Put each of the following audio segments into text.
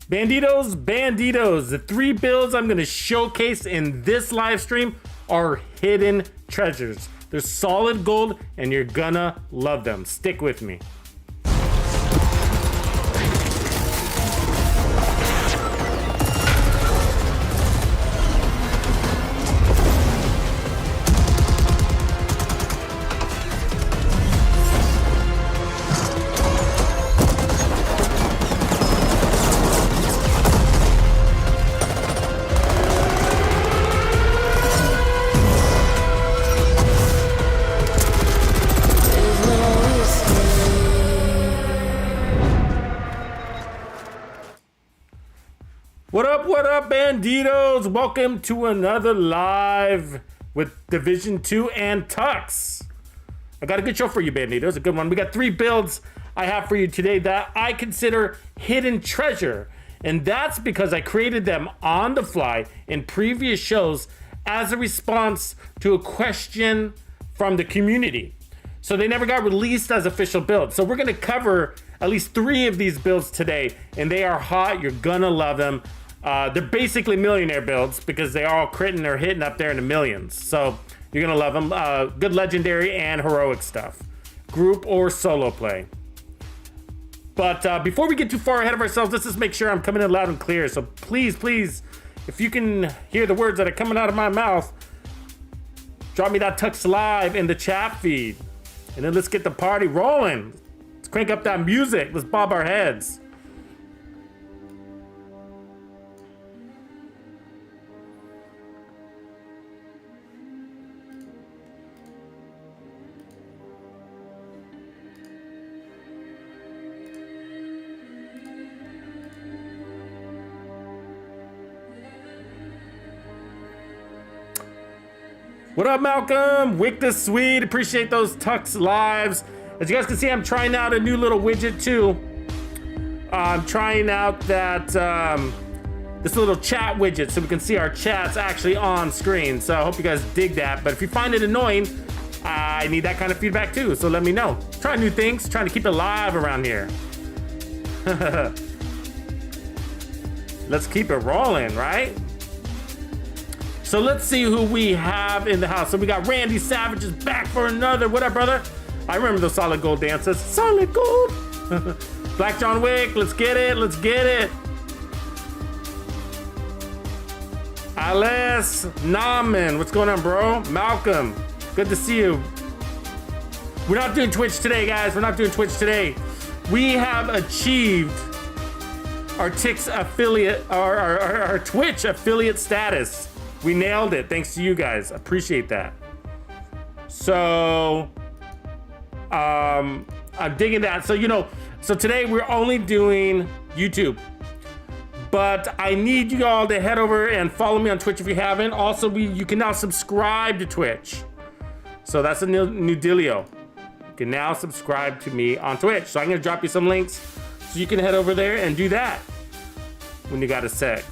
Bandidos, the 3 builds I'm gonna showcase in this live stream are hidden treasures. They're solid gold and you're gonna love them. Stick with me. What up, Bandidos? Welcome to another live with Division 2 and Tux. I got a good show for you, Bandidos, a good one. We got 3 builds I have for you today that I consider hidden treasure. And that's because I created them on the fly in previous shows as a response to a question from the community. So they never got released as official builds. So we're gonna cover at least 3 of these builds today, and they are hot. You're gonna love them. They're basically millionaire builds because they are all critting or hitting up there in the millions. So you're gonna love them. Good legendary and heroic stuff, group or solo play. But before we get too far ahead of ourselves, let's just make sure I'm coming in loud and clear. So please, if you can hear the words that are coming out of my mouth, drop me that Tux Live in the chat feed. And then let's get the party rolling. Let's crank up that music. Let's bob our heads. What up, Malcolm? Wick the Sweet. Appreciate those Tux Lives. As you guys can see, I'm trying out a new little widget too. I'm trying out that this little chat widget so we can see our chats actually on screen. So I hope you guys dig that. But if you find it annoying, I need that kind of feedback too. So let me know. Trying new things, trying to keep it live around here. Let's keep it rolling, right? So let's see who we have in the house. So we got Randy Savage is back for another. What up, brother? I remember those solid gold dances. Solid gold. Black John Wick, let's get it. Let's get it. Alice Naman, what's going on, bro? Malcolm, good to see you. We're not doing Twitch today, guys. We're not doing Twitch today. We have achieved our Twitch affiliate status. We nailed it, thanks to you guys. Appreciate that. So, I'm digging that. So today we're only doing YouTube. But I need you all to head over and follow me on Twitch if you haven't. Also, you can now subscribe to Twitch. So that's a new dealio. You can now subscribe to me on Twitch. So I'm gonna drop you some links so you can head over there and do that when you got a sec.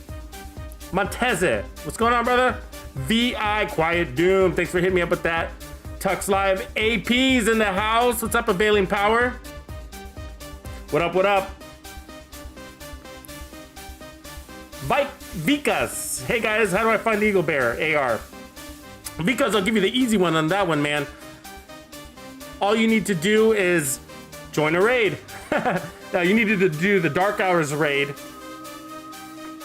Monteze, what's going on, brother? VI Quiet Doom, thanks for hitting me up with that. Tux Live AP's in the house. What's up, Availing Power? What up, what up? Vikas, hey guys, how do I find the Eagle Bear AR? Because I'll give you the easy one on that one, man. All you need to do is join a raid. Now you needed to do the Dark Hours raid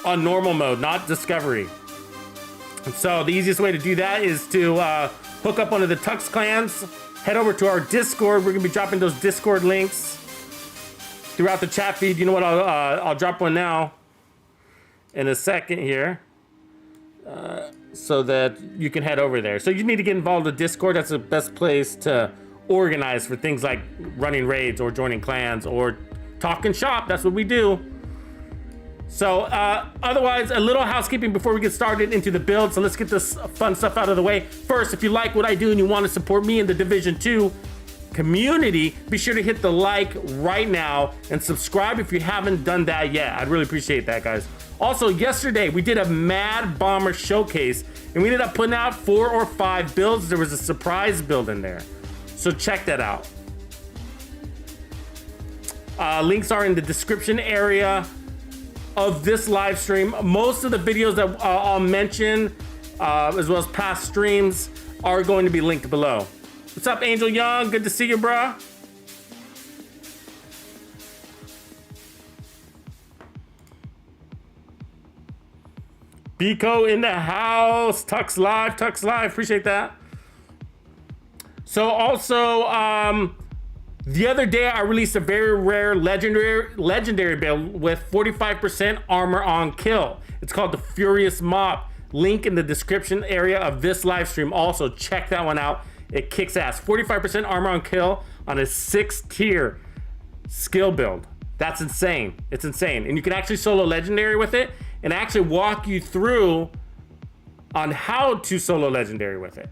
on normal mode, not discovery. And so the easiest way to do that is to hook up one of the Tux clans, head over to our Discord. We're gonna be dropping those Discord links throughout the chat feed. You know what, I'll drop one now in a second here, so that you can head over there. So you need to get involved with Discord. That's the best place to organize for things like running raids or joining clans or talking shop. That's what we do. So otherwise, a little housekeeping before we get started into the build. So let's get this fun stuff out of the way. First, if you like what I do and you want to support me in the Division 2 community, be sure to hit the like right now and subscribe if you haven't done that yet. I'd really appreciate that, guys. Also, yesterday we did a Mad Bomber showcase and we ended up putting out 4 or 5 builds. There was a surprise build in there. So check that out. Links are in the description area. of this live stream. Most of the videos that I'll mention, as well as past streams, are going to be linked below. What's up, Angel Young? Good to see you, brah. Biko in the house. Tux Live, Tux Live. Appreciate that. So also, the other day I released a very rare legendary build with 45% armor on kill. It's called the Furious Mop. Link in the description area of this live stream. Also, check that one out. It kicks ass. 45% armor on kill on a 6-tier skill build. That's insane. It's insane. And you can actually solo legendary with it and actually walk you through on how to solo legendary with it.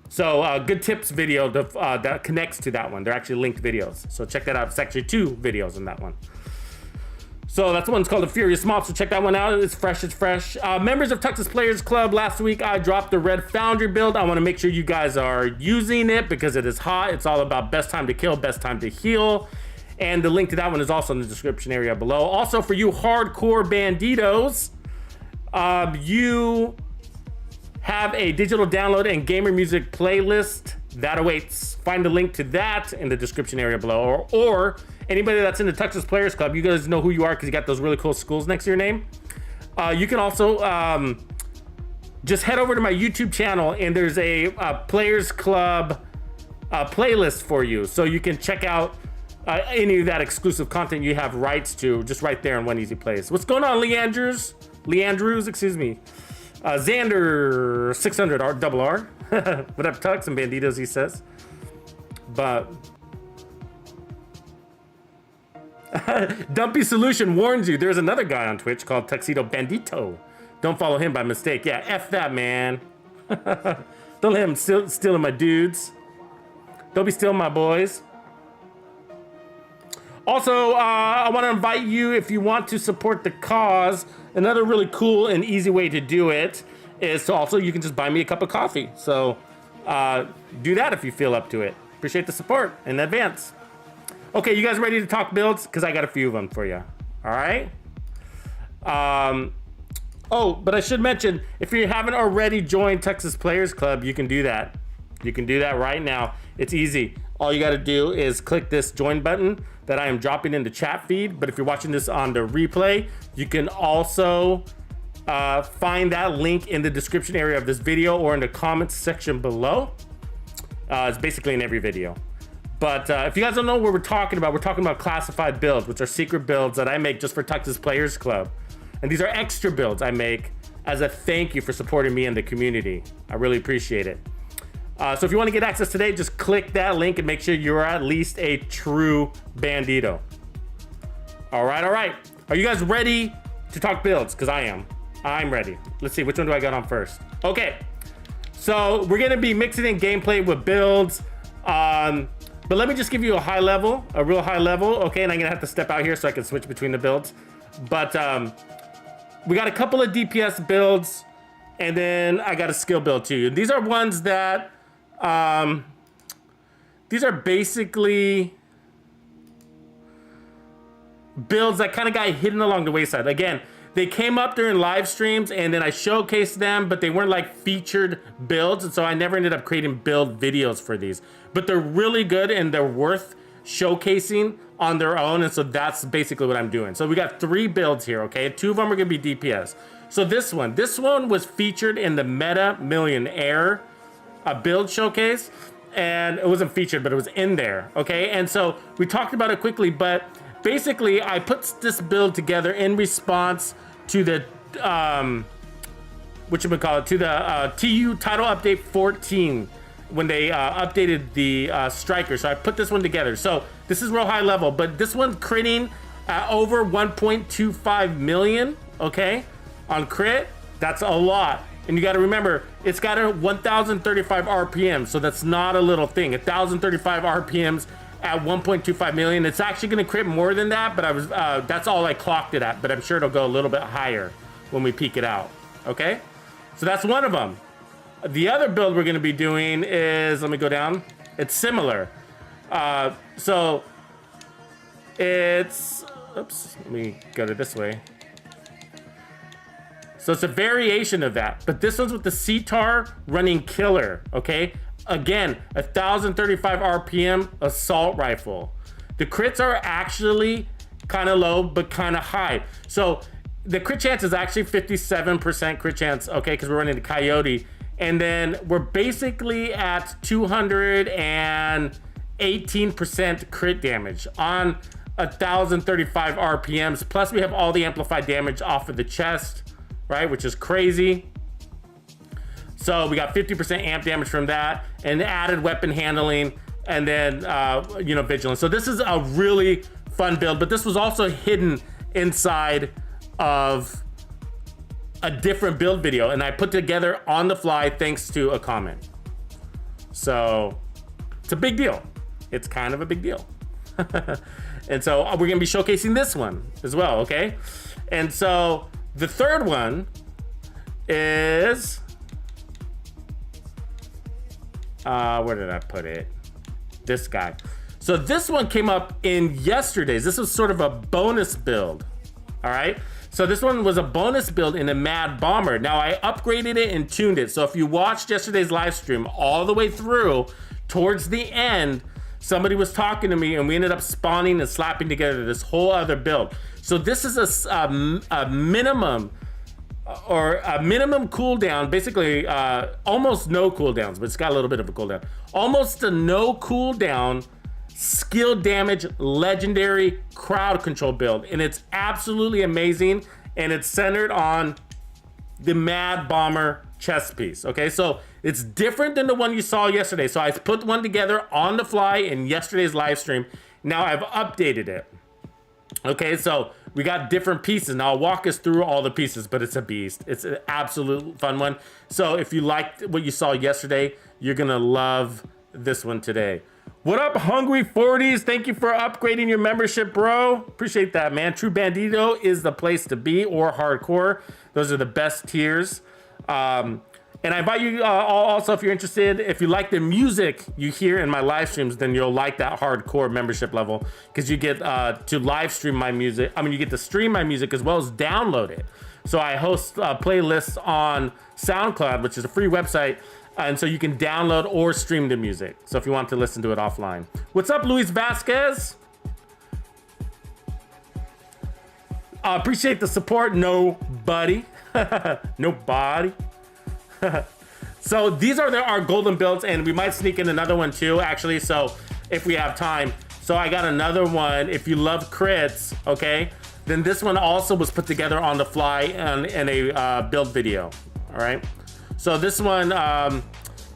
So good tips video that connects to that one. They're actually linked videos. So check that out. It's actually 2 videos in that one. So that's the one's called the Furious Mop. So check that one out. It's fresh. It's fresh. Members of Tux's Players Club, last week I dropped the Red Foundry build. I want to make sure you guys are using it because it is hot. It's all about best time to kill, best time to heal. And the link to that one is also in the description area below. Also, for you hardcore banditos, you have a digital download and gamer music playlist that awaits. Find the link to that in the description area below. Or anybody that's in the Tux's Players Club, you guys know who you are because you got those really cool schools next to your name. You can also just head over to my YouTube channel and there's a Players Club playlist for you. So you can check out any of that exclusive content you have rights to just right there in One Easy Plays. What's going on, Leandrews, excuse me. Xander 600 R double R. What up, Tux and Banditos, he says. But Dumpy Solution warns you there's another guy on Twitch called TuxedoBandido. Don't follow him by mistake. Yeah, F that, man. Don't let him stealing my dudes. Don't be stealing my boys. Also, I want to invite you, if you want to support the cause, another really cool and easy way to do it is to also, you can just buy me a cup of coffee. So do that if you feel up to it. Appreciate the support in advance. Okay, you guys ready to talk builds? Because I got a few of them for you. All right. Oh, but I should mention, if you haven't already joined Tux's Players Club, you can do that. You can do that right now. It's easy. All you got to do is click this join button that I am dropping in the chat feed. But if you're watching this on the replay, you can also find that link in the description area of this video or in the comments section below. It's basically in every video. But if you guys don't know what we're talking about classified builds, which are secret builds that I make just for Tux's Players Club. And these are extra builds I make as a thank you for supporting me and the community. I really appreciate it. So if you want to get access today, just click that link and make sure you're at least a true bandito. All right. Are you guys ready to talk builds? Because I am. I'm ready. Let's see, which one do I got on first? Okay, so we're going to be mixing in gameplay with builds. But let me just give you a real high level. Okay, and I'm going to have to step out here so I can switch between the builds. But we got a couple of DPS builds, and then I got a skill build too. These are ones that... these are basically builds that kind of got hidden along the wayside. Again, they came up during live streams and then I showcased them, but they weren't like featured builds. And so I never ended up creating build videos for these, but they're really good and they're worth showcasing on their own. And so that's basically what I'm doing. So we got 3 builds here. Okay. 2 of them are going to be DPS. So this one was featured in the Meta Millionaire build showcase, and it wasn't featured, but it was in there. Okay, and so we talked about it quickly, but basically I put this build together in response to the TU title update 14 when they updated the striker. So I put this one together. So this is real high level, but this one's critting at over 1.25 million. Okay, on crit, that's a lot. And you got to remember, it's got a 1,035 RPM, so that's not a little thing. 1,035 RPMs at 1.25 million. It's actually going to crit more than that, but that's all I clocked it at. But I'm sure it'll go a little bit higher when we peek it out. Okay, so that's one of them. The other build we're going to be doing is, let me go down. It's similar. So it's, oops, let me go to this way. So it's a variation of that, but this one's with the CTAR running killer, okay? Again, 1,035 RPM assault rifle. The crits are actually kind of low, but kind of high. So the crit chance is actually 57% crit chance, okay? Because we're running the Coyote. And then we're basically at 218% crit damage on 1,035 RPMs. Plus we have all the amplified damage off of the chest, right? Which is crazy. So we got 50% amp damage from that and added weapon handling and then, vigilance. So this is a really fun build, but this was also hidden inside of a different build video and I put together on the fly thanks to a comment. So it's a big deal. It's kind of a big deal. And so we're gonna be showcasing this one as well, okay? And so the third one is, where did I put it? This guy. So this one came up in yesterday's. This was sort of a bonus build, all right? So this one was a bonus build in a Mad Bomber. Now I upgraded it and tuned it. So if you watched yesterday's live stream all the way through, towards the end, somebody was talking to me and we ended up spawning and slapping together this whole other build. So this is a minimum cooldown, basically almost no cooldowns, but it's got a little bit of a cooldown. Almost a no cooldown skill damage legendary crowd control build. And it's absolutely amazing. And it's centered on the Mad Bomber chest piece, okay? So it's different than the one you saw yesterday. So I put one together on the fly in yesterday's live stream. Now I've updated it. Okay, so we got different pieces. Now I'll walk us through all the pieces, but it's a beast. It's an absolute fun one. So if you liked what you saw yesterday, you're gonna love this one today. What up, Hungry 40s? Thank you for upgrading your membership, bro. Appreciate that, man. True Bandido is the place to be, or hardcore. Those are the best tiers. And I invite you also, if you're interested, if you like the music you hear in my live streams, then you'll like that hardcore membership level because you get to live stream my music. I mean, you get to stream my music as well as download it. So I host playlists on SoundCloud, which is a free website. And so you can download or stream the music. So if you want to listen to it offline. What's up, Luis Vasquez? Appreciate the support. Nobody. Nobody. So these are our golden builds, and we might sneak in another one too, actually. So if we have time. So I got another one. If you love crits, okay, then this one also was put together on the fly in a build video. All right. So this one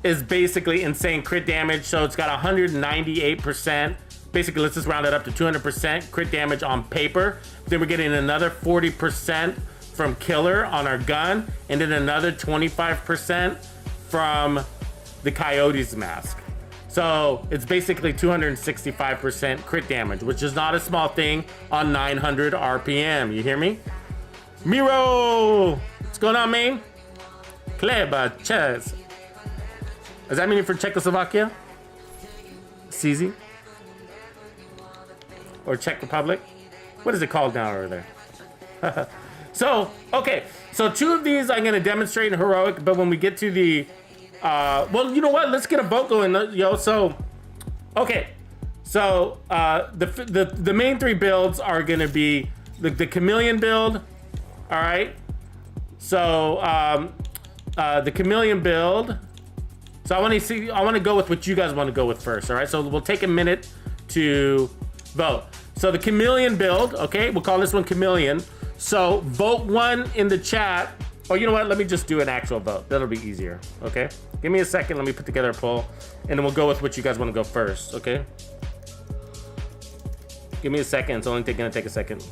is basically insane crit damage. So it's got 198%. Basically, let's just round it up to 200% crit damage on paper. Then we're getting another 40% from killer on our gun, and then another 25% from the Coyote's mask. So it's basically 265% crit damage, which is not a small thing on 900 RPM. You hear me? Miro! What's going on, man? Kleba, Ches. Does that mean for Czechoslovakia? CZ? Or Czech Republic? What is it called now over there? So, okay. So two of these I'm going to demonstrate in heroic, but when we get to the... well, you know what? Let's get a boat going, yo. So, okay. So, the main three builds are going to be the Chameleon build. All right. So, the Chameleon build. So I want to go with what you guys want to go with first. All right. So we'll take a minute to vote. So the Chameleon build, okay, we'll call this one Chameleon. So vote one in the chat. Oh, you know what? Let me just do an actual vote. That'll be easier. Okay. Give me a second. Let me put together a poll, and then we'll go with what you guys want to go first. Okay. Give me a second. It's only gonna take a second.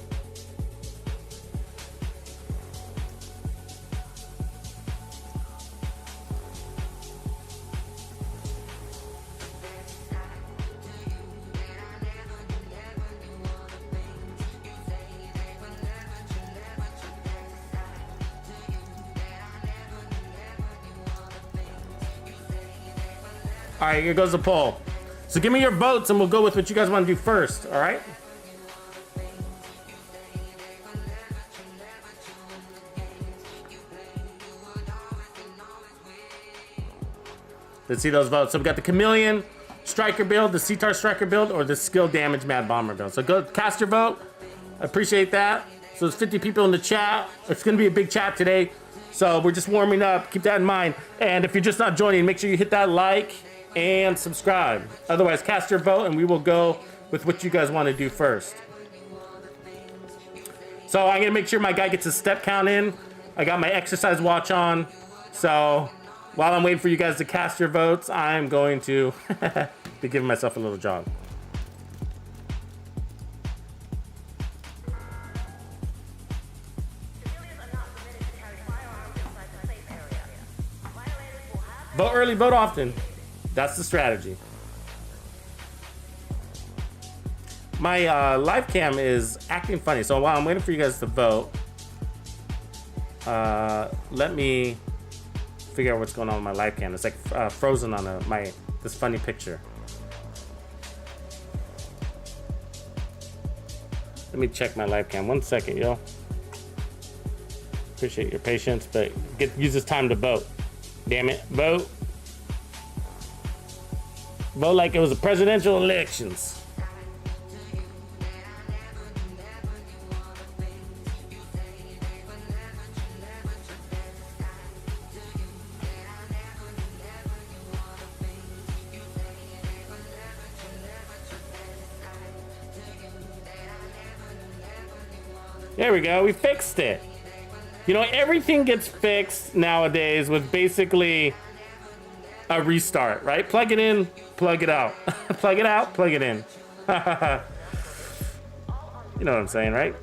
All right, here goes the poll. So give me your votes and we'll go with what you guys want to do first, all right? Let's see those votes. So we got the Chameleon Striker build, the Cetar Striker build, or the Skill Damage Mad Bomber build. So go cast your vote. I appreciate that. So there's 50 people in the chat. It's gonna be a big chat today. So we're just warming up. Keep that in mind. And if you're just not joining, make sure you hit that like and subscribe. Otherwise, cast your vote and we will go with what you guys want to do first. So I'm gonna make sure my guy gets his step count in. I got my exercise watch on. So while I'm waiting for you guys to cast your votes, I'm going to be giving myself a little jog. Vote early, vote often. That's the strategy. My live cam is acting funny, so while I'm waiting for you guys to vote, let me figure out what's going on with my live cam. It's like frozen on this funny picture. Let me check my live cam. 1 second, yo. Appreciate your patience, but use this time to vote. Damn it, vote. Vote like it was a presidential elections. There we go, we fixed it. You know, everything gets fixed nowadays with basically a restart, right? Plug it in, plug it out. Plug it out, plug it in. You know what I'm saying, right?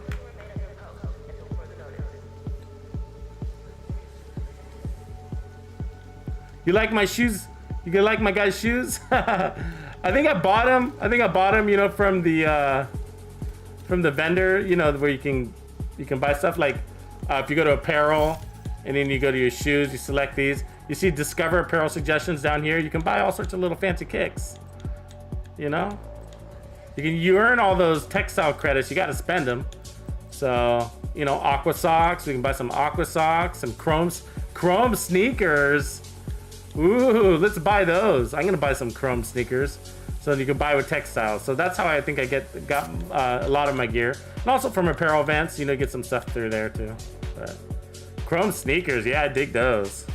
You like my shoes? You gonna like my guy's shoes? I think I bought him, you know, from the vendor, you know, where you can buy stuff like if you go to apparel and then you go to your shoes, you select these. You see discover apparel suggestions down here. You can buy all sorts of little fancy kicks. You know? You earn all those textile credits, you gotta spend them. So, you know, aqua socks, we can buy some aqua socks, some chrome sneakers. Ooh, let's buy those. I'm gonna buy some chrome sneakers so you can buy with textiles. So that's how I think I got a lot of my gear. And also from apparel events, you know, get some stuff through there too. But chrome sneakers, yeah, I dig those.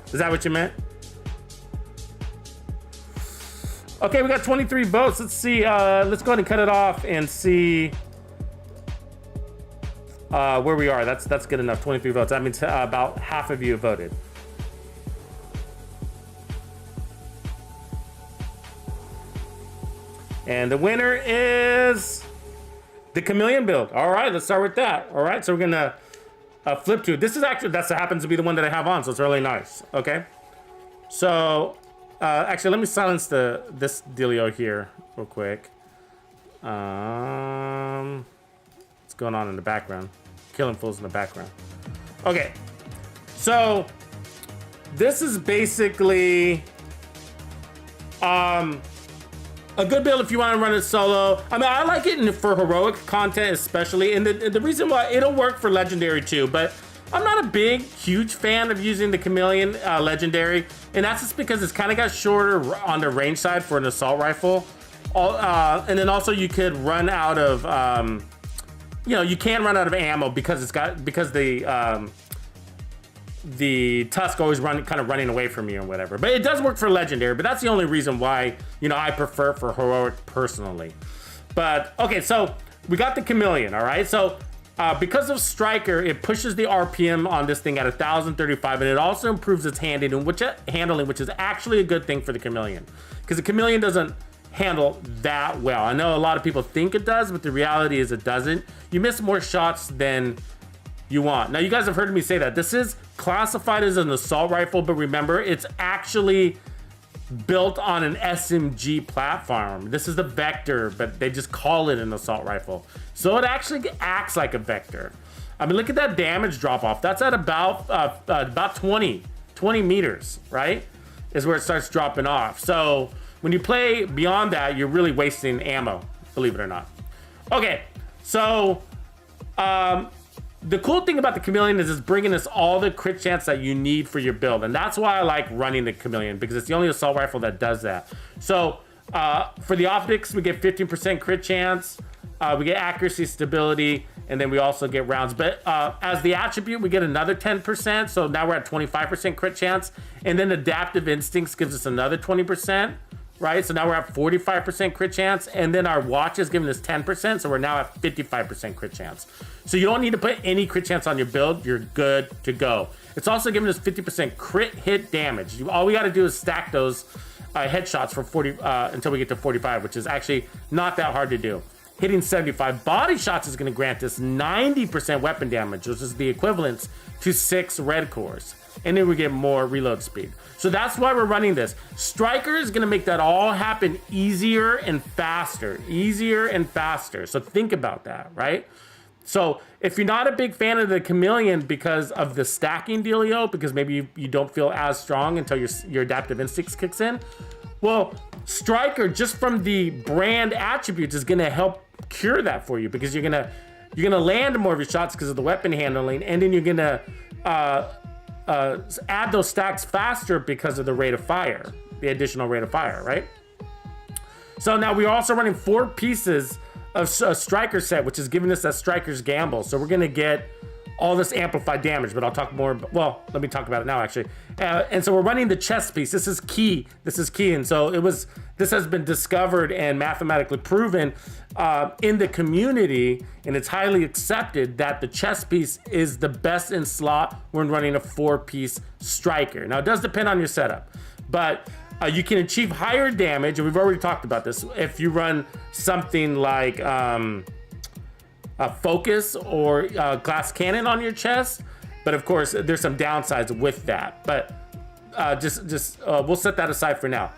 Is that what you meant? Okay, we got 23 votes. Let's see, let's go ahead and cut it off and see where we are. That's good enough, 23 votes. That means about half of you have voted. And the winner is the Chameleon build. All right, let's start with that. All right, so we're gonna flip to it. This is actually, that happens to be the one that I have on, so it's really nice. Okay, so actually, let me silence this dealio here real quick. What's going on in the background? Killing fools in the background. Okay, so this is basically a good build if you want to run it solo. I mean, I like it for heroic content especially, and the reason why it'll work for legendary too, but I'm not a huge fan of using the Chameleon legendary, and that's just because it's kind of got shorter on the range side for an assault rifle. And then also you could run out of, you know, you can run out of ammo because the Tusk always kind of running away from you or whatever. But it does work for legendary, but that's the only reason why, you know, I prefer for heroic personally. But okay, so we got the Chameleon, all right? So because of Striker, it pushes the RPM on this thing at 1,035, and it also improves its handling, which is actually a good thing for the Chameleon, because the Chameleon doesn't handle that well. I know a lot of people think it does, but the reality is it doesn't. You miss more shots than you want. Now, you guys have heard me say that this is classified as an assault rifle, but remember, it's actually built on an SMG platform. This is the Vector, but they just call it an assault rifle. So it actually acts like a Vector. I mean, look at that damage drop off. That's at about 20 meters, right? Is where it starts dropping off. So when you play beyond that, you're really wasting ammo, believe it or not. Okay, so the cool thing about the Chameleon is it's bringing us all the crit chance that you need for your build. And that's why I like running the Chameleon, because it's the only assault rifle that does that. So for the optics, we get 15% crit chance. We get accuracy, stability, and then we also get rounds. But as the attribute, we get another 10%. So now we're at 25% crit chance. And then adaptive instincts gives us another 20%. Right, so now we're at 45% crit chance, and then our watch is giving us 10%, so we're now at 55% crit chance. So you don't need to put any crit chance on your build, you're good to go. It's also giving us 50% crit hit damage. All we gotta do is stack those headshots for 40 until we get to 45, which is actually not that hard to do. Hitting 75 body shots is gonna grant us 90% weapon damage, which is the equivalent to 6 red cores. And then we get more reload speed. So that's why we're running this. Striker is gonna make that all happen easier and faster. Easier and faster. So think about that, right? So if you're not a big fan of the Chameleon because of the stacking dealio, because maybe you don't feel as strong until your adaptive instincts kicks in, well, Striker, just from the brand attributes, is gonna help cure that for you, because you're gonna land more of your shots because of the weapon handling, and then you're gonna add those stacks faster because of the rate of fire, the additional rate of fire, right? So now we're also running 4 pieces of a striker set, which is giving us that striker's gamble. So we're gonna get all this amplified damage, but I'll talk more. Well, let me talk about it now, actually. And so we're running the chest piece. This is key. This is key. And so this has been discovered and mathematically proven in the community, and it's highly accepted that the chest piece is the best in slot when running a 4-piece striker. Now, it does depend on your setup, but you can achieve higher damage, and we've already talked about this, if you run something like focus or glass cannon on your chest. But of course, there's some downsides with that. But we'll set that aside for now.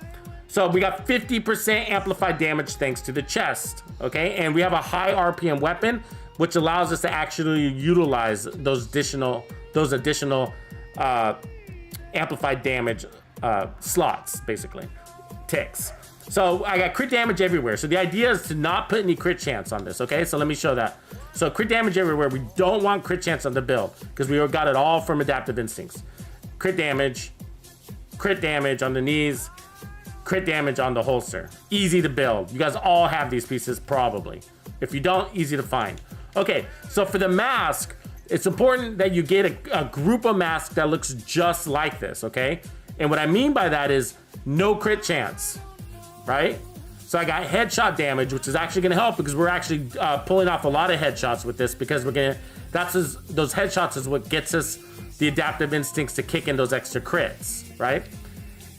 So we got 50% amplified damage thanks to the chest, okay? And we have a high RPM weapon, which allows us to actually utilize those additional amplified damage slots, basically, ticks. So I got crit damage everywhere. So the idea is to not put any crit chance on this, okay? So let me show that. So crit damage everywhere. We don't want crit chance on the build because we got it all from adaptive instincts. Crit damage on the knees, crit damage on the holster. Easy to build. You guys all have these pieces probably. If you don't, easy to find. Okay, so for the mask, it's important that you get a group of masks that looks just like this, okay? And what I mean by that is no crit chance, right? So I got headshot damage, which is actually gonna help because we're actually pulling off a lot of headshots with this, because those headshots is what gets us the adaptive instincts to kick in those extra crits, right?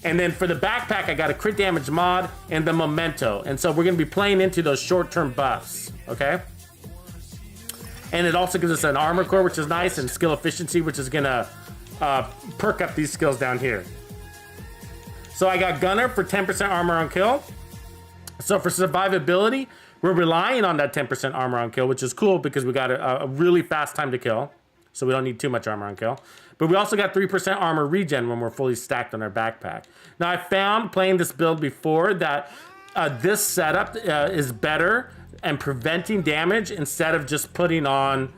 And then for the backpack, I got a crit damage mod and the memento. And so we're gonna be playing into those short-term buffs, okay? And it also gives us an armor core, which is nice, and skill efficiency, which is gonna perk up these skills down here. So I got Gunner for 10% armor on kill. So for survivability, we're relying on that 10% armor on kill, which is cool because we got a really fast time to kill. So we don't need too much armor on kill. But we also got 3% armor regen when we're fully stacked on our backpack. Now I found playing this build before that this setup is better and preventing damage instead of just putting on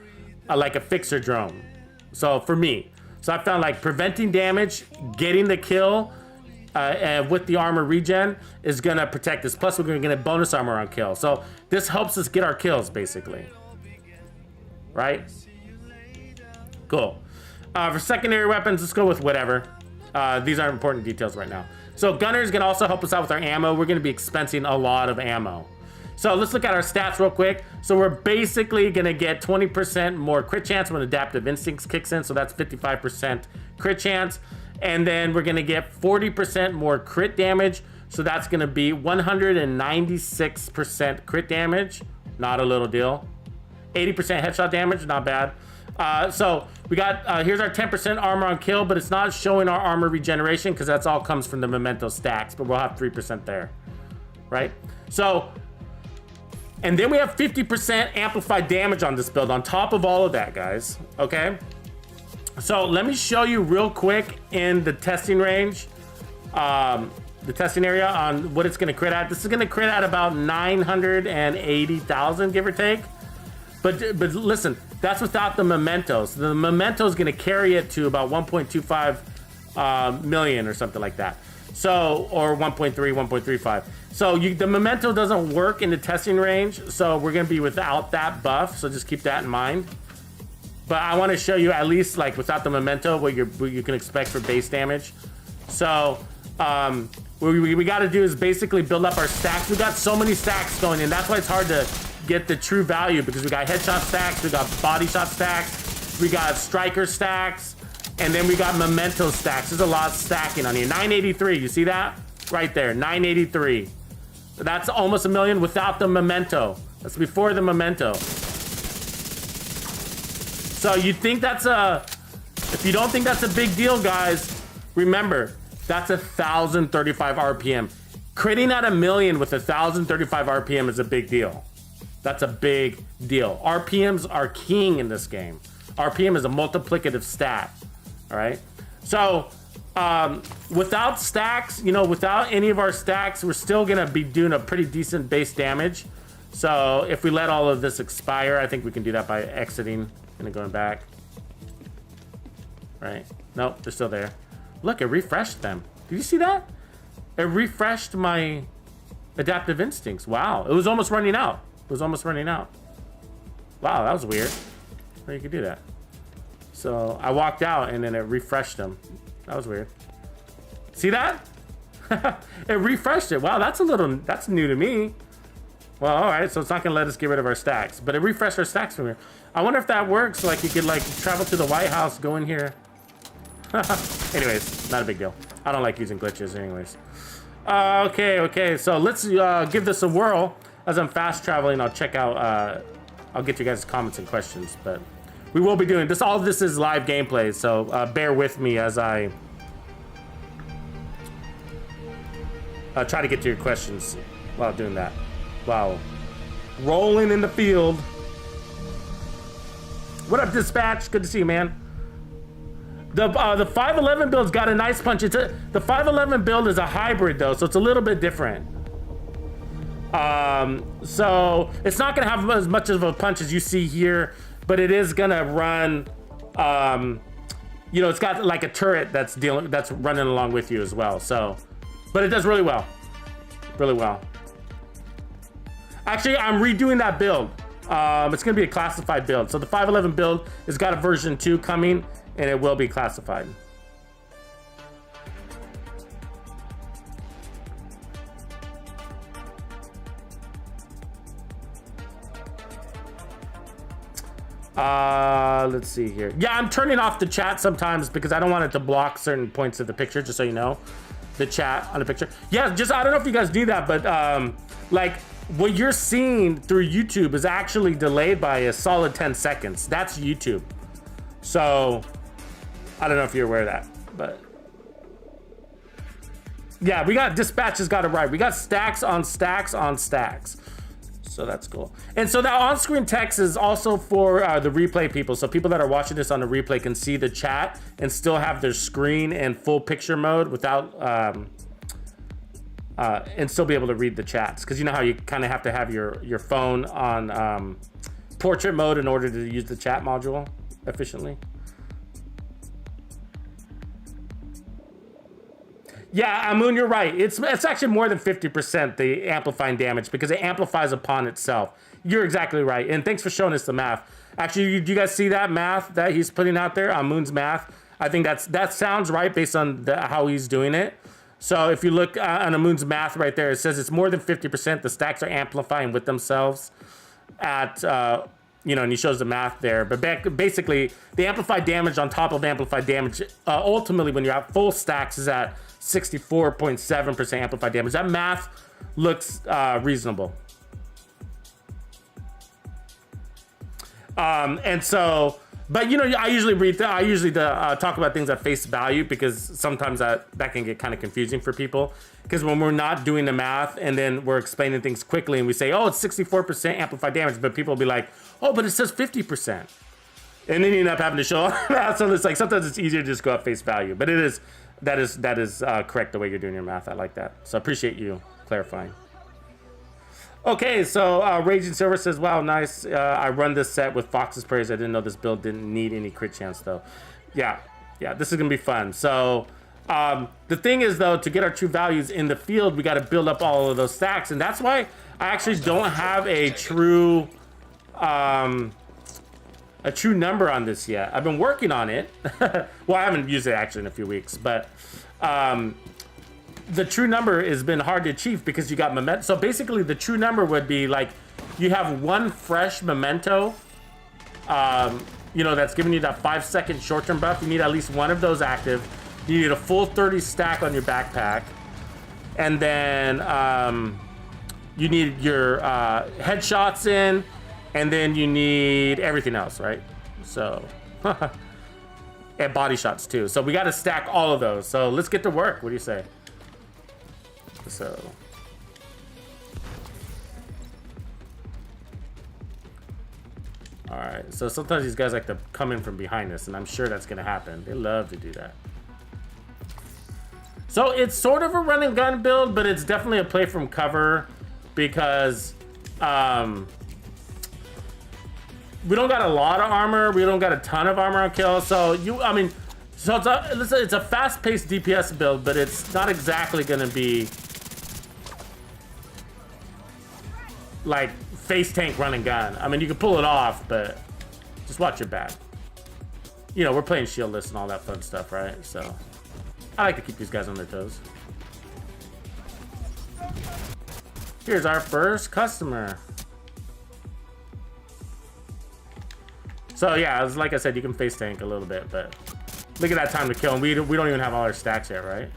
like a fixer drone. So for me, so I found like preventing damage, getting the kill, and with the armor regen is gonna protect us. Plus we're gonna get bonus armor on kill. So this helps us get our kills basically, right? Cool. For secondary weapons, let's go with whatever. These aren't important details right now. So Gunner is gonna also help us out with our ammo. We're gonna be expensing a lot of ammo. So let's look at our stats real quick. So we're basically gonna get 20% more crit chance when adaptive instincts kicks in. So that's 55% crit chance. And then we're gonna get 40% more crit damage. So that's gonna be 196% crit damage. Not a little deal. 80% headshot damage, not bad. So we got, here's our 10% armor on kill, but it's not showing our armor regeneration because that's all comes from the memento stacks, but we'll have 3% there, right? So, and then we have 50% amplified damage on this build on top of all of that, guys, okay? So let me show you real quick in the testing range, the testing area on what it's gonna crit at. This is gonna crit at about 980,000, give or take. But listen, that's without the mementos. The memento is going to carry it to about 1.25 million or something like that. So, or 1.3, 1.35. So the memento doesn't work in the testing range. So we're going to be without that buff. So just keep that in mind. But I want to show you at least like without the memento what you can expect for base damage. So what we got to do is basically build up our stacks. We got so many stacks going in. That's why it's hard to get the true value, because we got headshot stacks, we got body shot stacks, we got striker stacks, and then we got memento stacks. There's a lot of stacking on here. 983, you see that? Right there, 983. That's almost a million without the memento. That's before the memento. So you think that's if you don't think that's a big deal, guys, remember, that's 1,035 RPM. Critting at a million with 1,035 RPM is a big deal. That's a big deal. RPMs are king in this game. RPM is a multiplicative stat, all right? So without stacks, without any of our stacks, we're still gonna be doing a pretty decent base damage. So if we let all of this expire, I think we can do that by exiting and then going back. Right? Nope, they're still there. Look, it refreshed them. Did you see that? It refreshed my adaptive instincts. Wow, it was almost running out. It was almost running out. Wow, that was weird. How you could do that? So I walked out and then it refreshed them. That was weird. See that? It refreshed it. Wow, that's new to me. Well, all right, so it's not gonna let us get rid of our stacks, but it refreshed our stacks from here. I wonder if that works. Like you could like travel to the White House, go in here. Anyways, not a big deal. I don't like using glitches anyways. Okay, so let's give this a whirl. As I'm fast traveling, I'll check out, I'll get you guys' comments and questions, but we will be doing this. All of this is live gameplay, so bear with me as I try to get to your questions while doing that. Wow. Rolling in the field. What up, Dispatch? Good to see you, man. The 511 build's got a nice punch. The 511 build is a hybrid though, so it's a little bit different. So it's not gonna have as much of a punch as you see here, but it is gonna run. It's got like a turret that's running along with you as well. So, but it does really well, really well. Actually, I'm redoing that build. It's gonna be a classified build. So the 511 build has got a version 2 coming, and it will be classified. Let's see here. Yeah, I'm turning off the chat sometimes because I don't want it to block certain points of the picture, just so you know. The chat on the picture. Yeah, just, I don't know if you guys do that, but like what you're seeing through YouTube is actually delayed by a solid 10 seconds. That's YouTube. So I don't know if you're aware of that, but yeah, we got Dispatch has got it right. We got stacks on stacks on stacks. So that's cool. And so that on-screen text is also for the replay people. So people that are watching this on the replay can see the chat and still have their screen in full picture mode without, and still be able to read the chats. Because you know how you kind of have to have your phone on portrait mode in order to use the chat module efficiently. Yeah, Amun, you're right. It's actually more than 50% the amplifying damage because it amplifies upon itself. You're exactly right. And thanks for showing us the math. Actually, do you guys see that math that he's putting out there? Amun's math. I think that sounds right based on how he's doing it. So if you look on Amun's math right there, it says it's more than 50%. The stacks are amplifying with themselves at, and he shows the math there. But basically, the amplified damage on top of amplified damage, ultimately when you're at full stacks is at 64.7% amplified damage. That math looks reasonable. And so, but I usually talk about things at face value because sometimes that can get kind of confusing for people. Because when we're not doing the math and then we're explaining things quickly and we say, oh, it's 64% amplified damage, but people will be like, oh, but it says 50%. And then you end up having to show that. So it's like sometimes it's easier to just go at face value. But that is correct the way you're doing your math. I like that. So I appreciate you clarifying. Okay, so Raging Silver says, wow, nice. I run this set with Fox's Prayers. I didn't know this build didn't need any crit chance, though. Yeah, this is going to be fun. So the thing is, though, to get our true values in the field, we got to build up all of those stacks. And that's why I actually don't have a true number on this yet. I've been working on it. Well, I haven't used it actually in a few weeks, but the true number has been hard to achieve because you got memento. So basically the true number would be like you have one fresh memento, you know, that's giving you that 5-second short-term buff. You need at least one of those active. You need a full 30 stack on your backpack. And then you need your headshots in, and then you need everything else, right? So, and body shots too. So we got to stack all of those. So let's get to work. What do you say? So, all right. So sometimes these guys like to come in from behind us, and I'm sure that's gonna happen. They love to do that. So it's sort of a run and gun build, but it's definitely a play from cover because we don't got a lot of armor. We don't got a ton of armor on kill. So it's a fast-paced DPS build, but it's not exactly gonna be like face tank run and gun. I mean, you can pull it off, but just watch your back. You know, we're playing shieldless and all that fun stuff, right? So I like to keep these guys on their toes. Here's our first customer. So yeah, like I said, you can face tank a little bit, but look at that time to kill, and we don't even have all our stacks yet, right?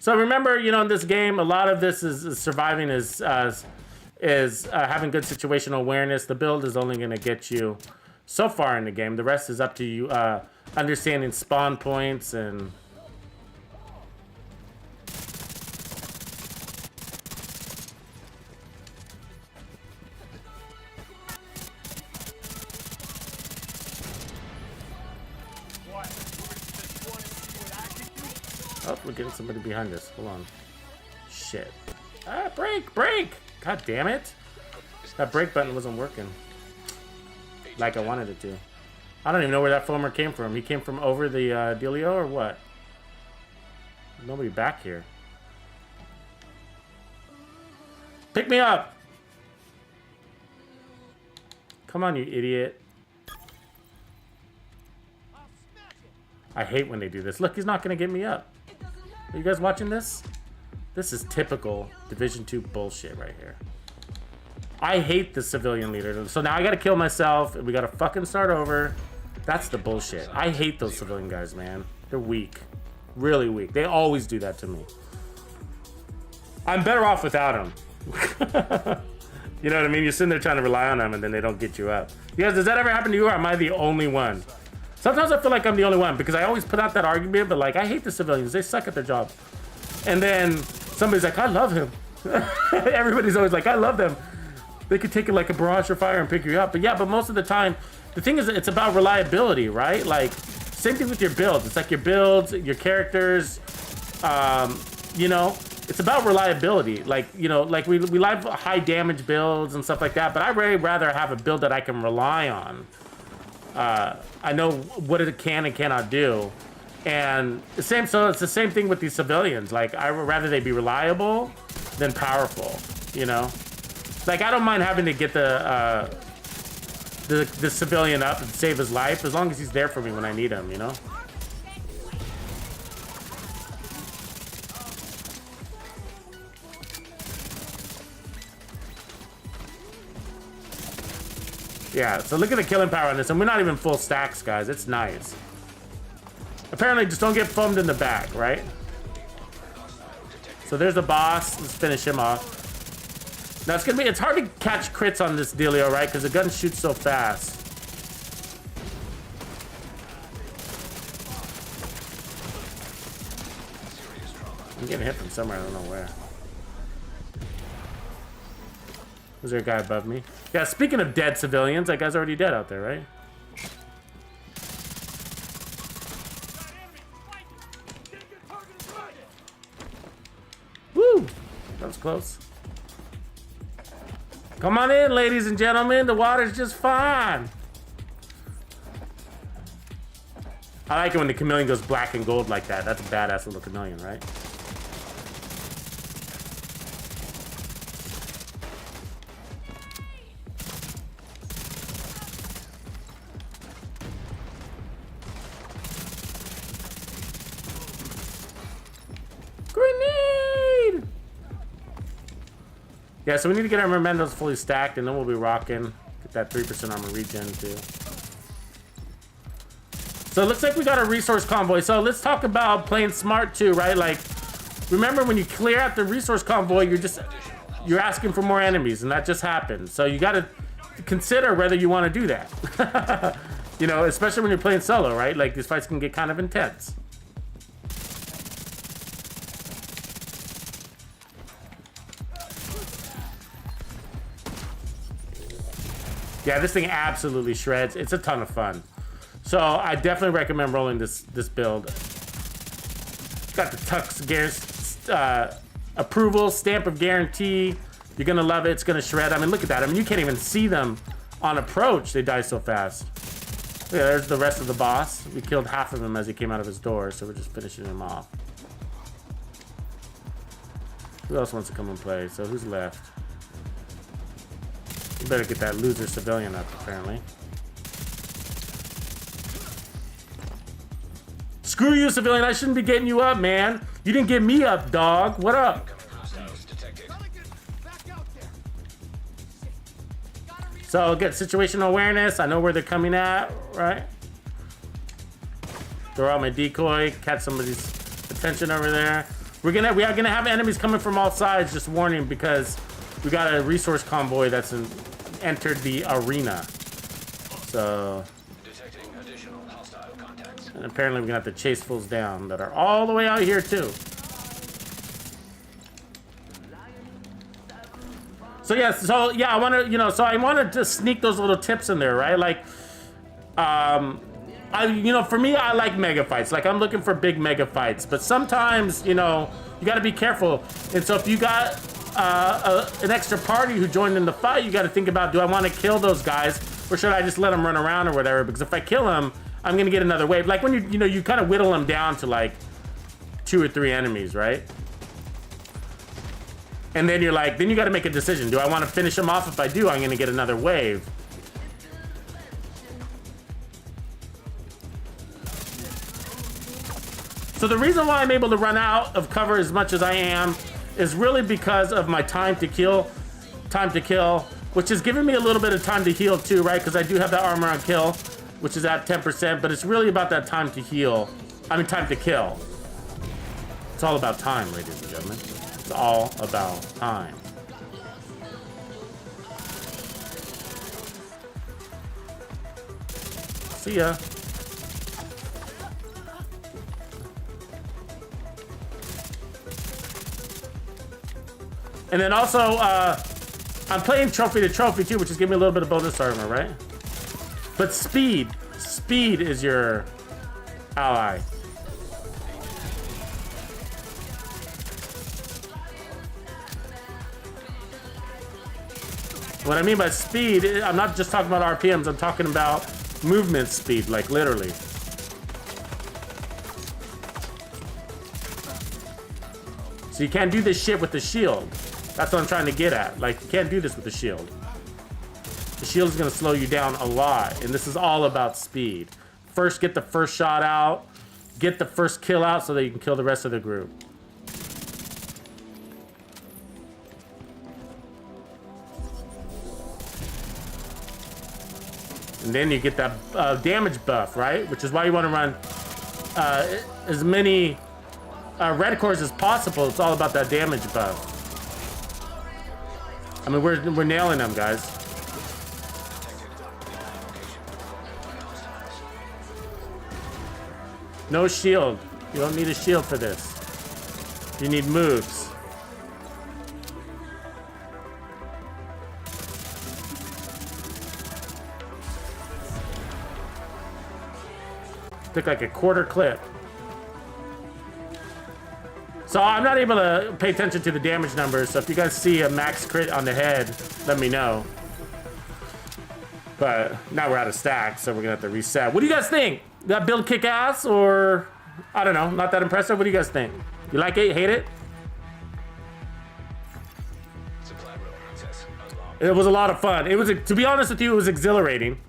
So remember, you know, in this game, a lot of this is surviving, is having good situational awareness. The build is only going to get you so far in the game. The rest is up to you understanding spawn points and... Oh, we're getting somebody behind us. Hold on. Shit. Ah, break! God damn it. That brake button wasn't working like I wanted it to. I don't even know where that foamer came from. He came from over the dealio or what? Nobody back here. Pick me up! Come on, you idiot. I hate when they do this. Look, he's not going to get me up. Are you guys watching this? This is typical Division 2 bullshit right here. I hate the civilian leader. So now I gotta kill myself, and we gotta fucking start over. That's the bullshit. I hate those civilian guys, man. They're weak. Really weak. They always do that to me. I'm better off without them. You know what I mean? You're sitting there trying to rely on them, and then they don't get you up. You guys, does that ever happen to you, or am I the only one? Sometimes I feel like I'm the only one, because I always put out that argument, but like, I hate the civilians. They suck at their job. And then somebody's like, I love him. Everybody's always like, I love them. They could take it like a barrage of fire and pick you up. But yeah, but most of the time, the thing is, it's about reliability, right? Like, same thing with your builds. It's like your builds, your characters, you know, it's about reliability. Like, you know, like we like high damage builds and stuff like that, but I'd really rather have a build that I can rely on. I know what it can and cannot do. And the same, so it's the same thing with these civilians. Like, I would rather they be reliable than powerful, you know? Like, I don't mind having to get the civilian up and save his life, as long as he's there for me when I need him, you know? Yeah, so look at the killing power on this, and we're not even full stacks, guys. It's nice. Apparently, just don't get foamed in the back, right? So there's the boss. Let's finish him off. Now it's hard to catch crits on this dealio, right? Because the gun shoots so fast. I'm getting hit from somewhere, I don't know where. Was there a guy above me? Yeah, speaking of dead civilians, that guy's already dead out there, right? that was close. Come on in, ladies and gentlemen. The water's just fine. I like it when the chameleon goes black and gold like that. That's a badass little chameleon, right? Grenade! Yeah, so we need to get our mementos fully stacked, and then we'll be rocking. Get that 3% armor regen, too. So it looks like we got a resource convoy. So let's talk about playing smart, too, right? Like, remember when you clear out the resource convoy, you're asking for more enemies, and that just happened. So you got to consider whether you want to do that. You know, especially when you're playing solo, right? Like, these fights can get kind of intense. Yeah, this thing absolutely shreds. It's a ton of fun. So I definitely recommend rolling this build. Got the Tux approval, stamp of guarantee. You're gonna love it. It's gonna shred. I mean, look at that. I mean, you can't even see them on approach. They die so fast. Yeah, there's the rest of the boss. We killed half of him as he came out of his door, so we're just finishing him off. Who else wants to come and play? So who's left? You better get that loser civilian up, apparently. Screw you, civilian. I shouldn't be getting you up, man. You didn't get me up, dog. What up? So get situational awareness. I know where they're coming at, right? Throw out my decoy. Catch somebody's attention over there. We are gonna have enemies coming from all sides. Just warning, because we got a resource convoy that's entered the arena. So, and apparently we're gonna have to chase fools down that are all the way out here too. So yeah, I want to, so I wanted to sneak those little tips in there, right? Like, for me, I like mega fights. Like, I'm looking for big mega fights, but sometimes, you got to be careful. And so if you got an extra party who joined in the fight, you got to think about, do I want to kill those guys, or should I just let them run around or whatever? Because if I kill them, I'm gonna get another wave. Like when you kind of whittle them down to like 2 or 3 enemies, right? And then you're like, then you got to make a decision. Do I want to finish them off? If I do, I'm gonna get another wave. So the reason why I'm able to run out of cover as much as I am is really because of my time to kill, which is giving me a little bit of time to heal too, right? Because I do have that armor on kill, which is at 10%, but it's really about that time to heal. I mean, time to kill. It's all about time, ladies and gentlemen. It's all about time. See ya. And then also, I'm playing trophy to trophy too, which is giving me a little bit of bonus armor, right? But speed is your ally. What I mean by speed, I'm not just talking about RPMs, I'm talking about movement speed, like literally. So you can't do this shit with the shield. That's what I'm trying to get at. Like, you can't do this with the shield. The shield is gonna slow you down a lot, and this is all about speed. First, get the first shot out, get the first kill out so that you can kill the rest of the group. And then you get that damage buff, right? Which is why you want to run as many red cores as possible. It's all about that damage buff. I mean, we're nailing them, guys. No shield. You don't need a shield for this. You need moves. Took like a quarter clip. So I'm not able to pay attention to the damage numbers. So if you guys see a max crit on the head, let me know. But now we're out of stacks, so we're gonna have to reset. What do you guys think? That build kick ass, or I don't know, not that impressive? What do you guys think? You like it? Hate it? It was a lot of fun. It was, to be honest with you, it was exhilarating.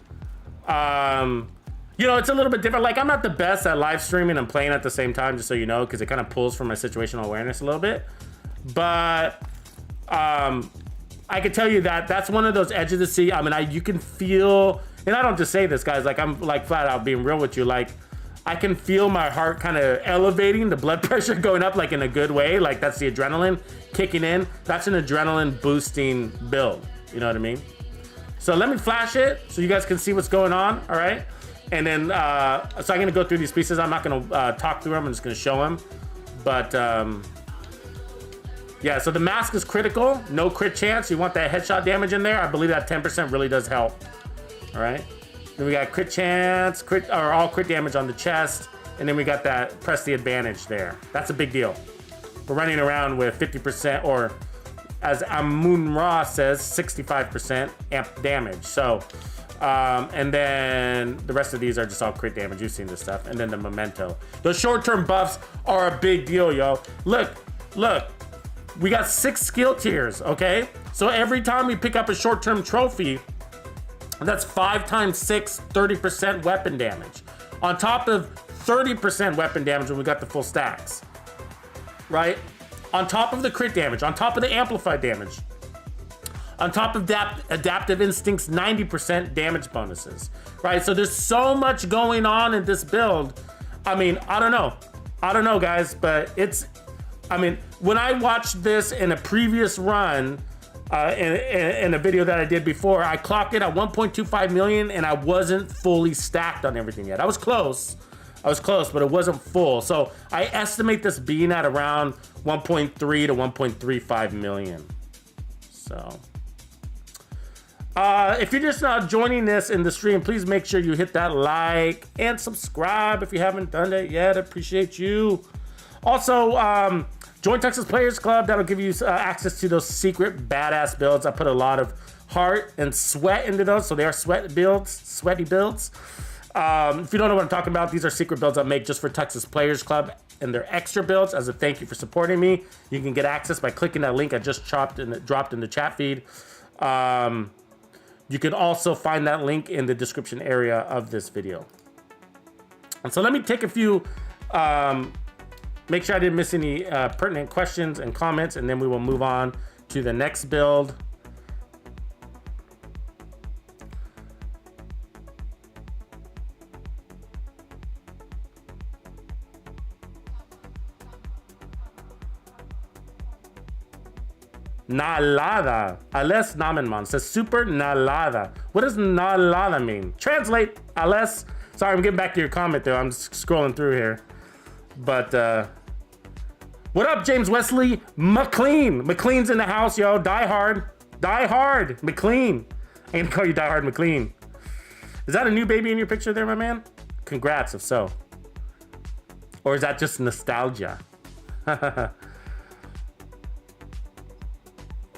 You know, it's a little bit different. Like, I'm not the best at live streaming and playing at the same time, just so you know, because it kind of pulls from my situational awareness a little bit. But I can tell you that that's one of those edges of the seat. I mean, you can feel, and I don't just say this, guys, like, I'm like flat out being real with you. Like, I can feel my heart kind of elevating, the blood pressure going up, like in a good way. Like, that's the adrenaline kicking in. That's an adrenaline boosting build. You know what I mean? So let me flash it so you guys can see what's going on, all right? And then, so I'm gonna go through these pieces. I'm not gonna talk through them, I'm just gonna show them. But, yeah, so the mask is critical, no crit chance. You want that headshot damage in there. I believe that 10% really does help, all right? Then we got crit chance, or all crit damage on the chest. And then we got that press the advantage there. That's a big deal. We're running around with 50%, or as Amun Ra says, 65% amp damage. So, and then the rest of these are just all crit damage. You've seen this stuff. And then the memento. Those short-term buffs are a big deal, yo. Look. We got 6 skill tiers, okay? So every time we pick up a short-term trophy, that's 5 times 6, 30% weapon damage. On top of 30% weapon damage when we got the full stacks, right? On top of the crit damage, on top of the amplified damage, on top of that adaptive instincts, 90% damage bonuses, right? So there's so much going on in this build. I mean, I don't know, guys, but I mean, when I watched this in a previous run, in a video that I did before, I clocked it at 1.25 million and I wasn't fully stacked on everything yet. I was close, but it wasn't full. So I estimate this being at around 1.3 to 1.35 million. So, if you're just now joining this in the stream, please make sure you hit that like and subscribe if you haven't done that yet. I appreciate you. Also, join Texas Players Club. That'll give you access to those secret badass builds. I put a lot of heart and sweat into those, so they are sweaty builds. If you don't know what I'm talking about, these are secret builds I make just for Texas Players Club, and they're extra builds as a thank you for supporting me. You can get access by clicking that link I just dropped in the chat feed. You can also find that link in the description area of this video. And so let me take a few, make sure I didn't miss any pertinent questions and comments, and then we will move on to the next build. Nalada. Ales Namenman says super nalada. What does nalada mean? Translate, Ales. Sorry, I'm getting back to your comment though. I'm just scrolling through here. But what up, James Wesley McLean? McLean's in the house, yo. Die hard, McLean. I'm gonna call you Die Hard McLean. Is that a new baby in your picture there, my man? Congrats, if so. Or is that just nostalgia?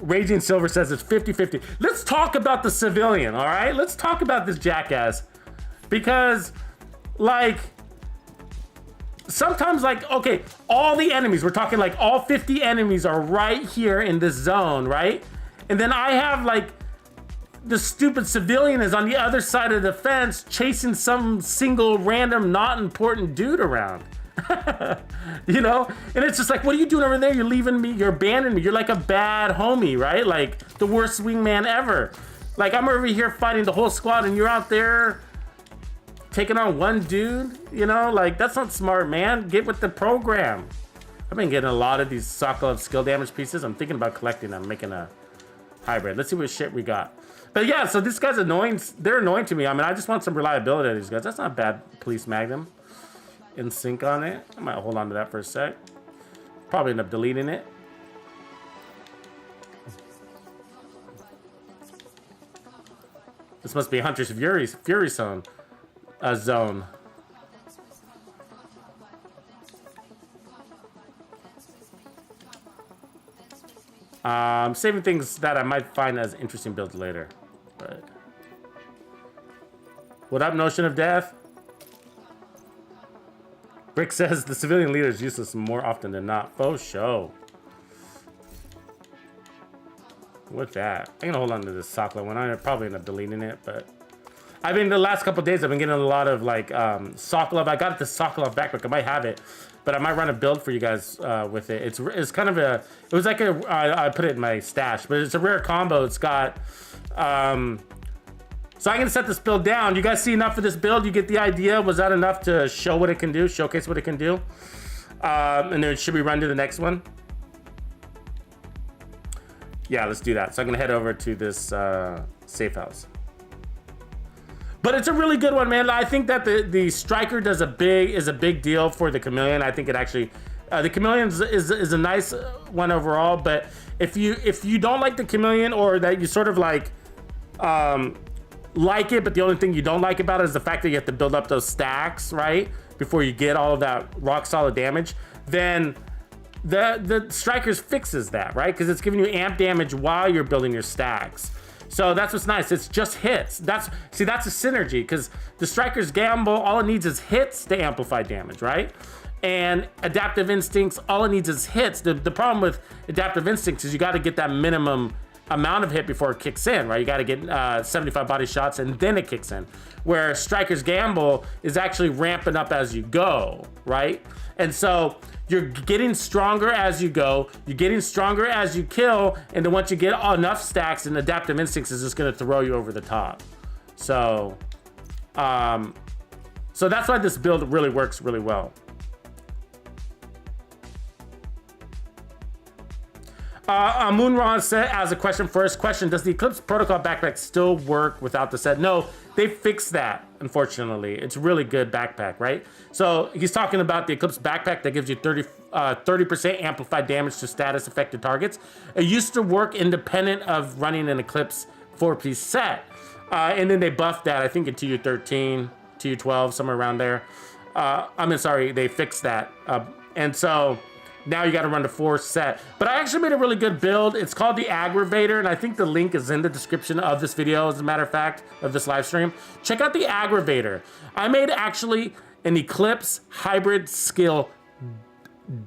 Raging Silver says it's 50-50. Let's talk about the civilian, all right? Let's talk about this jackass. Because, like, sometimes, like, okay, all the enemies, we're talking like all 50 enemies are right here in this zone, right? And then I have, like, the stupid civilian is on the other side of the fence chasing some single random not important dude around. You know, and it's just like, what are you doing over there? You're leaving me, you're abandoning me, you're like a bad homie, right? Like the worst wingman ever. Like I'm over here fighting the whole squad and you're out there taking on one dude, you know, like that's not smart, man. Get with the program. I've been getting a lot of these Sokolov skill damage pieces. I'm thinking about collecting them, making a hybrid. Let's see what shit we got. But yeah, so this guy's annoying. They're annoying to me. I mean, I just want some reliability out of these guys. That's not bad. Police Magnum in sync on it. I might hold on to that for a sec. Probably end up deleting it. This must be Hunter's Fury zone. Saving things that I might find as interesting builds later. But what up, Notion of Death? Rick says the civilian leader is useless more often than not. Faux show. With that, I'm gonna hold on to this Sakla one. I probably end up deleting it, but I've been the last couple of days. I've been getting a lot of like Sokolov. I got the Sokolov backpack. I might have it, but I might run a build for you guys with it. It's kind of a. It was like a. I put it in my stash, but it's a rare combo. It's got. So I'm gonna set this build down. You guys see enough for this build? You get the idea? Was that enough to show what it can do? Showcase what it can do? And then should we run to the next one? Yeah, let's do that. So I'm gonna head over to this safe house. But it's a really good one, man. I think that the striker is a big deal for the chameleon. I think it actually, the chameleon is a nice one overall. But if you don't like the chameleon, or that you sort of like it, but the only thing you don't like about it is the fact that you have to build up those stacks, right, before you get all of that rock solid damage, then the strikers fixes that, right? Because it's giving you amp damage while you're building your stacks. So that's what's nice. It's just hits. That's a synergy, because the strikers gamble, all it needs is hits to amplify damage, right? And adaptive instincts, all it needs is hits. The problem with adaptive instincts is you got to get that minimum amount of hit before it kicks in, right? You got to get 75 body shots and then it kicks in. Where strikers gamble is actually ramping up as you go, right? And so you're getting stronger as you go, you're getting stronger as you kill, and then once you get enough stacks, and adaptive instincts is just going to throw you over the top. So so that's why this build really works really well. Moonron said, as a question first, does the Eclipse Protocol backpack still work without the set? No, they fixed that, unfortunately. It's a really good backpack, right? So he's talking about the Eclipse backpack that gives you 30% amplified damage to status affected targets. It used to work independent of running an Eclipse 4-piece set. And then they buffed that, I think in TU13, TU12, somewhere around there. They fixed that. And so now you got to run the 4 set. But I actually made a really good build. It's called the Aggravator, and I think the link is in the description of this video, as a matter of fact, of this live stream. Check out the Aggravator. I made actually an Eclipse hybrid skill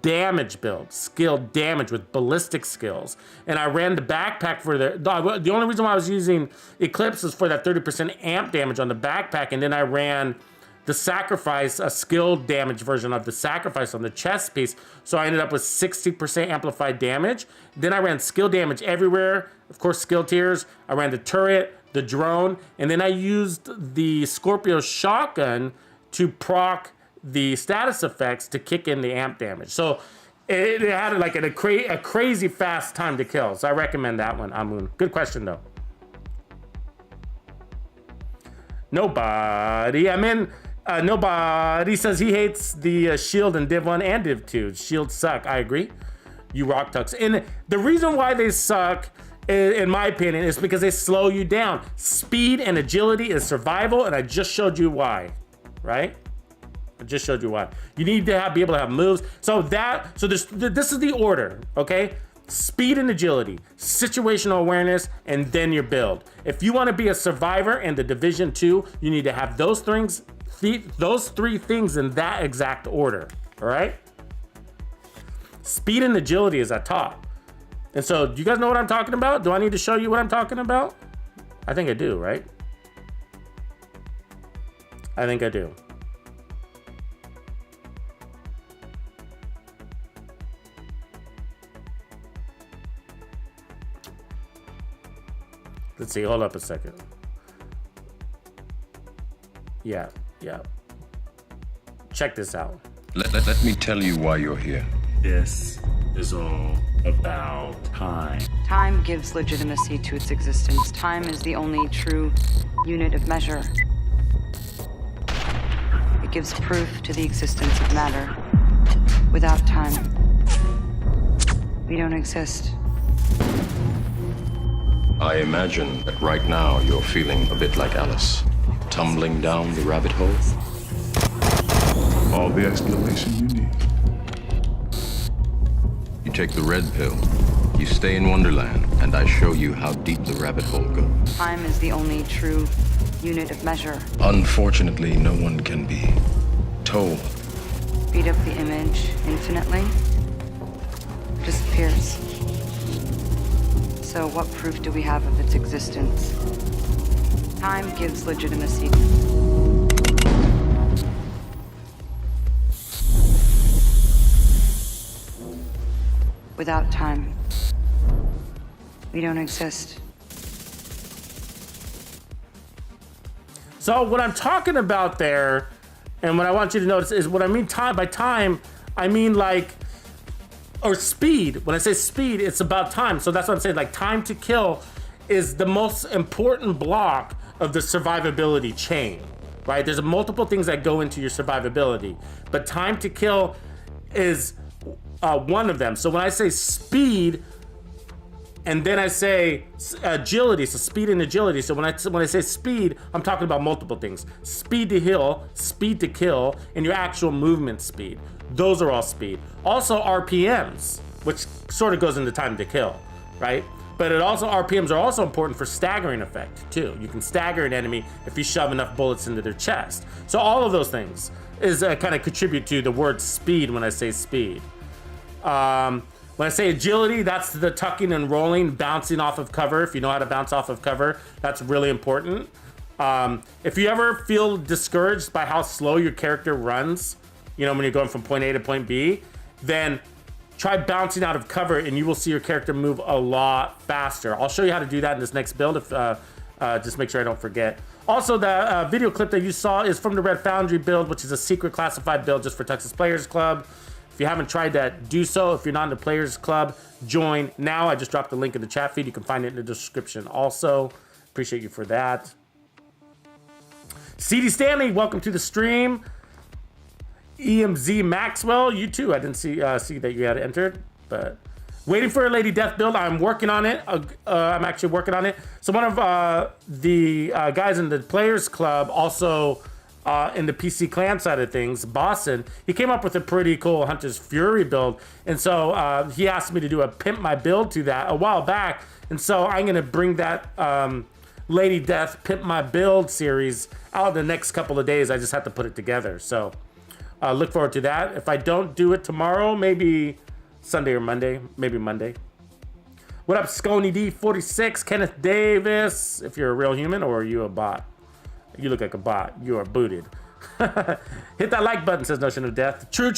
damage build, skill damage with ballistic skills. And I ran the backpack for the only reason why I was using Eclipse is for that 30% amp damage on the backpack, and then I ran the sacrifice, a skill damage version of the sacrifice on the chest piece. So I ended up with 60% amplified damage. Then I ran skill damage everywhere. Of course, skill tiers. I ran the turret, the drone, and then I used the Scorpio shotgun to proc the status effects to kick in the amp damage. So it had like a crazy fast time to kill. So I recommend that one, Amun. Good question though. Nobody. Nobody says he hates the shield in Div 1 and Div 2. Shields suck. I agree. You rock Tux. And the reason why they suck, in my opinion, is because they slow you down. Speed and agility is survival, and I just showed you why, right? I just showed you why. You need to be able to have moves. So this is the order, okay? Speed and agility, situational awareness, and then your build. If you want to be a survivor in the Division 2, you need to have those three things in that exact order, all right? Speed and agility is at top. And so, do you guys know what I'm talking about? Do I need to show you what I'm talking about? I think I do, right? I think I do. Let's see, hold up a second. Yeah. Check this out. Let me tell you why you're here. This is all about time. Time gives legitimacy to its existence. Time is the only true unit of measure. It gives proof to the existence of matter. Without time, we don't exist. I imagine that right now you're feeling a bit like Alice, tumbling down the rabbit hole. All the explanation you need. You take the red pill, You stay in Wonderland, and I show you how deep the rabbit hole goes. Time is the only true unit of measure. Unfortunately, no one can be told. Speed up the image infinitely. Disappears. So what proof do we have of its existence? Time gives legitimacy. Without time, we don't exist. So what I'm talking about there, and what I want you to notice is what I mean by time, I mean like, or speed. When I say speed, it's about time. So that's what I'm saying, like time to kill is the most important block of the survivability chain, right? There's multiple things that go into your survivability, but time to kill is one of them. So when I say speed, and then I say agility, so speed and agility. So when I say speed, I'm talking about multiple things: speed to heal, speed to kill, and your actual movement speed. Those are all speed. Also RPMs, which sort of goes into time to kill, right? But RPMs are also important for staggering effect too. You can stagger an enemy if you shove enough bullets into their chest. So all of those things is kind of contribute to the word speed when I say speed. When I say agility, that's the tucking and rolling, bouncing off of cover. If you know how to bounce off of cover, that's really important. If you ever feel discouraged by how slow your character runs, when you're going from point A to point B, then try bouncing out of cover and you will see your character move a lot faster. I'll show you how to do that in this next build, if just make sure I don't forget. Also, the video clip that you saw is from the Red Foundry build, which is a secret classified build just for Texas Players Club. If you haven't tried that, do so. If you're not in the Players Club, join now. I just dropped the link in the chat feed. You can find it in the description also. Appreciate you for that. CD Stanley, welcome to the stream. EMZ Maxwell, you too. I didn't see that you had entered, but waiting for a Lady Death build. I'm working on it. I'm actually working on it. So one of the guys in the Players Club, also in the PC clan side of things, Boston, he came up with a pretty cool Hunter's Fury build. And so he asked me to do a Pimp My Build to that a while back. And so I'm going to bring that Lady Death Pimp My Build series out in the next couple of days. I just have to put it together. So look forward to that. If I don't do it tomorrow, maybe Sunday or Monday, maybe Monday. What up, Scony D46, Kenneth Davis? If you're a real human or are you a bot? You look like a bot. You are booted. Hit that like button, says Notion of Death. True.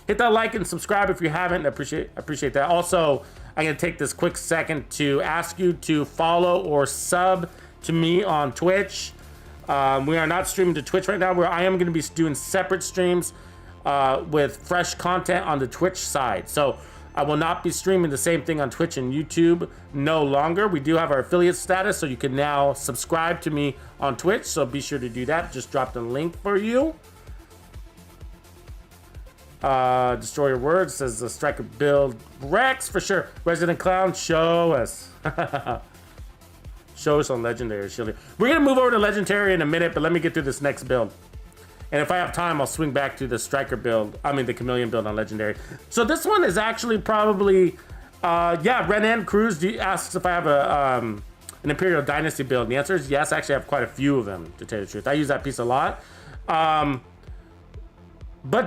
Hit that like and subscribe if you haven't. I appreciate that. Also, I'm going to take this quick second to ask you to follow or sub to me on Twitch. We are not streaming to Twitch right now, where I am going to be doing separate streams with fresh content on the Twitch side. So I will not be streaming the same thing on Twitch and YouTube no longer. We do have our affiliate status, so you can now subscribe to me on Twitch. So be sure to do that. Just dropped a link for you. Destroy Your Words says the Striker build. Rex, for sure. Resident Clown, show us. Show us on Legendary. We're going to move over to Legendary in a minute, but let me get through this next build. And if I have time, I'll swing back to the Striker build. I mean, the Chameleon build on Legendary. So this one is actually probably, Renan Cruz asks if I have an Imperial Dynasty build. And the answer is yes. Actually, I have quite a few of them, to tell you the truth. I use that piece a lot. But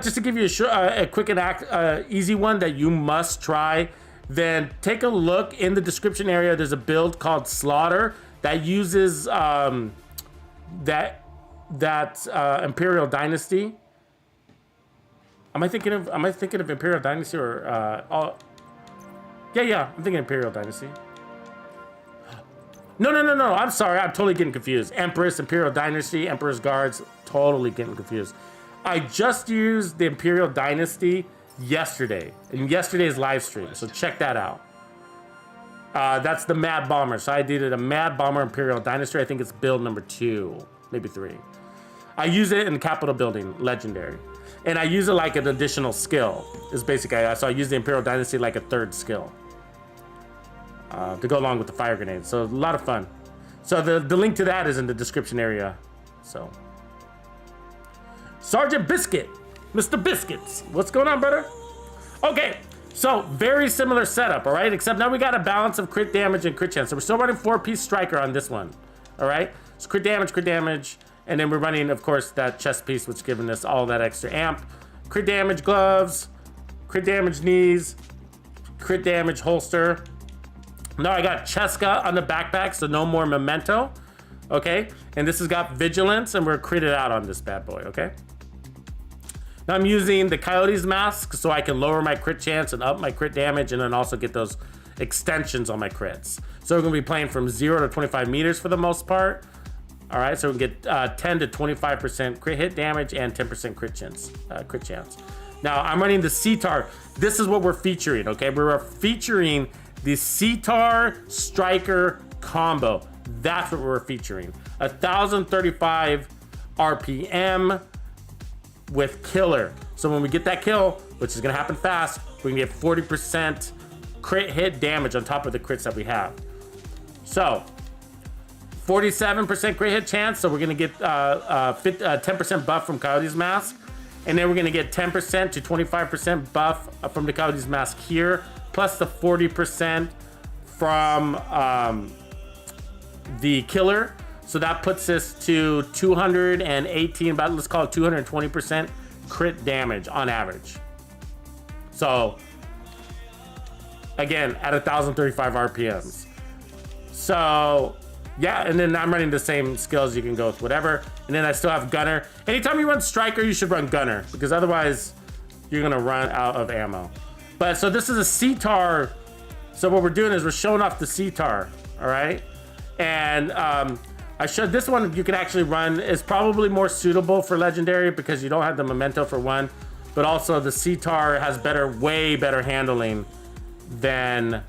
just to give you a quick and easy one that you must try, then take a look in the description area. There's a build called Slaughter that uses Imperial Dynasty. Am I thinking of Imperial Dynasty or I'm thinking Imperial Dynasty. No. I'm sorry. I'm totally getting confused. Empress, Imperial Dynasty, Emperor's Guards, totally getting confused. I just used the Imperial Dynasty yesterday in yesterday's live stream, so check that out. That's the Mad Bomber. So I did a Mad Bomber Imperial Dynasty. I think it's build number 2, maybe 3. I use it in Capital Building, Legendary. And I use it like an additional skill, is basically. So I use the Imperial Dynasty like a 3rd skill to go along with the fire grenades. So a lot of fun. So the link to that is in the description area. So Sergeant Biscuit, Mr. Biscuits, what's going on, brother? Okay, So very similar setup, all right? Except now we got a balance of crit damage and crit chance. So we're still running 4-piece striker on this one, all right? So crit damage, and then we're running, of course, that chest piece, which is giving us all that extra amp. Crit damage gloves, crit damage knees, crit damage holster. Now I got Cheska on the backpack, so no more memento, okay? And this has got vigilance, and we're critted out on this bad boy, okay? Now I'm using the Coyote's mask so I can lower my crit chance and up my crit damage, and then also get those extensions on my crits. So we're gonna be playing from 0 to 25 meters for the most part. All right, so we can get 10 to 25% crit hit damage and 10% crit chance. Now I'm running the CTAR. This is what we're featuring, okay? We're featuring the CTAR Striker combo. That's what we're featuring. 1,035 RPM with killer. So when we get that kill, which is gonna happen fast, we can get 40% crit hit damage on top of the crits that we have. So 47% crit hit chance, so we're gonna get 10% buff from Coyote's mask, and then we're gonna get 10% to 25% buff from the Coyote's mask here, plus the 40% from the killer. So that puts us to 218, about, let's call it 220% crit damage on average. So again, at 1,035 RPMs. So yeah, and then I'm running the same skills. You can go with whatever. And then I still have gunner. Anytime you run striker, you should run gunner, because otherwise you're gonna run out of ammo. But so this is a CTAR. So what we're doing is we're showing off the CTAR, all right? And I showed this one, you can actually run, is probably more suitable for legendary because you don't have the memento for one, but also the CTAR has way better handling than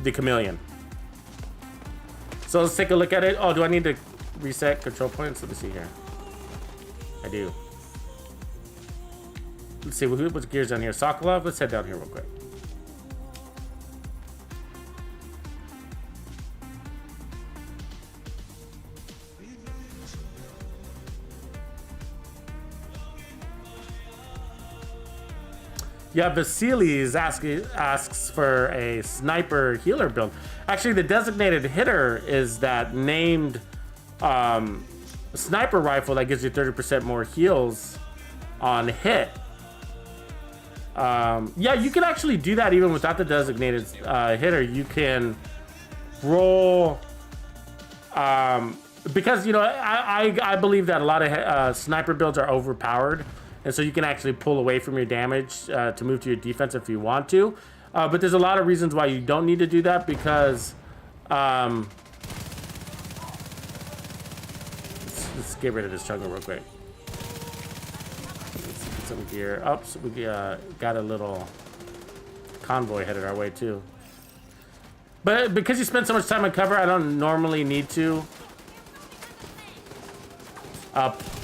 the chameleon. So let's take a look at it. Oh, do I need to reset control points? Let me see here. I do. Let's see, what's gears down here? Sokolov, let's head down here real quick. Yeah, Vasilis asks for a sniper healer build. Actually, the designated hitter is that named sniper rifle that gives you 30% more heals on hit. Yeah, you can actually do that even without the designated hitter. You can roll, because, you know, I believe that a lot of sniper builds are overpowered. And so you can actually pull away from your damage to move to your defense if you want to. But there's a lot of reasons why you don't need to do that, because let's get rid of this jungle real quick. Let's get some gear. Oh, so we got a little convoy headed our way too. But because you spend so much time on cover, I don't normally need to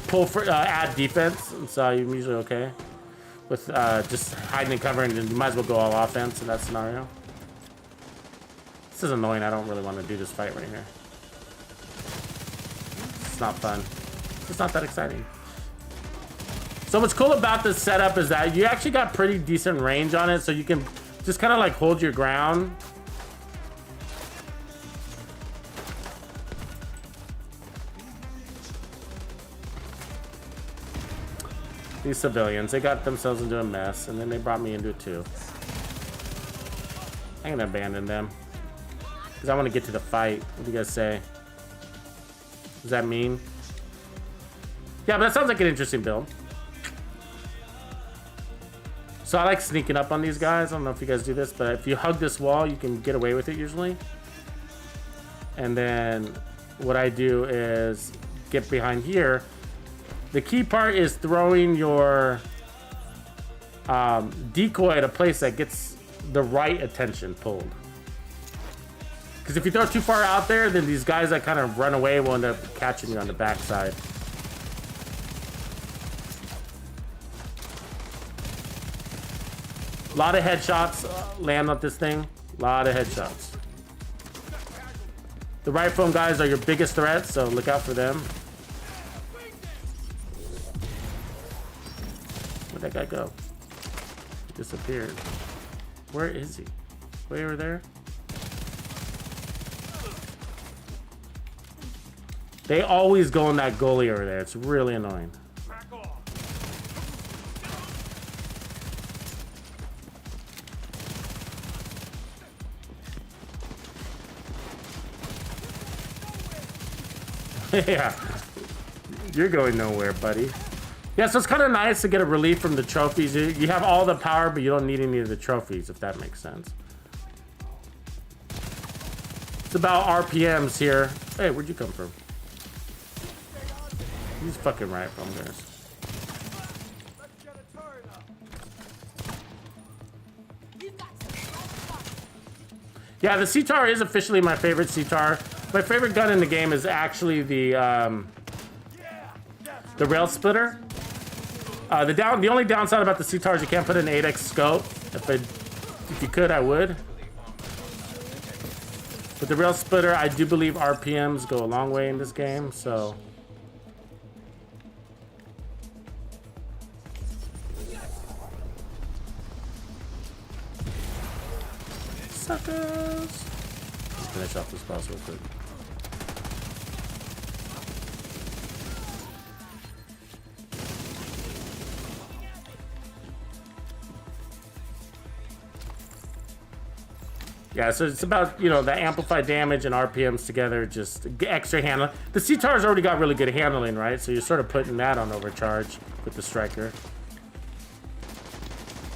pull for add defense, and so I'm usually okay with just hiding and covering, and you might as well go all offense in that scenario. This is annoying. I don't really want to do this fight right here. It's not fun. It's not that exciting. So what's cool about this setup is that you actually got pretty decent range on it, so you can just kind of like hold your ground. These civilians, they got themselves into a mess, and then they brought me into it too. I'm gonna abandon them because I want to get to the fight. What do you guys say? Does that mean? Yeah, but that sounds like an interesting build. So I like sneaking up on these guys. I don't know if you guys do this, but if you hug this wall, you can get away with it usually. And then what I do is get behind here. The key part is throwing your decoy at a place that gets the right attention pulled. Because if you throw it too far out there, then these guys that kind of run away will end up catching you on the backside. A lot of headshots land on this thing. A lot of headshots. The right phone guys are your biggest threat, so look out for them. that guy go? He disappeared. Where is he? Way over there? They always go in that goalie over there. It's really annoying. Yeah. You're going nowhere, buddy. Yeah, so it's kind of nice to get a relief from the trophies. You have all the power, but you don't need any of the trophies, if that makes sense. It's about RPMs here. Hey, where'd you come from? He's fucking right from this. Yeah, the CTAR is officially my favorite CTAR. My favorite gun in the game is actually the rail splitter. The only downside about the CTAR is you can't put an 8x scope. If you could, I would. But the rail splitter, I do believe RPMs go a long way in this game, so. Suckers. Let's finish off this boss real quick. Yeah, so it's about, you know, the amplified damage and RPMs together, just extra handling. The CTAR's already got really good handling, right? So you're sort of putting that on overcharge with the striker.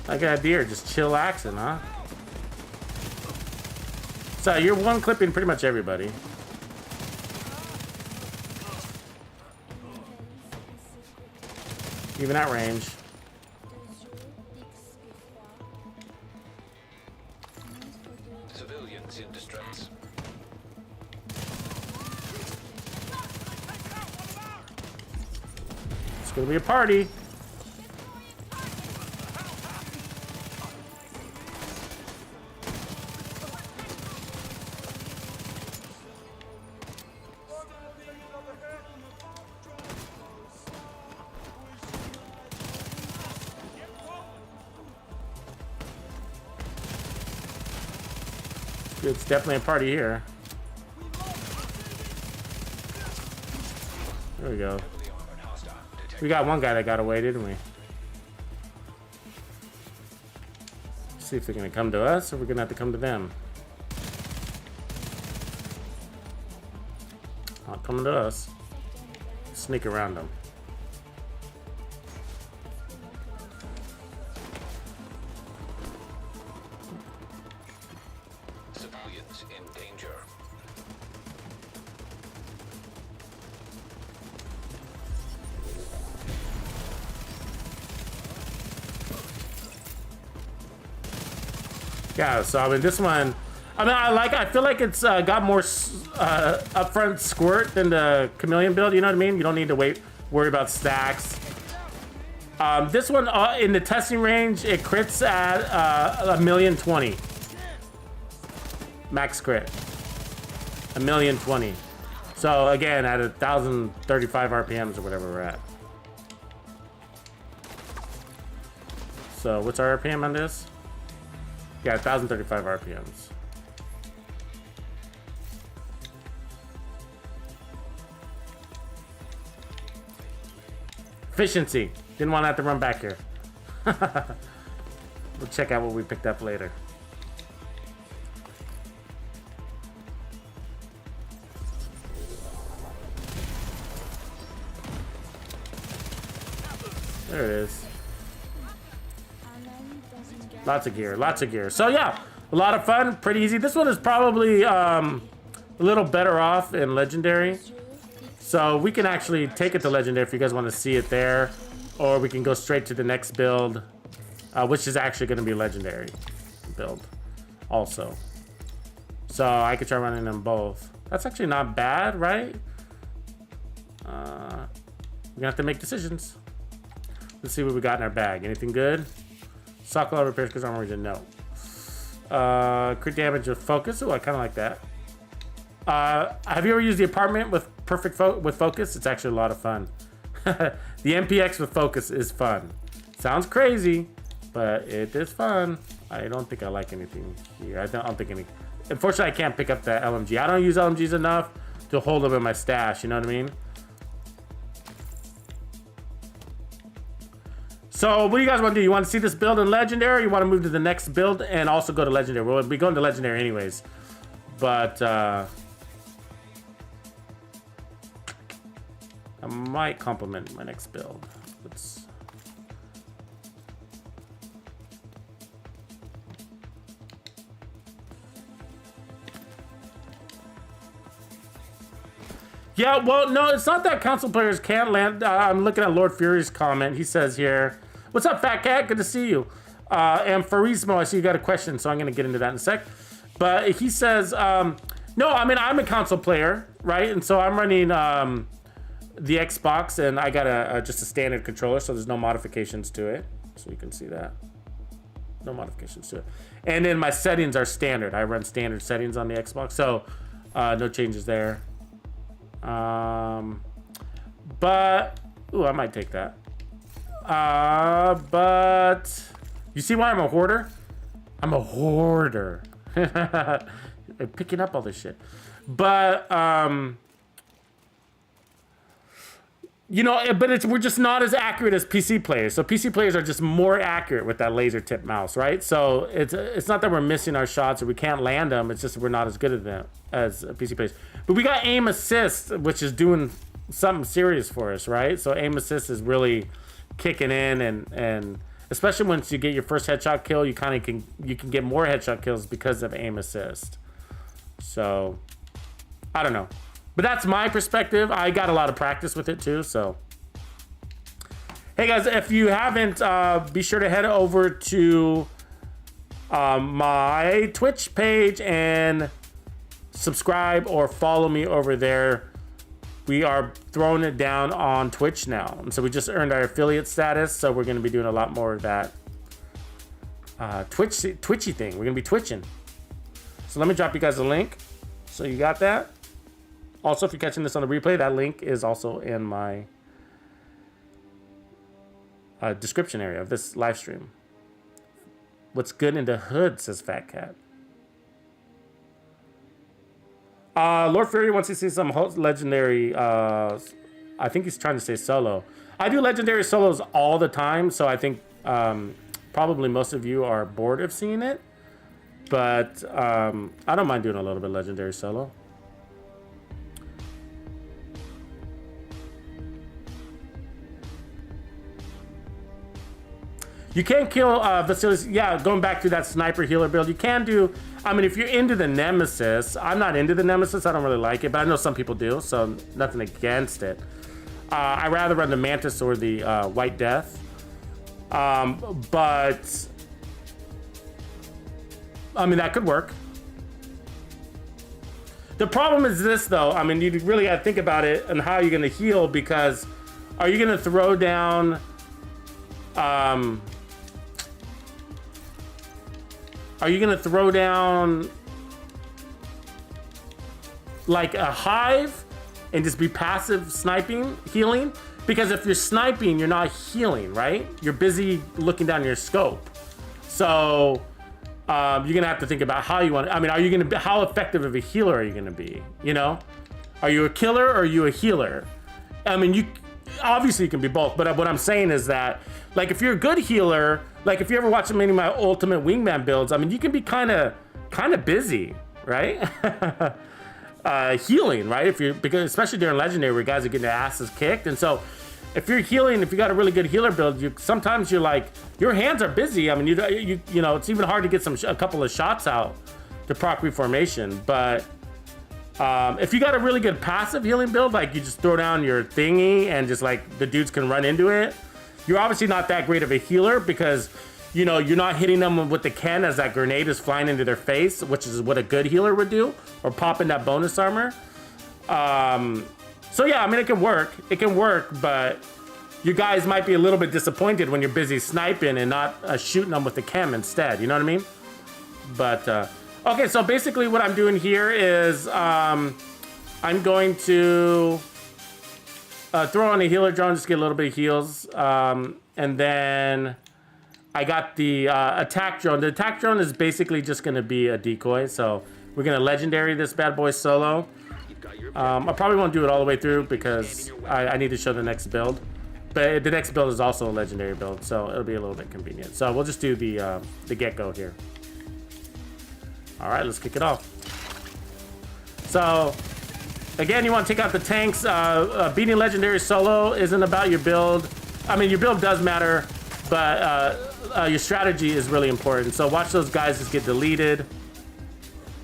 Like a deer, just chillaxing, huh? So you're one clipping pretty much everybody. Even at range. Civilians in distress. It's gonna be a party. It's definitely a party here. There we go. We got one guy that got away, didn't we? See if they're gonna come to us or we're gonna have to come to them. Not coming to us. Sneak around them. Civilians in danger. Yeah, so I mean, this one, I feel like it's got more upfront squirt than the chameleon build. You know what I mean? You don't need to worry about stacks. This one in the testing range, it crits at 1,020,000 max crit, 1,020,000. So again, at 1,035 RPMs or whatever we're at. So what's our RPM on this? Yeah, 1,035 RPMs. Efficiency. Didn't want to have to run back here. We'll check out what we picked up later. There it is. Lots of gear, lots of gear. So yeah, a lot of fun, pretty easy. This one is probably a little better off in Legendary. So we can actually take it to Legendary if you guys want to see it there. Or we can go straight to the next build, which is actually going to be Legendary build also. So I could try running them both. That's actually not bad, right? We're going to have to make decisions. Let's see what we got in our bag. Anything good? Sockle repairs because armor region, no. Crit damage with focus. Oh, I kind of like that. Have you ever used the apartment with with focus? It's actually a lot of fun. The MPX with focus is fun. Sounds crazy, but it is fun. I don't think I like anything here. I don't think any. Unfortunately, I can't pick up that LMG. I don't use LMGs enough to hold them in my stash. You know what I mean? So what do you guys want to do? You want to see this build in Legendary? Or you want to move to the next build and also go to Legendary? We'll be going to Legendary anyways. But I might complement my next build. Let's... Yeah, well, no, it's not that console players can't land. I'm looking at Lord Fury's comment. He says here, what's up, Fat Cat? Good to see you. And Farismo, I see you got a question, so I'm going to get into that in a sec. But he says, no, I mean, I'm a console player, right? And so I'm running the Xbox, and I got just a standard controller, so there's no modifications to it. So you can see that. No modifications to it. And then my settings are standard. I run standard settings on the Xbox, so no changes there. But ooh, I might take that. But you see why I'm a hoarder? I'm a hoarder. I'm picking up all this shit. But you know, but we're just not as accurate as PC players. So PC players are just more accurate with that laser tip mouse, right? So it's not that we're missing our shots or we can't land them. It's just we're not as good at them as PC players. But we got aim assist, which is doing something serious for us, right? So aim assist is really kicking in, and especially once you get your first headshot kill, you can get more headshot kills because of aim assist. So I don't know. But that's my perspective. I got a lot of practice with it too, so. Hey guys, if you haven't, be sure to head over to my Twitch page and subscribe or follow me over there. We are throwing it down on Twitch now. And so we just earned our affiliate status, so we're gonna be doing a lot more of that Twitchy thing. We're gonna be twitching. So let me drop you guys a link. So you got that? Also, if you're catching this on the replay, that link is also in my description area of this live stream. What's good in the hood, says Fat Cat. Lord Fury wants to see some legendary, I think he's trying to say solo. I do legendary solos all the time, so I think probably most of you are bored of seeing it. But I don't mind doing a little bit of legendary solo. You can kill Vasilis. Yeah, going back to that sniper healer build, you can do. I mean, if you're into the Nemesis, I'm not into the Nemesis. I don't really like it, but I know some people do, so nothing against it. I rather run the Mantis or the White Death. But I mean, that could work. The problem is this, though. I mean, you really got to think about it and how you're going to heal, because are you going to throw down? Are you gonna throw down like a hive and just be passive sniping, healing? Because if you're sniping, you're not healing, right? You're busy looking down your scope. So you're gonna have to think about how you want to, I mean, are you gonna be, how effective of a healer are you gonna be? You know? Are you a killer or are you a healer? I mean, you obviously you can be both, but what I'm saying is that, like, if you're a good healer, like if you ever watch many of my ultimate wingman builds, I mean, you can be kind of busy, right? Healing, right? Because especially during legendary where guys are getting their asses kicked, and so if you're healing, if you got a really good healer build, sometimes you're like, your hands are busy. I mean, you know, it's even hard to get a couple of shots out to proc reformation, but. If you got a really good passive healing build, like you just throw down your thingy and just like the dudes can run into it, you're obviously not that great of a healer, because, you know, you're not hitting them with the Ken as that grenade is flying into their face, which is what a good healer would do, or popping that bonus armor. So yeah, I mean, it can work, but you guys might be a little bit disappointed when you're busy sniping and not shooting them with the chem instead, you know what I mean? But, okay, so basically what I'm doing here is I'm going to throw on a healer drone, just get a little bit of heals. And And then I got the attack drone. The attack drone is basically just going to be a decoy. So we're going to legendary this bad boy solo. I probably won't do it all the way through because I need to show the next build. But the next build is also a legendary build, so it'll be a little bit convenient. So we'll just do the get-go here. All right, let's kick it off. So, again, you want to take out the tanks. Beating legendary solo isn't about your build. I mean, your build does matter, but your strategy is really important. So watch those guys just get deleted.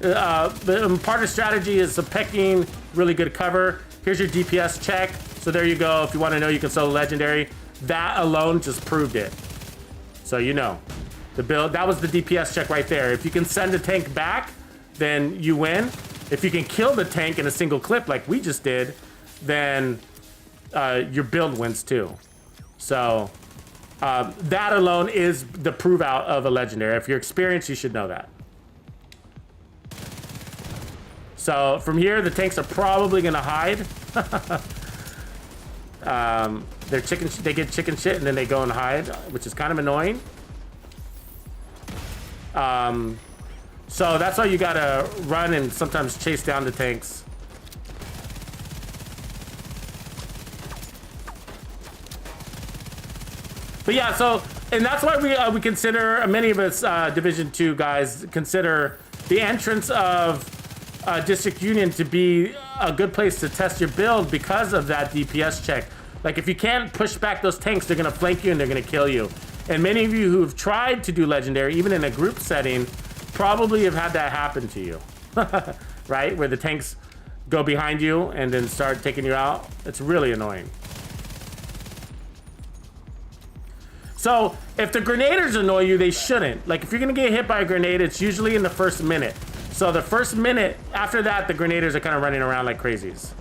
Part of strategy is some pecking, really good cover. Here's your DPS check. So there you go. If you want to know you can solo legendary, that alone just proved it. So you know, the build, that was the DPS check right there. If you can send a tank back, then you win. If you can kill the tank in a single clip like we just did, then your build wins too. So that alone is the prove out of a legendary. If you're experienced, you should know that. So from here, the tanks are probably gonna hide. They're chicken. They get chicken shit and then they go and hide, which is kind of annoying. So that's why you gotta run and sometimes chase down the tanks. But yeah, so and that's why we consider, many of us Division 2 guys consider the entrance of District Union to be a good place to test your build because of that DPS check. Like if you can't push back those tanks, they're gonna flank you and they're gonna kill you. And many of you who've tried to do legendary, even in a group setting, probably have had that happen to you, right? Where the tanks go behind you and then start taking you out. It's really annoying. So if the grenaders annoy you, they shouldn't. Like if you're gonna get hit by a grenade, it's usually in the first minute. So the first minute, after that, the grenaders are kind of running around like crazies.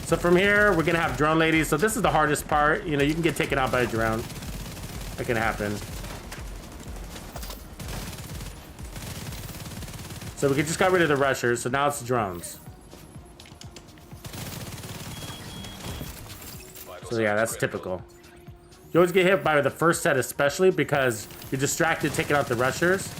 So from here, we're gonna have drone ladies. So this is the hardest part. You know, you can get taken out by a drone. That can happen. So we just got rid of the rushers. So now it's drones. So yeah, that's typical. You always get hit by the first set especially because you're distracted taking out the rushers.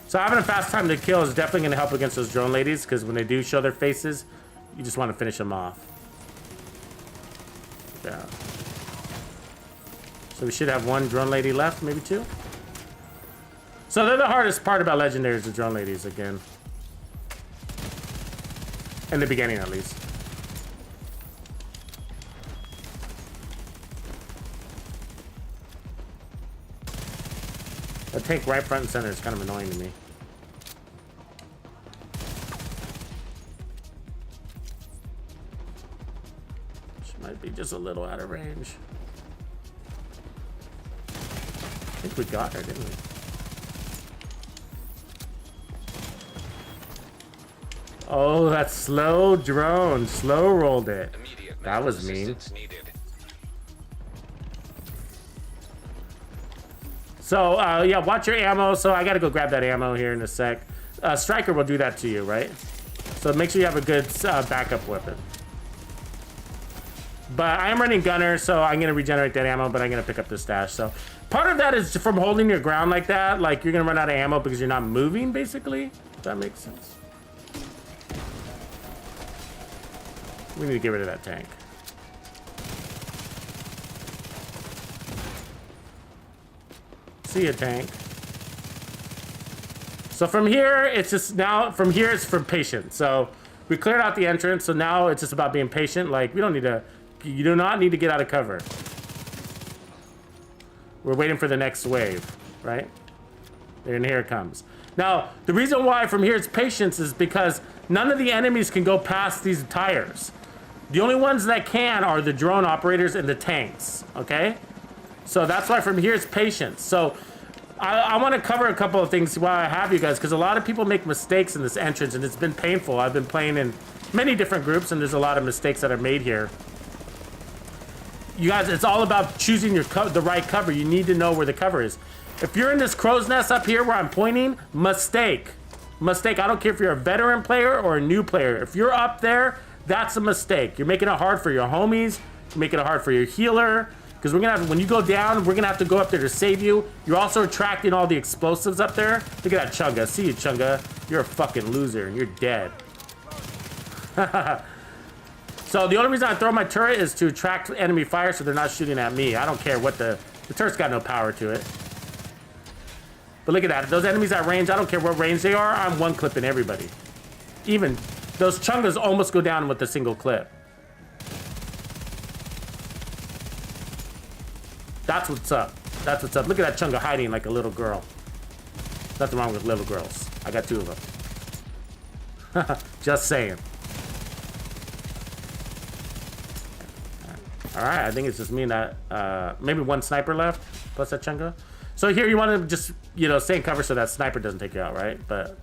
So having a fast time to kill is definitely going to help against those drone ladies because when they do show their faces, you just want to finish them off. Yeah. So we should have one drone lady left, maybe two. So they're the hardest part about legendaries, the drone ladies again. In the beginning, at least. The tank right front and center is kind of annoying to me. She might be just a little out of range. I think we got her, didn't we? Oh, that slow drone. Slow rolled it. That was mean. So, yeah, watch your ammo. So I got to go grab that ammo here in a sec. Striker will do that to you, right? So make sure you have a good backup weapon. But I am running gunner, so I'm going to regenerate that ammo, but I'm going to pick up the stash. So part of that is from holding your ground like that. Like, you're going to run out of ammo because you're not moving, basically. If that makes sense. We need to get rid of that tank. See ya, tank. So from here, it's just now, from here, it's for patience. So we cleared out the entrance, so now it's just about being patient. Like, we don't need to, you do not need to get out of cover. We're waiting for the next wave, right? And here it comes. Now, the reason why from here it's patience is because none of the enemies can go past these tires. The only ones that can are the drone operators and the tanks, okay? So that's why from here it's patience. So I want to cover a couple of things while I have you guys, because a lot of people make mistakes in this entrance and it's been painful. I've been playing in many different groups, and there's a lot of mistakes that are made here. You guys, it's all about choosing the right cover. You need to know where the cover is. If you're in this crow's nest up here where I'm pointing, mistake. Mistake. I don't care if you're a veteran player or a new player. If you're up there, that's a mistake. You're making it hard for your homies. You're making it hard for your healer. Because we're gonna have, when you go down, we're gonna have to go up there to save you. You're also attracting all the explosives up there. Look at that Chunga. See you, Chunga. You're a fucking loser and you're dead. So the only reason I throw my turret is to attract enemy fire so they're not shooting at me. I don't care what the turret's got no power to it. But look at that. Those enemies at range, I don't care what range they are, I'm one clipping everybody. Even those Chungas almost go down with a single clip. That's what's up. That's what's up. Look at that Chunga hiding like a little girl. Nothing wrong with little girls. I got 2 of them. Just saying. All right, I think it's just me and that, maybe 1 sniper left, plus that Chunga. So here you want to just, you know, stay in cover so that sniper doesn't take you out, right? But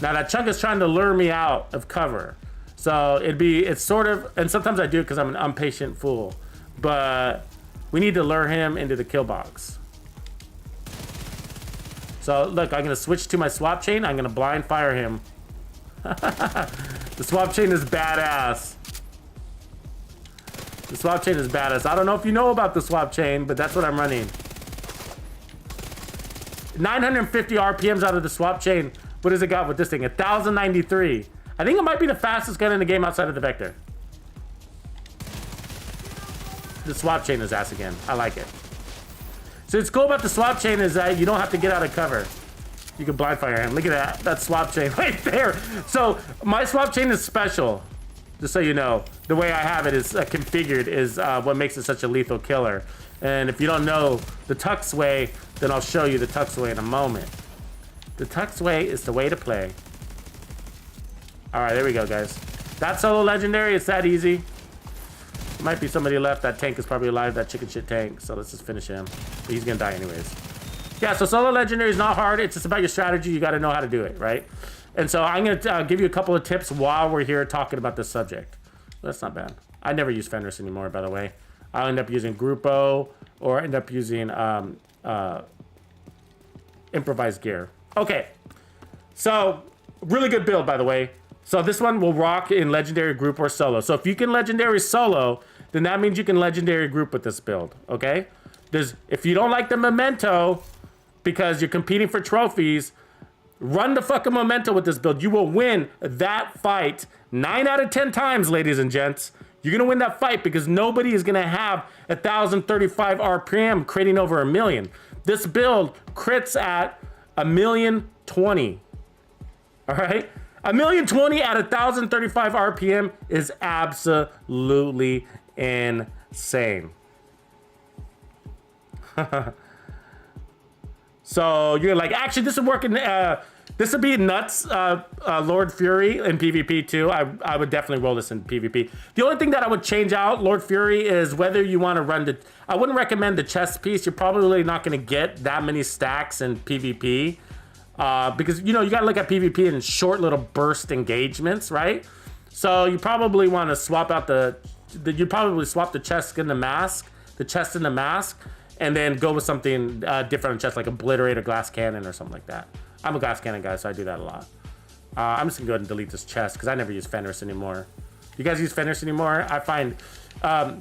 now that Chunga's trying to lure me out of cover. So it's sort of, and sometimes I do it because I'm an impatient fool, but we need to lure him into the kill box. So look, I'm gonna switch to my swap chain. I'm gonna blind fire him. The swap chain is badass. The swap chain is badass. I don't know if you know about the swap chain, but that's what I'm running. 950 RPMs out of the swap chain. What does it got with this thing? 1,093. I think it might be the fastest gun in the game outside of the Vector. The swap chain is ass again. I like it. So what's cool about the swap chain is that you don't have to get out of cover. You can blind fire him. Look at that swap chain right there. So my swap chain is special. Just so you know, the way I have it is configured is what makes it such a lethal killer. And if you don't know the Tux way, then I'll show you the Tux way in a moment. The Tux way is the way to play. All right, there we go, guys. That solo legendary, it's that easy. Might be somebody left. That tank is probably alive, that chicken shit tank. So let's just finish him. But he's gonna die anyways. Yeah, so solo legendary is not hard. It's just about your strategy. You gotta know how to do it, right? And so I'm gonna give you a couple of tips while we're here talking about this subject. That's not bad. I never use Fenris anymore, by the way. I'll end up using Grupo or end up using improvised gear. Okay, so really good build, by the way. So this one will rock in legendary group or solo. So if you can legendary solo, then that means you can legendary group with this build, okay? If you don't like the memento because you're competing for trophies, run the fucking memento with this build. You will win that fight 9 out of 10 times, ladies and gents. You're gonna win that fight because nobody is gonna have 1,035 RPM critting over 1,000,000. This build crits at 1,020,000. All right? 1,020,000 at 1,035 RPM is absolutely insane. So you're like, actually, this would work in, this would be nuts, Lord Fury in PvP too. I would definitely roll this in PvP. The only thing that I would change out Lord Fury is whether you want to run I wouldn't recommend the chest piece. You're probably not going to get that many stacks in PvP. Because, you know, you got to look at PvP in short little burst engagements, right? So you probably want to swap out you probably swap the chest and the mask, and then go with something different on chest, like Obliterate or Glass Cannon or something like that. I'm a Glass Cannon guy, so I do that a lot. I'm just gonna go ahead and delete this chest because I never use Fenris anymore. You guys use Fenris anymore? I find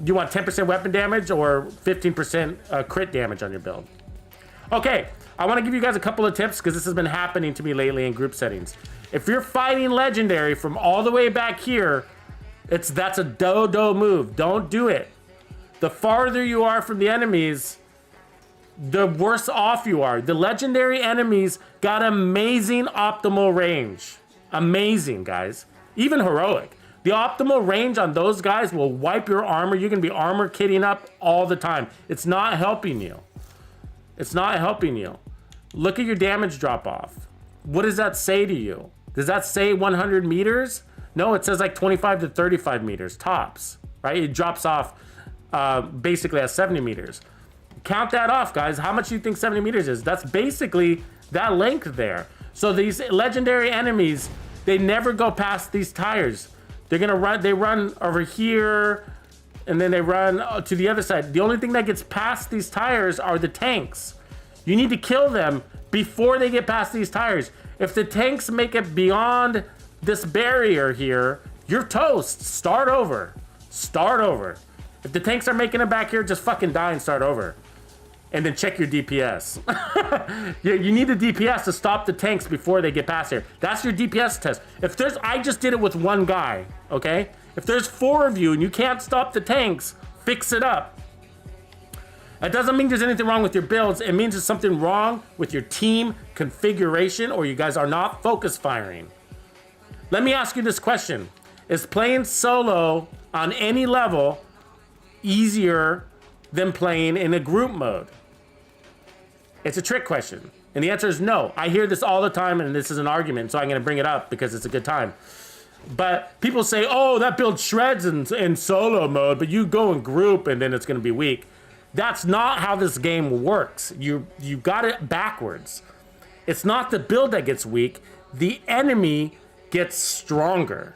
you want 10% weapon damage or 15% crit damage on your build. Okay, I want to give you guys a couple of tips because this has been happening to me lately in group settings. If you're fighting legendary from all the way back here, that's a dodo move. Don't do it. The farther you are from the enemies, the worse off you are. The legendary enemies got amazing optimal range. Amazing, guys. Even heroic. The optimal range on those guys will wipe your armor. You can be armor kitting up all the time. It's not helping you. It's not helping you. Look at your damage drop off. What does that say to you? Does that say 100 meters? No, it says like 25 to 35 meters tops, right? It drops off basically at 70 meters. Count that off, guys. How much do you think 70 meters is? That's basically that length there. So these legendary enemies, they never go past these tires. They're gonna run. They run over here, and then they run to the other side. The only thing that gets past these tires are the tanks. You need to kill them before they get past these tires. If the tanks make it beyond this barrier here, you're toast. Start over. Start over. If the tanks are making it back here, just fucking die and start over. And then check your DPS. You need the DPS to stop the tanks before they get past here. That's your DPS test. If there's, I just did it with one guy, okay? If there's 4 of you and you can't stop the tanks, fix it up. That doesn't mean there's anything wrong with your builds. It means there's something wrong with your team configuration, or you guys are not focus firing. Let me ask you this question. Is playing solo on any level easier than playing in a group mode? It's a trick question. And the answer is no. I hear this all the time, and this is an argument, so I'm going to bring it up because it's a good time. But people say, oh, that build shreds in solo mode, but you go in group and then it's going to be weak. That's not how this game works. You got it backwards. It's not the build that gets weak. The enemy gets stronger.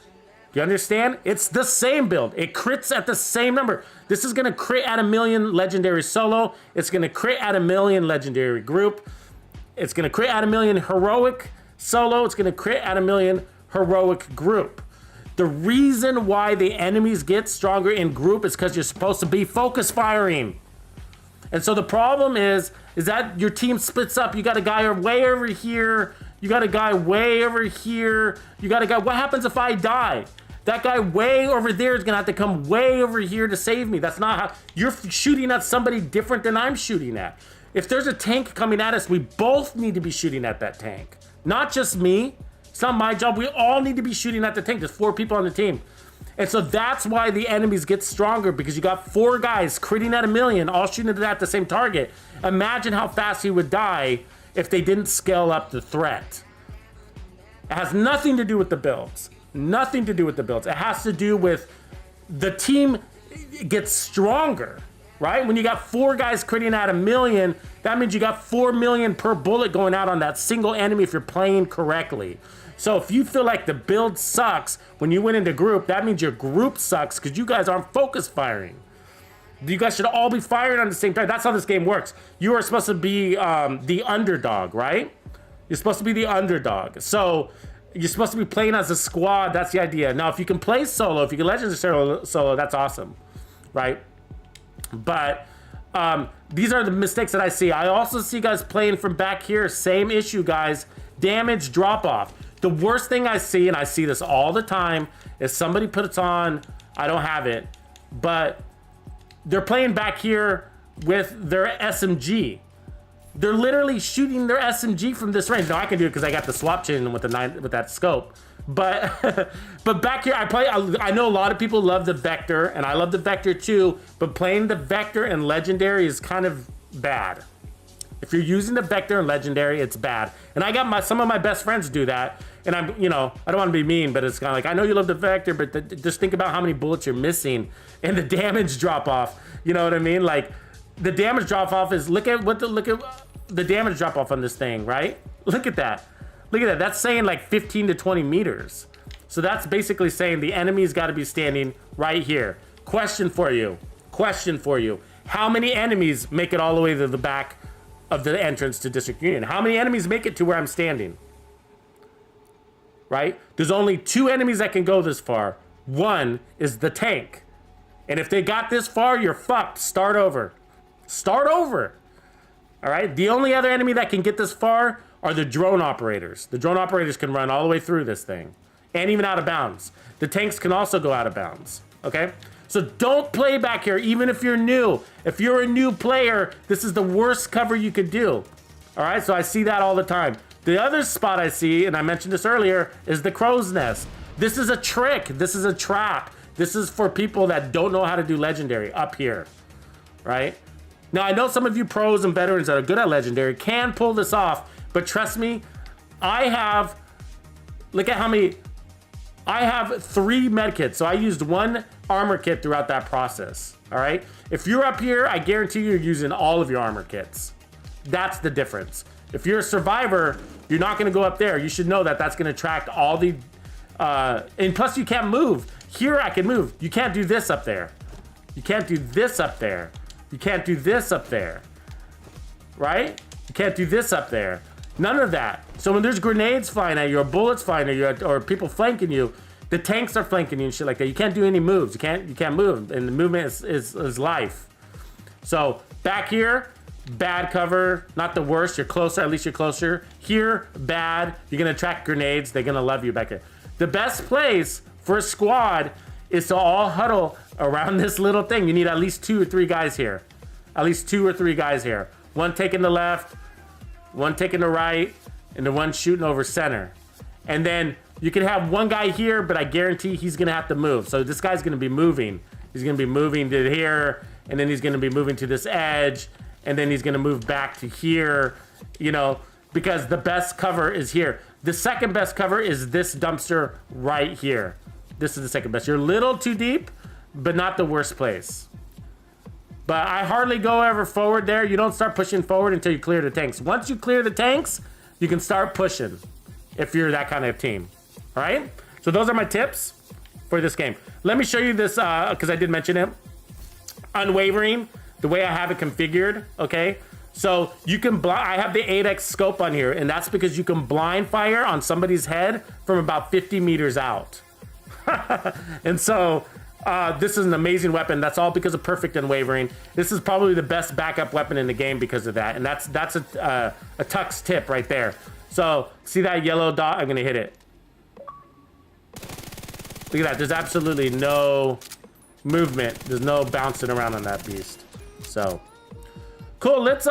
You understand? It's the same build. It crits at the same number. This is going to crit at 1,000,000 legendary solo. It's going to crit at 1,000,000 legendary group. It's going to crit at 1,000,000 heroic solo. It's going to crit at 1,000,000 heroic group. The reason why the enemies get stronger in group is because you're supposed to be focus firing. And so the problem is that your team splits up. You got a guy way over here. You got a guy way over here. You got a guy. What happens if I die? That guy way over there is going to have to come way over here to save me. That's not how you're shooting at somebody different than I'm shooting at. If there's a tank coming at us, we both need to be shooting at that tank. Not just me. It's not my job. We all need to be shooting at the tank. There's 4 people on the team. And so that's why the enemies get stronger, because you got 4 guys critting at 1,000,000, all shooting at the same target. Imagine how fast he would die if they didn't scale up the threat. It has nothing to do with the builds. Nothing to do with the builds. It has to do with the team gets stronger, right? When you got 4 guys critting at 1,000,000, that means you got 4,000,000 per bullet going out on that single enemy if you're playing correctly. So if you feel like the build sucks when you went into group, that means your group sucks because you guys aren't focus firing. You guys should all be firing on the same time. That's how this game works. You are supposed to be the underdog, right? You're supposed to be the underdog. So you're supposed to be playing as a squad. That's the idea. Now, if you can play solo, if you can legendary solo, that's awesome, right? But these are the mistakes that I see. I also see guys playing from back here. Same issue, guys. Damage drop off. The worst thing I see, and I see this all the time, is somebody puts on, I don't have it, but they're playing back here with their SMG. They're literally shooting their SMG from this range. Now I can do it because I got the swap chain with that scope. But but back here, I know a lot of people love the Vector, and I love the Vector too, but playing the Vector and Legendary is kind of bad. If you're using the Vector and Legendary, it's bad. And I got some of my best friends do that. And I don't want to be mean, but it's kind of like, I know you love the Vector, but just think about how many bullets you're missing and the damage drop off. You know what I mean? Like, the damage drop off is, look at the damage drop off on this thing, right? Look at that. Look at that. That's saying like 15 to 20 meters. So that's basically saying the enemy's got to be standing right here. Question for you. How many enemies make it all the way to the back of the entrance to District Union? How many enemies make it to where I'm standing? Right? There's only 2 enemies that can go this far. One is the tank. And if they got this far, you're fucked. Start over. Start over. All right? The only other enemy that can get this far are the drone operators. The drone operators can run all the way through this thing. And even out of bounds. The tanks can also go out of bounds. Okay? So don't play back here, even if you're new. If you're a new player, this is the worst cover you could do. All right? So I see that all the time. The other spot I see, and I mentioned this earlier, is the crow's nest. This is a trick. This is a trap. This is for people that don't know how to do Legendary up here, right? Now, I know some of you pros and veterans that are good at Legendary can pull this off, but trust me, look at how many, I have 3 medkits, so I used 1 armor kit throughout that process, all right? If you're up here, I guarantee you're using all of your armor kits. That's the difference. If you're a survivor, you're not going to go up there. You should know that that's going to attract all the... and plus, you can't move. Here I can move. You can't do this up there. You can't do this up there. You can't do this up there. Right? You can't do this up there. None of that. So when there's grenades flying at you or bullets flying at you or people flanking you, the tanks are flanking you and shit like that. You can't do any moves. You can't move. And the movement is life. So back here, bad cover, not the worst. You're closer, at least you're closer. Here, bad. You're gonna attract grenades. They're gonna love you back here. The best place for a squad is to all huddle around this little thing. You need at least 2 or 3 guys here. At least 2 or 3 guys here. One taking the left, one taking the right, and the one shooting over center. And then you can have one guy here, but I guarantee he's gonna have to move. So this guy's gonna be moving. He's gonna be moving to here, and then he's gonna be moving to this edge, and then he's gonna move back to here, you know, because the best cover is here. The second best cover is this dumpster right here. This is the second best. You're a little too deep, but not the worst place. But I hardly go ever forward there. You don't start pushing forward until you clear the tanks. Once you clear the tanks, you can start pushing if you're that kind of team. All right? So those are my tips for this game. Let me show you this, because I did mention it. Unwavering, the way I have it configured, okay? So you can, I have the 8x scope on here, and that's because you can blind fire on somebody's head from about 50 meters out. And so this is an amazing weapon. That's all because of perfect unwavering. This is probably the best backup weapon in the game because of that. And that's a Tux tip right there. So see that yellow dot? I'm gonna hit it. Look at that. There's absolutely no movement. There's no bouncing around on that beast. So cool. Let's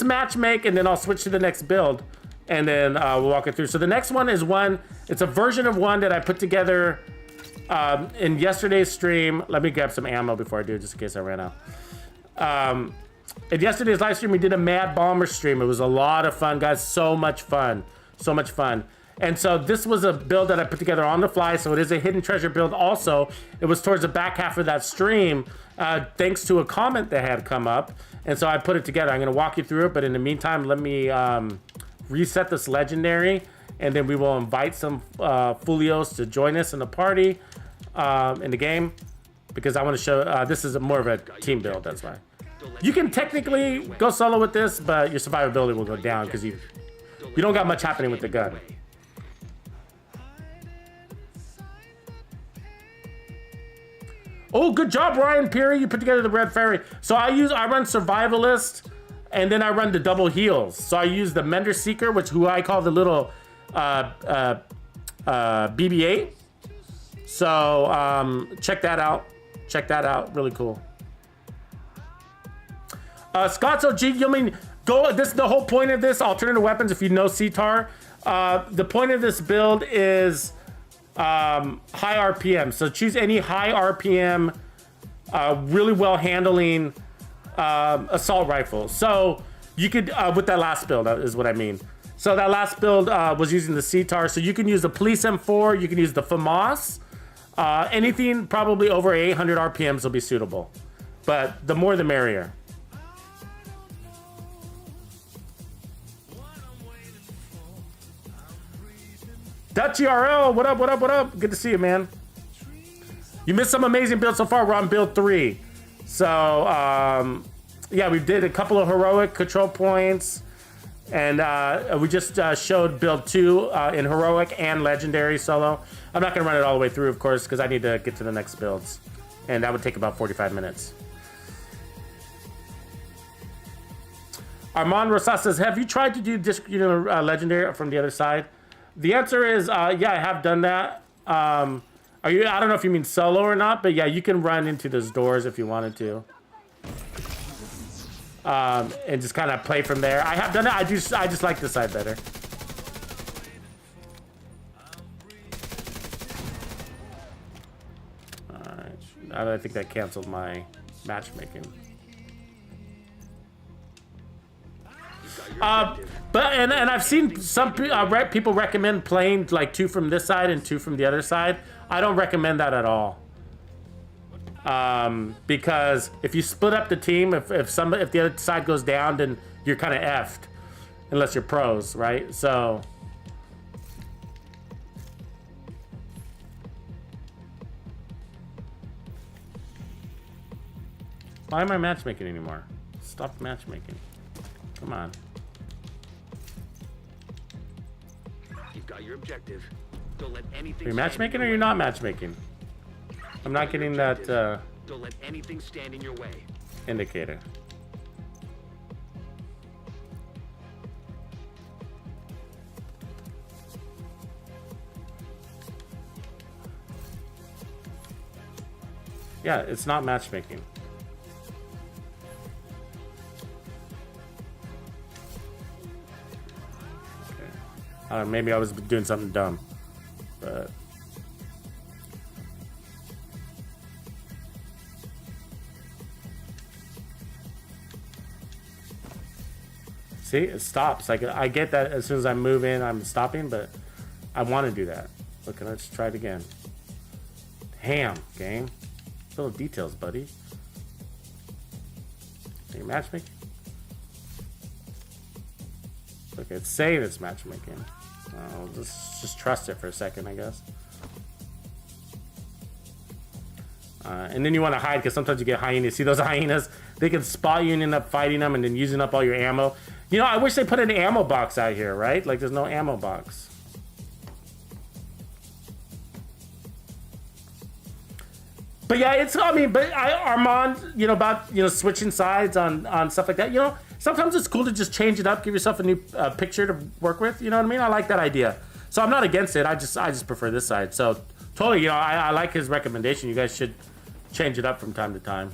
match make, and then I'll switch to the next build, and then we'll walk it through. So the next one is one. It's a version of one that I put together in yesterday's stream. Let me grab some ammo before I do, just in case I ran out. In yesterday's live stream, we did a Mad Bomber stream. It was a lot of fun, guys. So much fun. So much fun. And so this was a build that I put together on the fly. So it is a hidden treasure build also. It was towards the back half of that stream, thanks to a comment that had come up. And so I put it together. I'm going to walk you through it. But in the meantime, let me reset this legendary. And then we will invite some Fulios to join us in the party in the game. Because I want to show, this is more of a team build, that's why. You can technically go solo with this, but your survivability will go down because you don't got much happening with the gun. Oh, good job, Ryan Peary. You put together the Red Fairy. So I run Survivalist, and then I run the double heals. So I use the Mender Seeker, who I call the little BB-8. So check that out. Check that out. Really cool. Scott's OG, you mean go? This is the whole point of this alternative weapons. If you know CTAR, the point of this build is high RPM. So choose any high RPM, really well handling assault rifle. So you could with that last build is what I mean. So that last build was using the CTAR. So you can use the Police M4. You can use the FAMAS. Anything probably over 800 RPMs will be suitable, but the more the merrier. Dutchy RL, what up, what up, what up? Good to see you, man. You missed some amazing builds so far. We're on build 3. So, yeah, we did a couple of heroic control points. And we just showed build 2 in heroic and legendary solo. I'm not going to run it all the way through, of course, because I need to get to the next builds. And that would take about 45 minutes. Armand Rosas says, have you tried to do legendary from the other side? The answer is, yeah, I have done that. I don't know if you mean solo or not, but yeah, you can run into those doors if you wanted to. And just kind of play from there. I have done it. I just like this side better. Alright. I think that canceled my matchmaking. But I've seen some people recommend playing like 2 from this side and 2 from the other side. I don't recommend that at all. Because if you split up the team, if the other side goes down, then you're kind of effed, unless you're pros, right? So Why am I matchmaking anymore? Stop matchmaking. Come on. You've got your objective. Don't let anything. Are you matchmaking or you're not matchmaking? I'm not getting that Don't let anything stand in your way. indicator. Yeah, it's not matchmaking. Okay. Maybe I was doing something dumb, but see, it stops. Like I get that as soon as I move in, I'm stopping, but I want to do that. Look, let's try it again. Damn, game. Little details, buddy. Are you matchmaking? Look, it's saying it's matchmaking. I'll just trust it for a second, I guess. And then you want to hide because sometimes you get hyenas. See those hyenas? They can spot you and end up fighting them and then using up all your ammo. You know, I wish they put an ammo box out here, right? Like there's no ammo box. But yeah, it's, I mean, but Armand, you know, about, you know, switching sides on stuff like that, you know, sometimes it's cool to just change it up, give yourself a new picture to work with, you know what I mean? I like that idea. So I'm not against it, I just prefer this side. So totally, you know, I like his recommendation. You guys should change it up from time to time.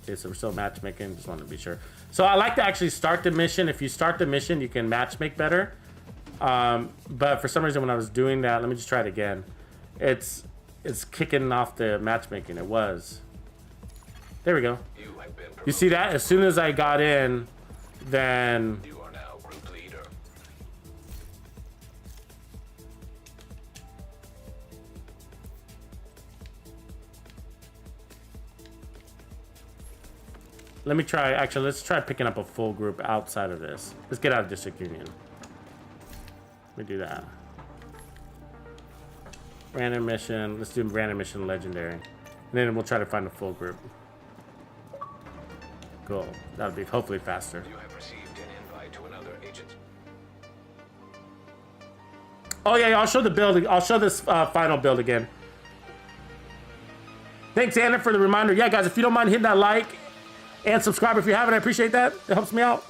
Okay, so we're still matchmaking, just wanted to be sure. So I like to actually start the mission. If you start the mission, you can matchmake better. But for some reason when I was doing that, let me just try it again. It's kicking off the matchmaking. It was. There we go. You see that? As soon as I got in, then You are now group leader. let me try, actually, let's try picking up a full group outside of this. Let's get out of District Union. Let me do that. Random mission. Let's do random mission legendary. And then we'll try to find a full group. Cool. That'll be hopefully faster. You have received an invite to another agent. Oh yeah, I'll show the build. I'll show this final build again. Thanks, Anna, for the reminder. Yeah, guys, if you don't mind hitting that like and subscribe if you haven't, I appreciate that. It helps me out.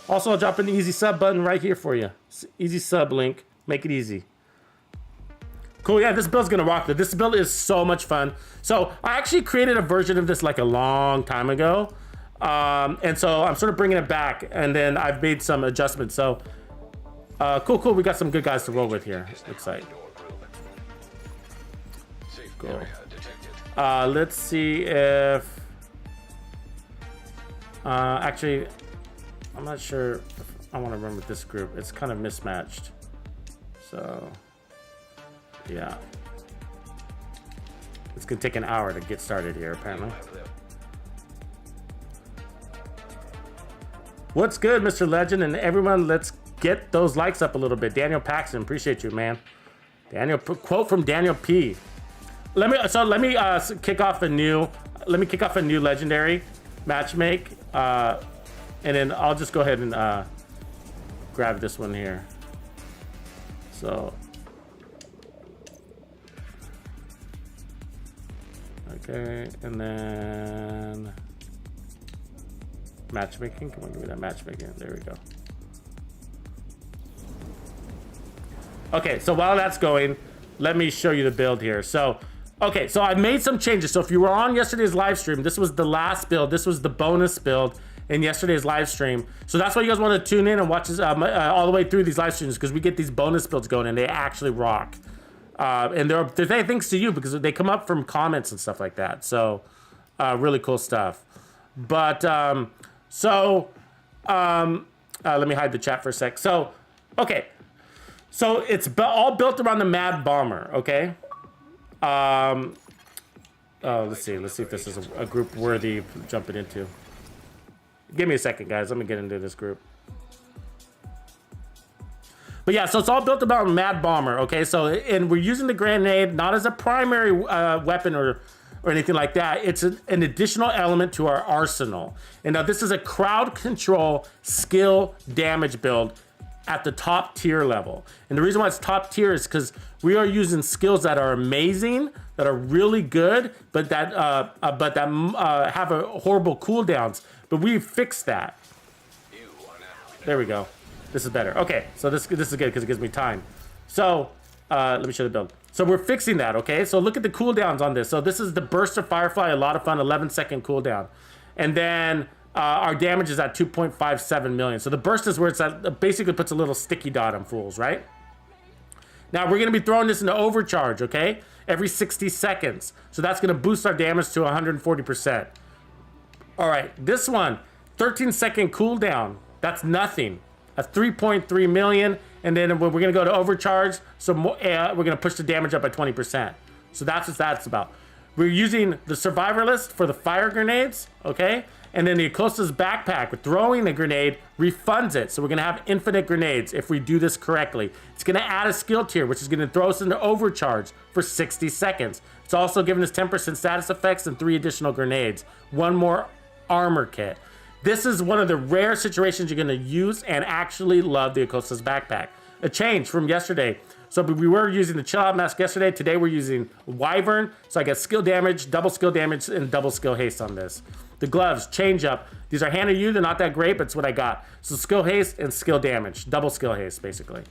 Also, I'll drop in the easy sub button right here for you. Easy sub link. Make it easy. Cool, yeah, this build's gonna rock. This build is so much fun. So I actually created a version of this like a long time ago. And so I'm sort of bringing it back, and then I've made some adjustments. So cool. We got some good guys to roll with here. Looks like. Cool. Let's see if actually, I'm not sure if I want to run with this group. It's kind of mismatched. So yeah, it's gonna take an hour to get started here apparently. What's good, Mr. Legend, and everyone? Let's get those likes up a little bit. Daniel Paxton, appreciate you, man. Daniel, quote from Daniel P. Let me kick off a new legendary matchmake, and then I'll just go ahead and grab this one here. So, okay, and then matchmaking. Come on, give me that matchmaking. There we go. Okay, so while that's going, let me show you the build here. So, okay, so I made some changes. So if you were on yesterday's live stream, this was the last build. This was the bonus build in yesterday's live stream. So that's why you guys want to tune in and watch this all the way through these live streams, because we get these bonus builds going and they actually rock. And they're thanks to you, because they come up from comments and stuff like that. So really cool stuff. But let me hide the chat for a sec. So, okay. So it's all built around the Mad Bomber, okay? Let's see if this is a group worthy of jumping into. Give me a second, guys. Let me get into this group. But yeah, so it's all built about Mad Bomber, okay? So, and we're using the grenade not as a primary weapon or anything like that. It's an additional element to our arsenal. And now this is a crowd control skill damage build at the top tier level. And the reason why it's top tier is because we are using skills that are amazing, that are really good, but that have a horrible cooldowns. But we fixed that. There we go. This is better. Okay, so this is good because it gives me time. So let me show the build. So we're fixing that, okay? So look at the cooldowns on this. So this is the Burst of Firefly, a lot of fun, 11-second cooldown. And then our damage is at 2.57 million. So the burst is where it's at, basically puts a little sticky dot on fools, right? Now we're gonna be throwing this into overcharge, okay? Every 60 seconds. So that's gonna boost our damage to 140%. All right, this one, 13-second cooldown. That's nothing. That's 3.3 million. And then we're gonna go to overcharge. So we're gonna push the damage up by 20%. So that's what that's about. We're using the survivalist for the fire grenades, okay? And then the Acosta's backpack with throwing a grenade refunds it. So we're gonna have infinite grenades if we do this correctly. It's gonna add a skill tier, which is gonna throw us into overcharge for 60 seconds. It's also giving us 10% status effects and 3 additional grenades. 1 more armor kit. This is one of the rare situations you're gonna use and actually love the Acosta's backpack. A change from yesterday. So we were using the chill out mask yesterday. Today we're using Wyvern. So I get skill damage, double skill damage, and double skill haste on this. The gloves, change up. These are Hannah U, they're not that great, but it's what I got. So skill haste and skill damage. Double skill haste, basically.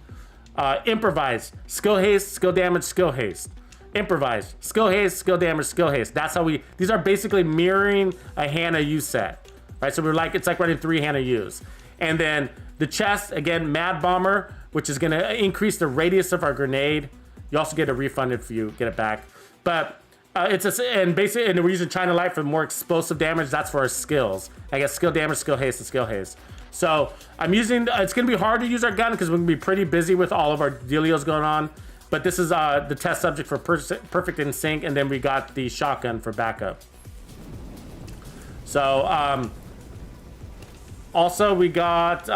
Improvised, skill haste, skill damage, skill haste. Improvised, skill haste, skill damage, skill haste. That's how these are basically mirroring a Hannah U set. Right, so it's like running 3 Hannah U's. And then the chest, again, Mad Bomber, which is gonna increase the radius of our grenade. You also get a refund if you get it back. But and we're using China Light for more explosive damage. That's for our skills. I guess skill damage, skill haste, and skill haste. So I'm using, it's gonna be hard to use our gun because we're gonna be pretty busy with all of our dealios going on. But this is the test subject for perfect in sync, and then we got the shotgun for backup. So also we got,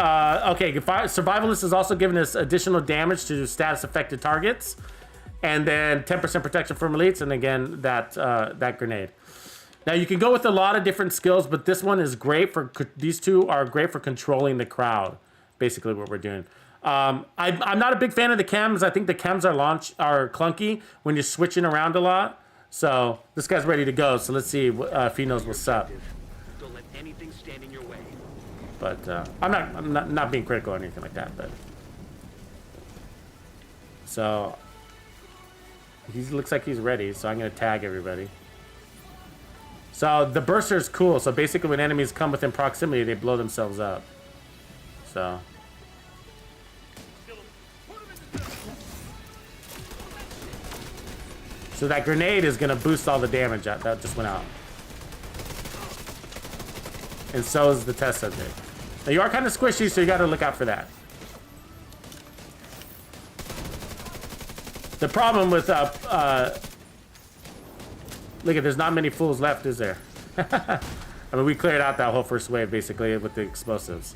okay, Survivalist is also giving us additional damage to status affected targets. And then 10% protection from elites, and again, that grenade. Now you can go with a lot of different skills, but this one is great for, these two are great for controlling the crowd, basically what we're doing. I'm not a big fan of the chems. I think the chems are clunky when you're switching around a lot. So this guy's ready to go, so let's see if he knows what's up. Don't let anything stand in your way. But I'm not being critical or anything like that, but. So. He looks like he's ready, so I'm gonna tag everybody. So the burster is cool. So basically when enemies come within proximity, they blow themselves up. So. So that grenade is gonna boost all the damage that just went out. And so is the test subject. Now you are kind of squishy, so you gotta look out for that. The problem with, look at, there's not many fools left, is there? I mean, we cleared out that whole first wave, basically, with the explosives.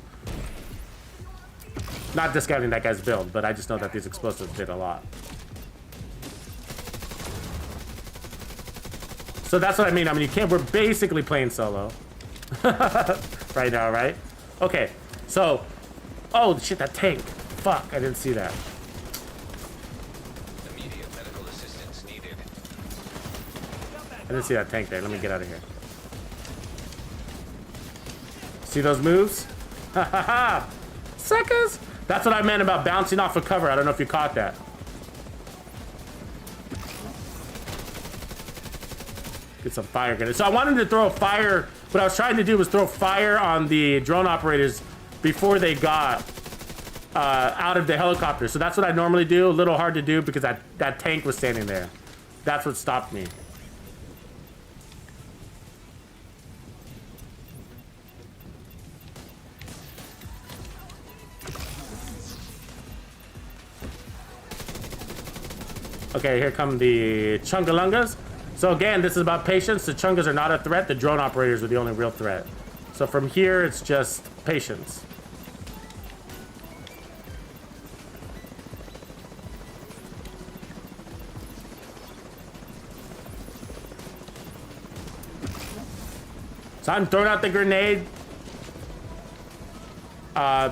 Not discounting that guy's build, but I just know that these explosives did a lot. So that's what I mean. I mean, you can't, we're basically playing solo. Right now, right? Okay, so, oh, shit, that tank. Fuck, I didn't see that. I didn't see that tank there. Let me get out of here. See those moves? Ha ha ha! Suckers! That's what I meant about bouncing off of cover. I don't know if you caught that. Get some fire grenades. So I wanted to throw a fire. What I was trying to do was throw fire on the drone operators before they got out of the helicopter. So that's what I normally do. A little hard to do because that tank was standing there. That's what stopped me. Okay, here come the Chungalungas. So again, this is about patience. The Chungas are not a threat. The drone operators are the only real threat. So from here, it's just patience. So I'm throwing out the grenade.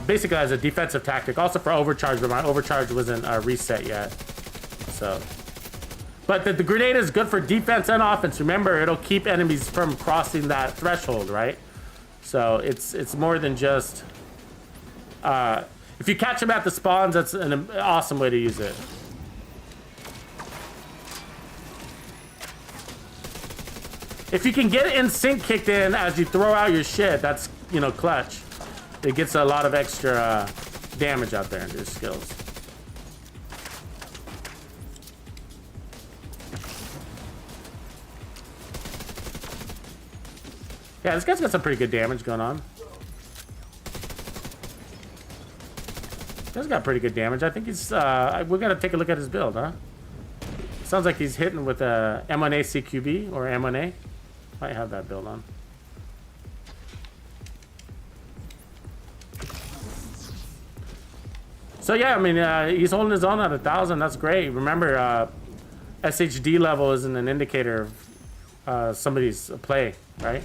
Basically as a defensive tactic. Also for overcharge, but my overcharge wasn't reset yet. So, but the grenade is good for defense and offense. Remember, it'll keep enemies from crossing that threshold, right? So it's more than just. If you catch them at the spawns, that's an awesome way to use it. If you can get in sync kicked in as you throw out your shit, that's, you know, clutch. It gets a lot of extra damage out there into your skills. Yeah, this guy's got some pretty good damage going on. He's got pretty good damage. I think he's, we gotta take a look at his build, huh? Sounds like he's hitting with a M1A CQB or M1A. Might have that build on. So yeah, I mean, he's holding his own at 1,000. That's great. Remember, SHD level isn't an indicator of somebody's play, right?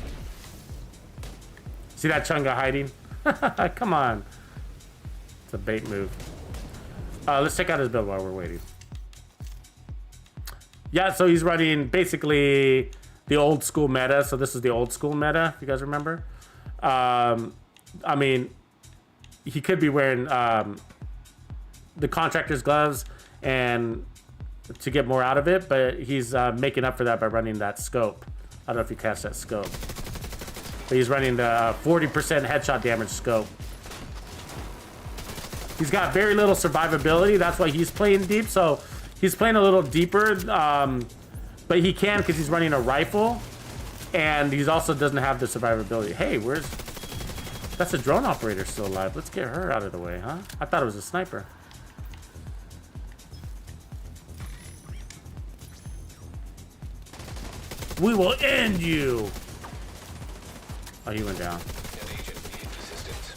See that Chunga hiding? Come on. It's a bait move. Let's check out his build while we're waiting. Yeah, so he's running basically the old school meta. So this is the old school meta, if you guys remember. I mean, he could be wearing the contractor's gloves and to get more out of it, but he's making up for that by running that scope. I don't know if you catch that scope. But he's running the 40% headshot damage scope. He's got very little survivability. That's why he's playing deep. So he's playing a little deeper, but he can because he's running a rifle, and he also doesn't have the survivability. Hey, that's a drone operator still alive. Let's get her out of the way, huh? I thought it was a sniper. We will end you. Oh, he went down. An agent needs assistance.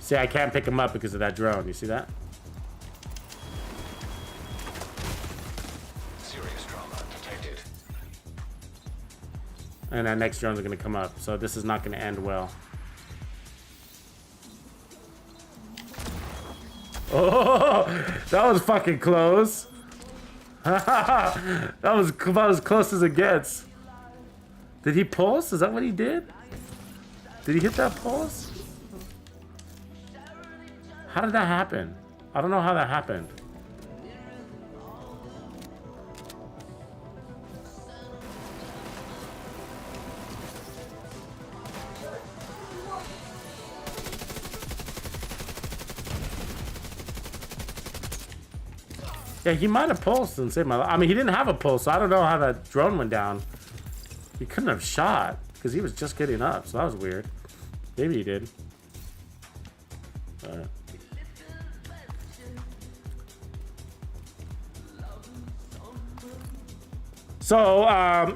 See, I can't pick him up because of that drone. You see that? Serious trauma detected. And that next drone's gonna come up. So this is not gonna end well. Oh, that was fucking close. that was about as close as it gets. Did he pulse? Is that what he did? Did he hit that pulse? How did that happen? I don't know how that happened. Yeah, he might have pulsed and saved my life. I mean, he didn't have a pulse, so I don't know how that drone went down. He couldn't have shot because he was just getting up, so that was weird. Maybe he did. So,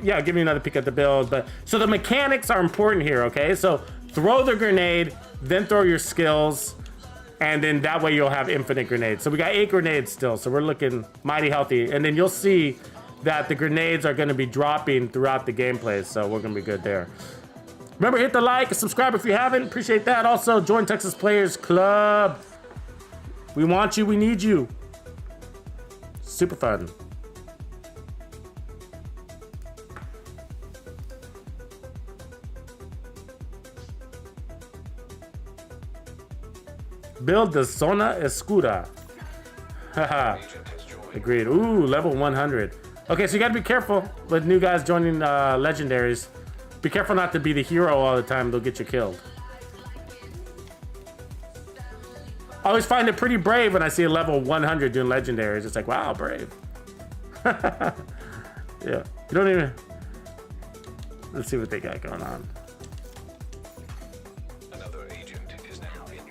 yeah, give me another peek at the build. But so the mechanics are important here, okay? So throw the grenade, then throw your skills, and then that way you'll have infinite grenades. So we got 8 grenades still, so we're looking mighty healthy. And then you'll see that the grenades are gonna be dropping throughout the gameplay, so we're gonna be good there. Remember, hit the like and subscribe if you haven't. Appreciate that. Also, join Texas Players Club. We want you, we need you. Super fun. Build the Zona Escura. Haha. Agreed. Ooh, level 100. Okay, so you gotta be careful with new guys joining legendaries. Be careful not to be the hero all the time. They'll get you killed. I always find it pretty brave when I see a level 100 doing legendaries. It's like, wow, brave. Yeah. You don't even... Let's see what they got going on.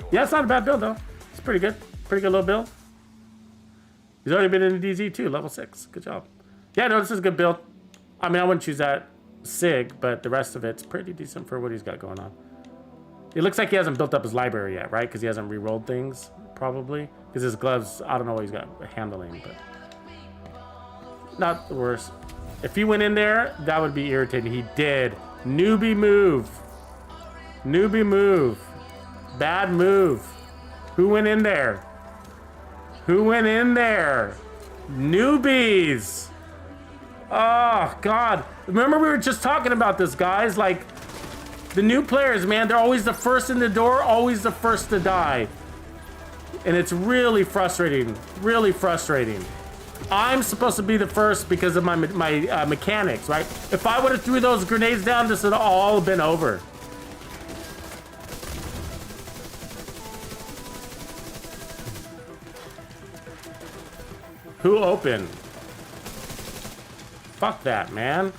Yeah, it's not a bad build, though. It's pretty good. Pretty good little build. He's already been in the DZ, too. Level 6. Good job. Yeah, no, this is a good build. I mean, I wouldn't choose that SIG, but the rest of it's pretty decent for what he's got going on. It looks like he hasn't built up his library yet, right? Because he hasn't re-rolled things, probably. Because his gloves, I don't know what he's got handling, but... not the worst. If he went in there, that would be irritating. He did. Newbie move. Newbie move. Bad move. Who went in there? Who went in there? Newbies. Oh, God. Remember we were just talking about this, guys? Like, the new players, man, they're always the first in the door, always the first to die. And it's really frustrating. Really frustrating. I'm supposed to be the first because of my mechanics, right? If I would have threw those grenades down, this would have all been over. Who opened? Fuck that, man.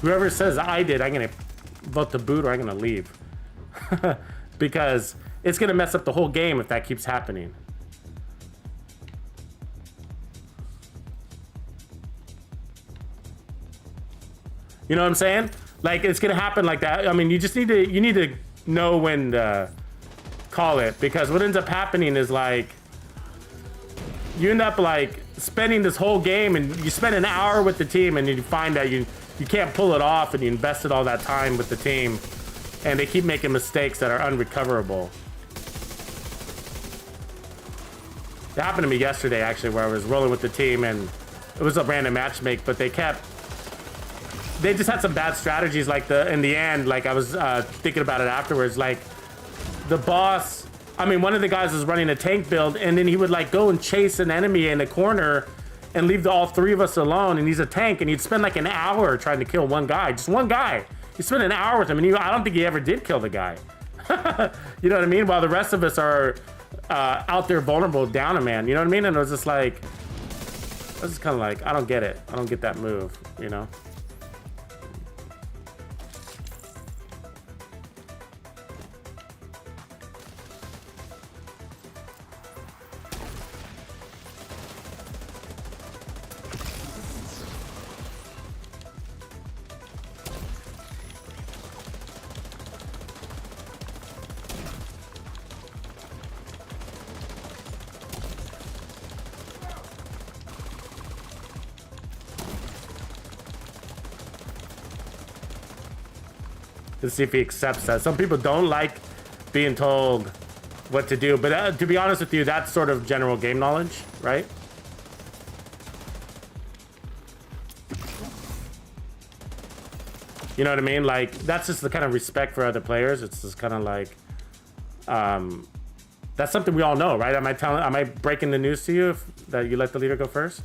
Whoever says I did, I'm gonna vote to boot or I'm gonna leave. Because it's gonna mess up the whole game if that keeps happening. You know what I'm saying? Like, it's gonna happen like that. I mean, you just need to know when to call it, because what ends up happening is, like, you end up like spending this whole game and you spend an hour with the team and you find that you can't pull it off, and you invested all that time with the team and they keep making mistakes that are unrecoverable. It happened to me yesterday, actually, where I was rolling with the team and it was a random matchmake, but they just had some bad strategies. Like, in the end, like, I was thinking about it afterwards, like, the boss, I mean, one of the guys was running a tank build, and then he would, like, go and chase an enemy in a corner and leave all three of us alone, and he's a tank, and he'd spend like an hour trying to kill one guy, just one guy. He spent an hour with him, and I don't think he ever did kill the guy. You know what I mean? While the rest of us are out there vulnerable down a man, you know what I mean? And it was just like, I was just kind of like, I don't get it. I don't get that move, you know? To see if he accepts that. Some people don't like being told what to do, but to be honest with you, that's sort of general game knowledge, right? You know what I mean? Like, that's just the kind of respect for other players. It's just kind of like, that's something we all know, right? Am I breaking the news to you that you let the leader go first?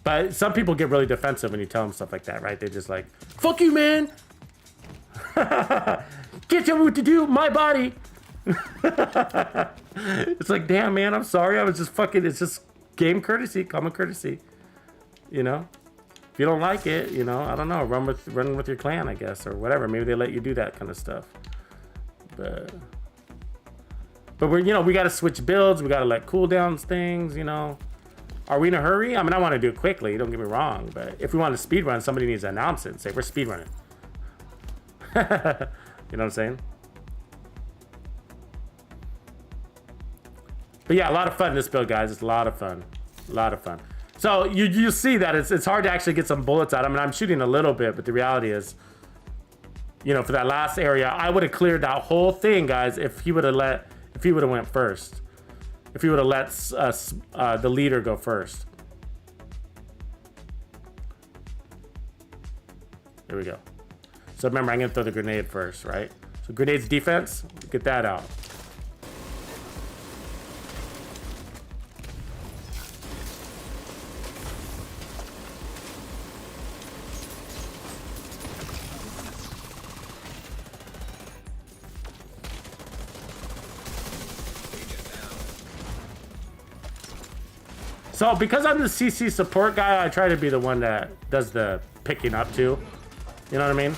But some people get really defensive when you tell them stuff like that, right? They're just like, fuck you, man. Can't tell me what to do, my body. It's like, damn, man, I'm sorry. I was just fucking, it's just game courtesy, common courtesy. You know? If you don't like it, you know, I don't know, run with your clan, I guess, or whatever. Maybe they let you do that kind of stuff. But we're, you know, we got to switch builds. We got to let cooldowns things, you know. Are we in a hurry? I mean, I want to do it quickly, don't get me wrong, but if we want to speed run, somebody needs to announce it and say, we're speed running. You know what I'm saying? But yeah, a lot of fun this build, guys. It's a lot of fun. A lot of fun. So you see that it's hard to actually get some bullets out. I mean, I'm shooting a little bit, but the reality is, you know, for that last area, I would have cleared that whole thing, guys, if he would have went first. If he would have let the leader go first. There we go. So remember, I'm gonna throw the grenade first, right? So grenade's defense, get that out. So because I'm the CC support guy, I try to be the one that does the picking up too. You know what I mean?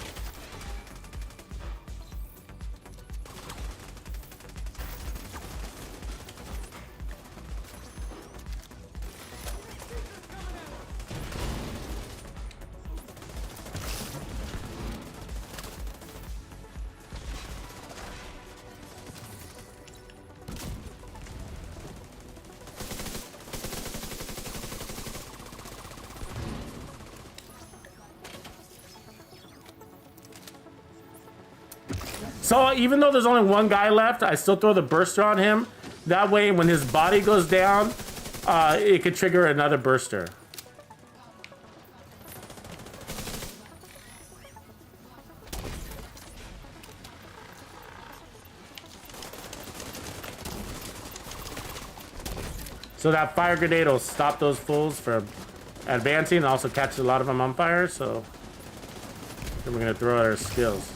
So even though there's only one guy left, I still throw the burster on him. That way, when his body goes down, it could trigger another burster. So that fire grenade will stop those fools from advancing and also catch a lot of them on fire. So then we're gonna throw out our skills.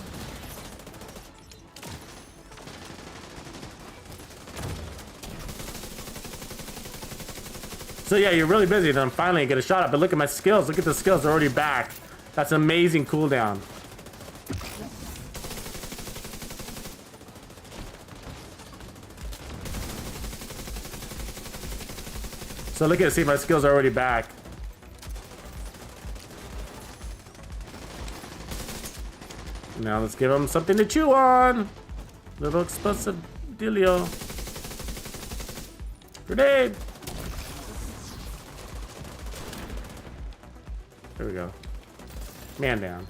So yeah, you're really busy, then finally you get a shot up. But look at my skills. Look at the skills, they're already back. That's an amazing cooldown. So look at it, see my skills are already back. Now let's give them something to chew on. Little explosive dealio. Grenade. There we go. Man down.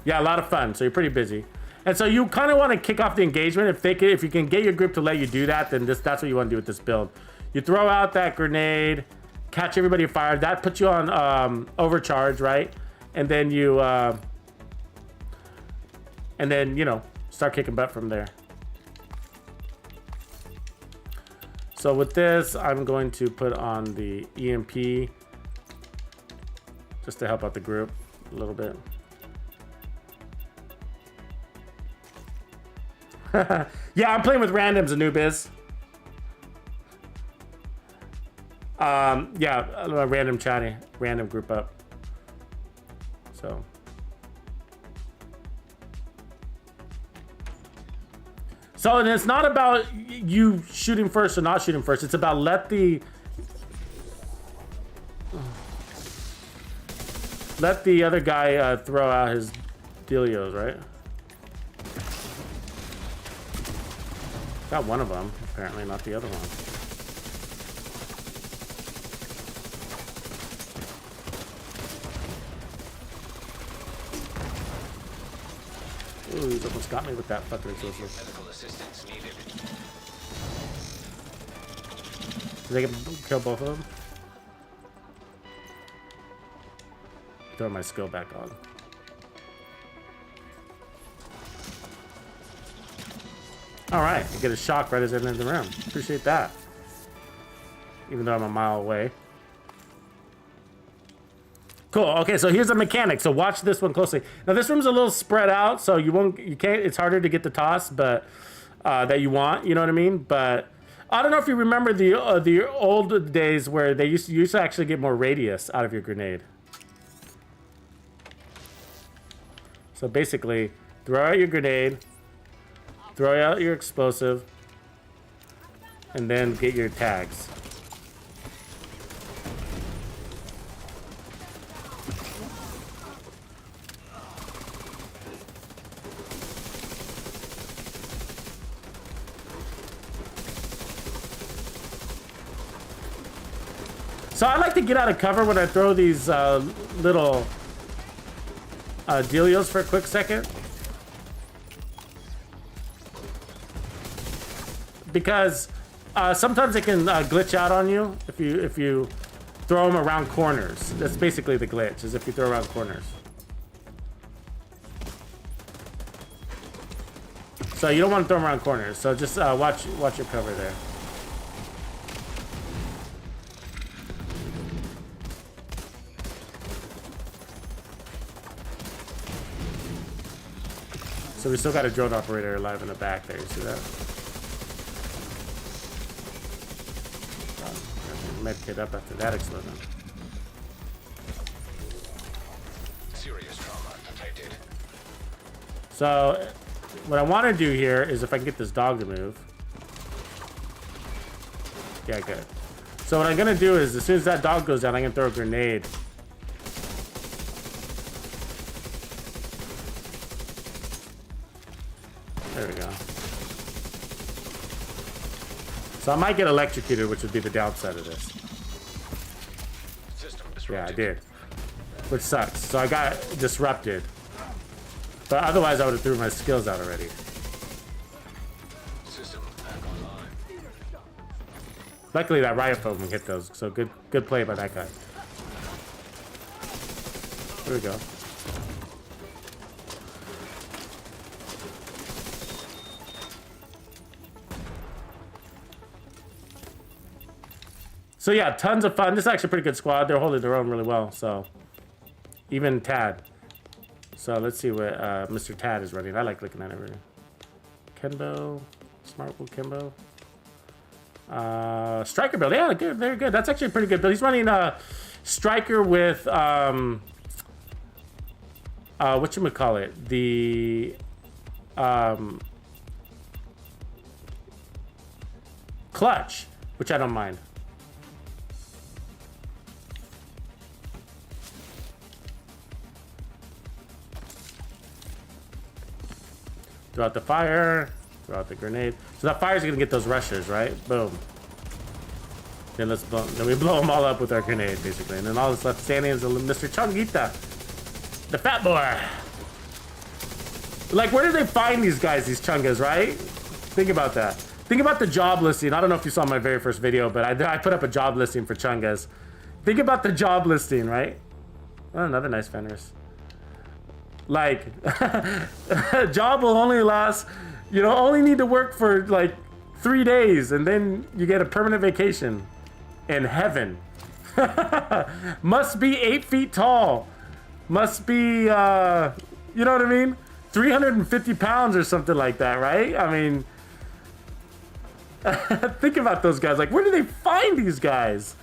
Yeah, a lot of fun. So you're pretty busy. And so you kind of want to kick off the engagement. If you can get your group to let you do that, then that's what you want to do with this build. You throw out that grenade, catch everybody fired. That puts you on overcharge, right? And then you, start kicking butt from there. So with this, I'm going to put on the EMP just to help out the group a little bit. Yeah, I'm playing with randoms, Anubis. Yeah, random chatting, random group up. So. So, and it's not about you shooting first or not shooting first. It's about let the other guy throw out his dealios, right? Got one of them, apparently, not the other one. Ooh, he's almost got me with that fucking explosive. Medical assistance needed. Did they kill both of them? Throw my skill back on. All right, I get a shock right as I enter the room. Appreciate that. Even though I'm a mile away. Cool. Okay, so here's the mechanic. So watch this one closely. Now this room's a little spread out, so you can't. It's harder to get the toss, but that you want. You know what I mean? But I don't know if you remember the old days where they used to actually get more radius out of your grenade. So basically, throw out your grenade, throw out your explosive, and then get your tags. So I like to get out of cover when I throw these little dealios for a quick second. Because sometimes it can glitch out on you if you throw them around corners. That's basically the glitch, is if you throw around corners. So you don't want to throw them around corners. So just watch your cover there. So we still got a drone operator alive in the back there. You see that? Medkit up after that explosion. Serious trauma detected. So what I want to do here is if I can get this dog to move. Yeah, good. So what I'm gonna do is as soon as that dog goes down, I'm gonna throw a grenade. There we go. So I might get electrocuted, which would be the downside of this. System Yeah, I disrupted. did. Which sucks. So I got disrupted. But otherwise, I would have threw my skills out already. System back online. Luckily, that riot foam hit those. So good play by that guy. Here we go. So yeah, tons of fun. This is actually a pretty good squad. They're holding their own really well. So even Tad. So let's see what Mr. Tad is running. I like looking at everything. Kenbo, Smart Will Kenbo. Striker build, yeah, good, very good. That's actually a pretty good build. He's running Striker with whatchamacallit, the clutch, which I don't mind. Throw out the fire, throw out the grenade. So that fire's gonna get those rushers, right? Boom. Then then we blow them all up with our grenade, basically. And then all that's left standing is Mr. Chonguita, the fat boy. Like, where do they find these guys, these chungas, right? Think about that. Think about the job listing. I don't know if you saw my very first video, but I put up a job listing for chungas. Think about the job listing, right? Oh, another nice Fenris. Like, job will only last, you know, only need to work for like 3 days and then you get a permanent vacation in heaven. Must be 8 feet tall. Must be, you know what I mean? 350 pounds or something like that, right? I mean, think about those guys. Like, where do they find these guys?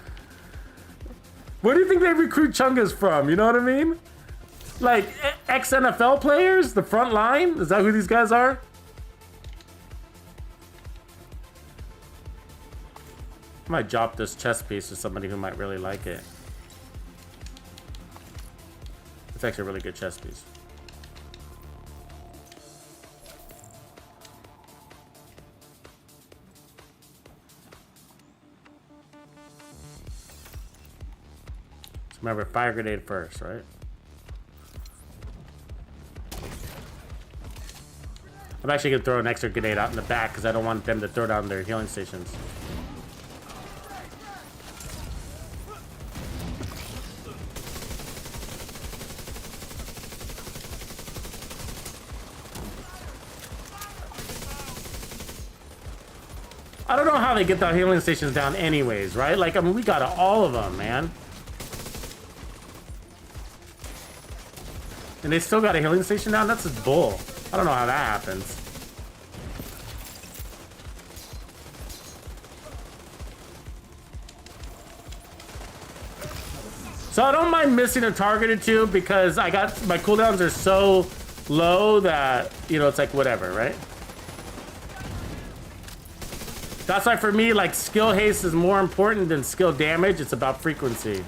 Where do you think they recruit chungas from? You know what I mean? Like, ex-NFL players? The front line? Is that who these guys are? I might drop this chest piece to somebody who might really like it. It's actually a really good chest piece. So remember, fire grenade first, right? I'm actually gonna throw an extra grenade out in the back because I don't want them to throw down their healing stations. I don't know how they get the healing stations down anyways, right? Like, I mean, we got all of them, man. And they still got a healing station down? That's just bull. I don't know how that happens. So I don't mind missing a target or two because I got my cooldowns are so low that, you know, it's like whatever, right? That's why for me, like, skill haste is more important than skill damage. It's about frequency.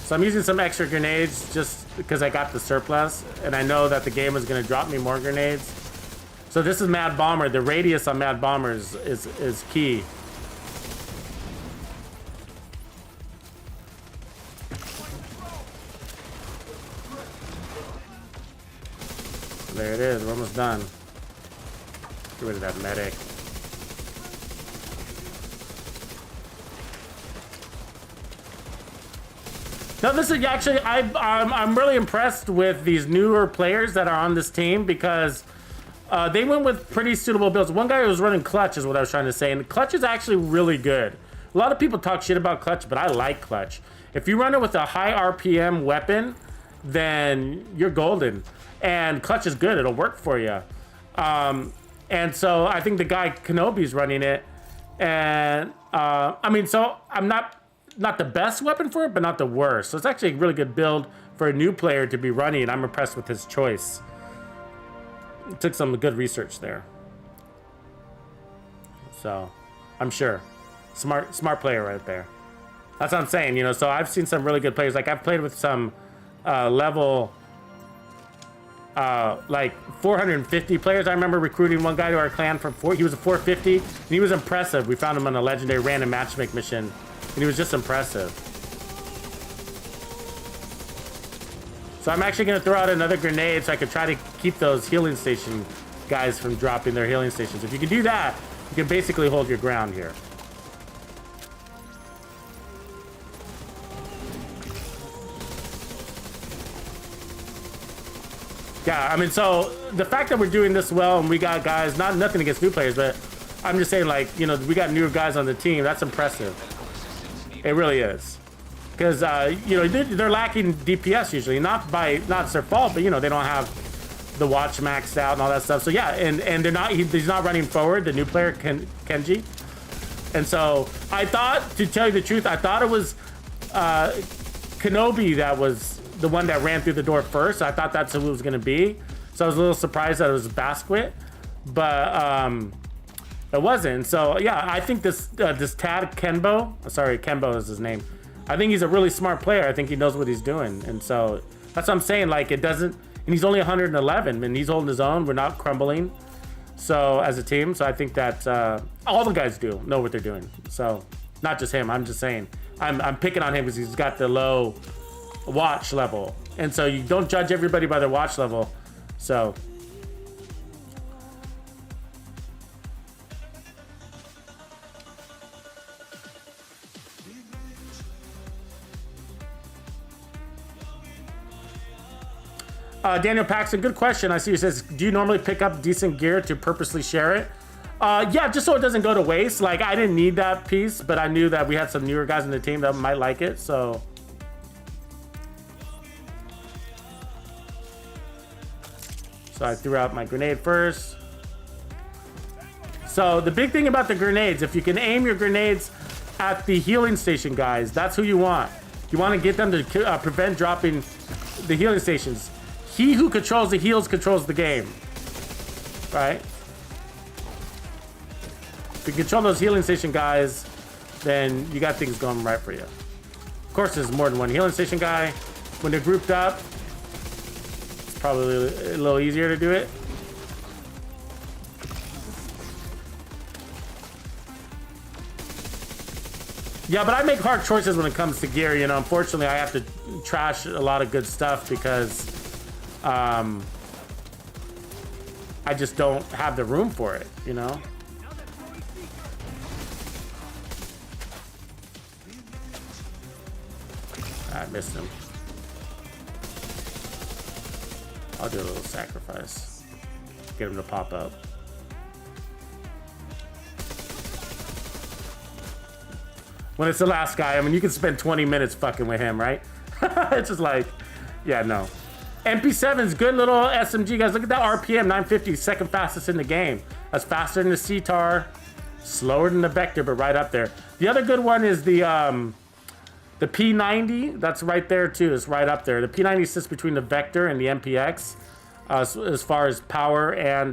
So I'm using some extra grenades just because I got the surplus and I know that the game is going to drop me more grenades. So this is Mad Bomber. The radius on Mad Bomber is key. There it is. We're almost done. Get rid of that medic. No, this is actually, I'm really impressed with these newer players that are on this team because they went with pretty suitable builds. One guy was running Clutch is what I was trying to say, and Clutch is actually really good. A lot of people talk shit about Clutch, but I like Clutch. If you run it with a high RPM weapon, then you're golden. And Clutch is good, it'll work for you. And so I think the guy Kenobi's running it. And I mean, so I'm not the best weapon for it, but not the worst. So it's actually a really good build for a new player to be running. I'm impressed with his choice. It took some good research there. So I'm sure. Smart player right there. That's what I'm saying, you know. So I've seen some really good players. Like I've played with some level like 450 players. I remember recruiting one guy to our clan from he was a 450 and he was impressive. We found him on a legendary random matchmake mission and he was just impressive. So I'm actually gonna throw out another grenade so I could try to keep those healing station guys from dropping their healing stations. If you can do that, you can basically hold your ground here. Yeah, I mean, so the fact that we're doing this well and we got guys, nothing against new players, but I'm just saying, like, you know, we got newer guys on the team. That's impressive. It really is. Because, you know, they're lacking DPS usually. Not it's their fault, but, you know, they don't have the watch maxed out and all that stuff. So, yeah, and they're not, he's not running forward, the new player, Kenji. And so I thought, to tell you the truth, I thought it was Kenobi that was the one that ran through the door first. I thought that's who it was going to be. So I was a little surprised that it was Basquet. But it wasn't. So, yeah, I think this Tad Kenbo, sorry, Kenbo is his name. I think he's a really smart player. I think he knows what he's doing. And so that's what I'm saying. Like, it doesn't, and he's only 111, and he's holding his own. We're not crumbling. So, as a team. So I think that all the guys know what they're doing. So, not just him. I'm just saying. I'm picking on him because he's got the low watch level. And so you don't judge everybody by their watch level. So. Daniel Paxton, good question. I see he says, do you normally pick up decent gear to purposely share it? Yeah, just so it doesn't go to waste. Like, I didn't need that piece, but I knew that we had some newer guys in the team that might like it, so. So I threw out my grenade first. So the big thing about the grenades, if you can aim your grenades at the healing station guys, that's who you want. You want to get them to prevent dropping the healing stations. He who controls the heals controls the game, right? If you control those healing station guys, then you got things going right for you. Of course, there's more than one healing station guy. When they're grouped up, it's probably a little easier to do it. Yeah, but I make hard choices when it comes to gear, you know. Unfortunately, I have to trash a lot of good stuff because I just don't have the room for it, you know. I missed him. I'll do a little sacrifice. Get him to pop up. When it's the last guy, I mean, you can spend 20 minutes fucking with him, right? It's just like, yeah, no. MP7's good little SMG, guys. Look at that RPM, 950, second fastest in the game. That's faster than the CTAR, slower than the Vector, but right up there. The other good one is the P90. That's right there too. It's right up there. The P90 sits between the Vector and the MPX as far as power and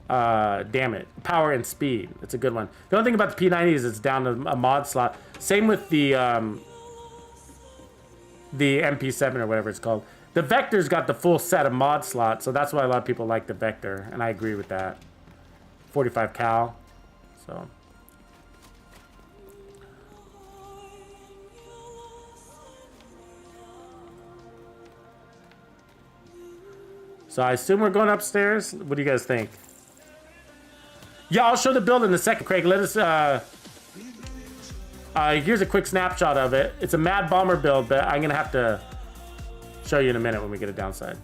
damn it, power and speed. It's a good one. The only thing about the P90 is it's down to a mod slot. Same with the MP7 or whatever it's called. The Vector's got the full set of mod slots, so that's why a lot of people like the Vector, and I agree with that. 45 cal, so. So I assume we're going upstairs. What do you guys think? Yeah, I'll show the build in a second, Craig. Let us, here's a quick snapshot of it. It's a Mad Bomber build, but I'm gonna have to show you in a minute when we get a downside.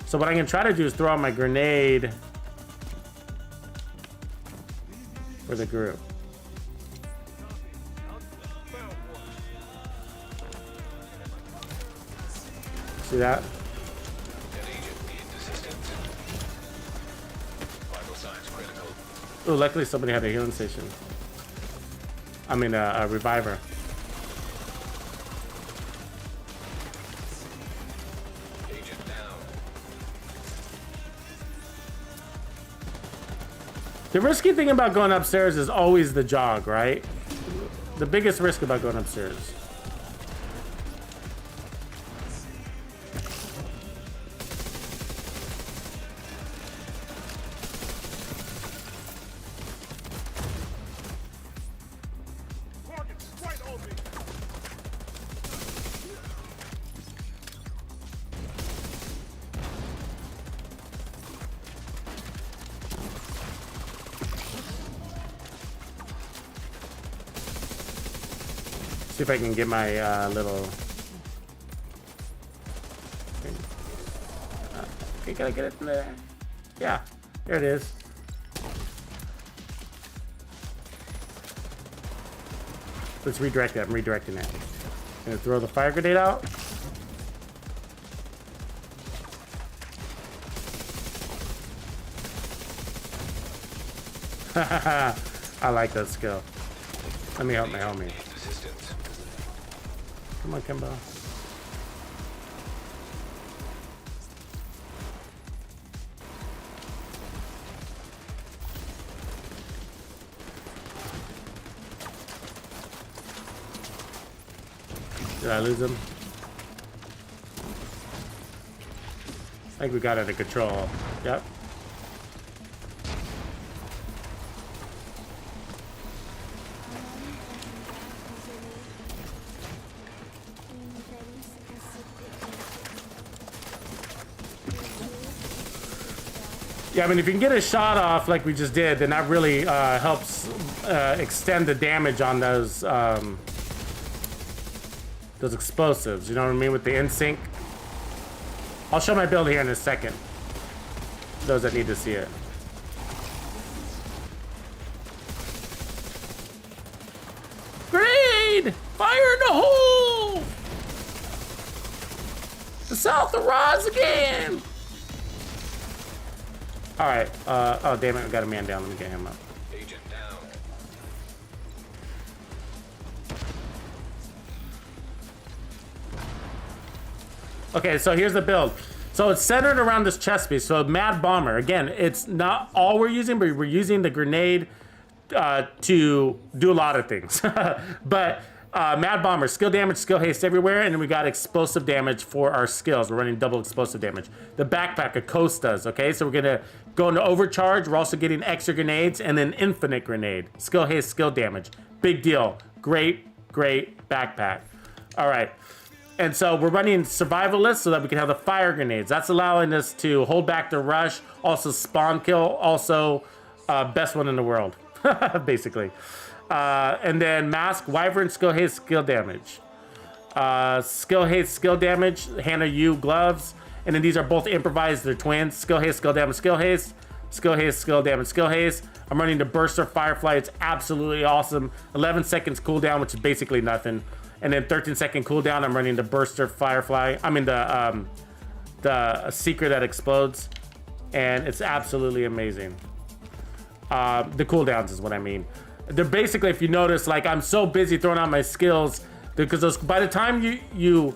So what I'm gonna try to do is throw out my grenade for the group. See that? An agent needs assistance. Vital signs critical. Oh, luckily somebody had a healing station. I mean, a reviver. Agent down. The risky thing about going upstairs is always the jog, right? The biggest risk about going upstairs. See if I can get my little. Okay, gotta get it in there. Yeah, there it is. Let's redirect it. I'm redirecting it. Gonna throw the fire grenade out. I like that skill. Let me help my homie. Assistance. Come on, Kimbo. Did I lose him? I think we got it under control. Yep. Yeah, I mean, if you can get a shot off like we just did, then that really helps extend the damage on those explosives. You know what I mean? With the in-sync. I'll show my build here in a second. Those that need to see it. Grenade! Fire in the hole! The South will rise again! Alright, oh damn it, we got a man down. Let me get him up. Agent down. Okay, so here's the build. So it's centered around this chest piece. So Mad Bomber, again, it's not all we're using, but we're using the grenade to do a lot of things. But Mad Bomber, skill damage, skill haste everywhere, and then we got explosive damage for our skills. We're running double explosive damage. The backpack, a coast does, okay? So we're gonna go into overcharge. We're also getting extra grenades and then infinite grenade. Skill haste, skill damage. Big deal. Great, great backpack. All right. And so we're running survivalist so that we can have the fire grenades. That's allowing us to hold back the rush, also spawn kill, also best one in the world, basically. And then mask, wyvern, skill haste, skill damage. Skill haste, skill damage, Hannah U gloves. And then these are both improvised, they're twins. Skill haste, skill damage, skill haste. Skill haste, skill damage, skill haste. I'm running the Burster Firefly, it's absolutely awesome. 11 seconds cooldown, which is basically nothing. And then 13-second cooldown, I'm running the Burster Firefly. I mean the Seeker that explodes. And it's absolutely amazing. The cooldowns is what I mean. They're basically, if you notice, like I'm so busy throwing out my skills, because those, by the time you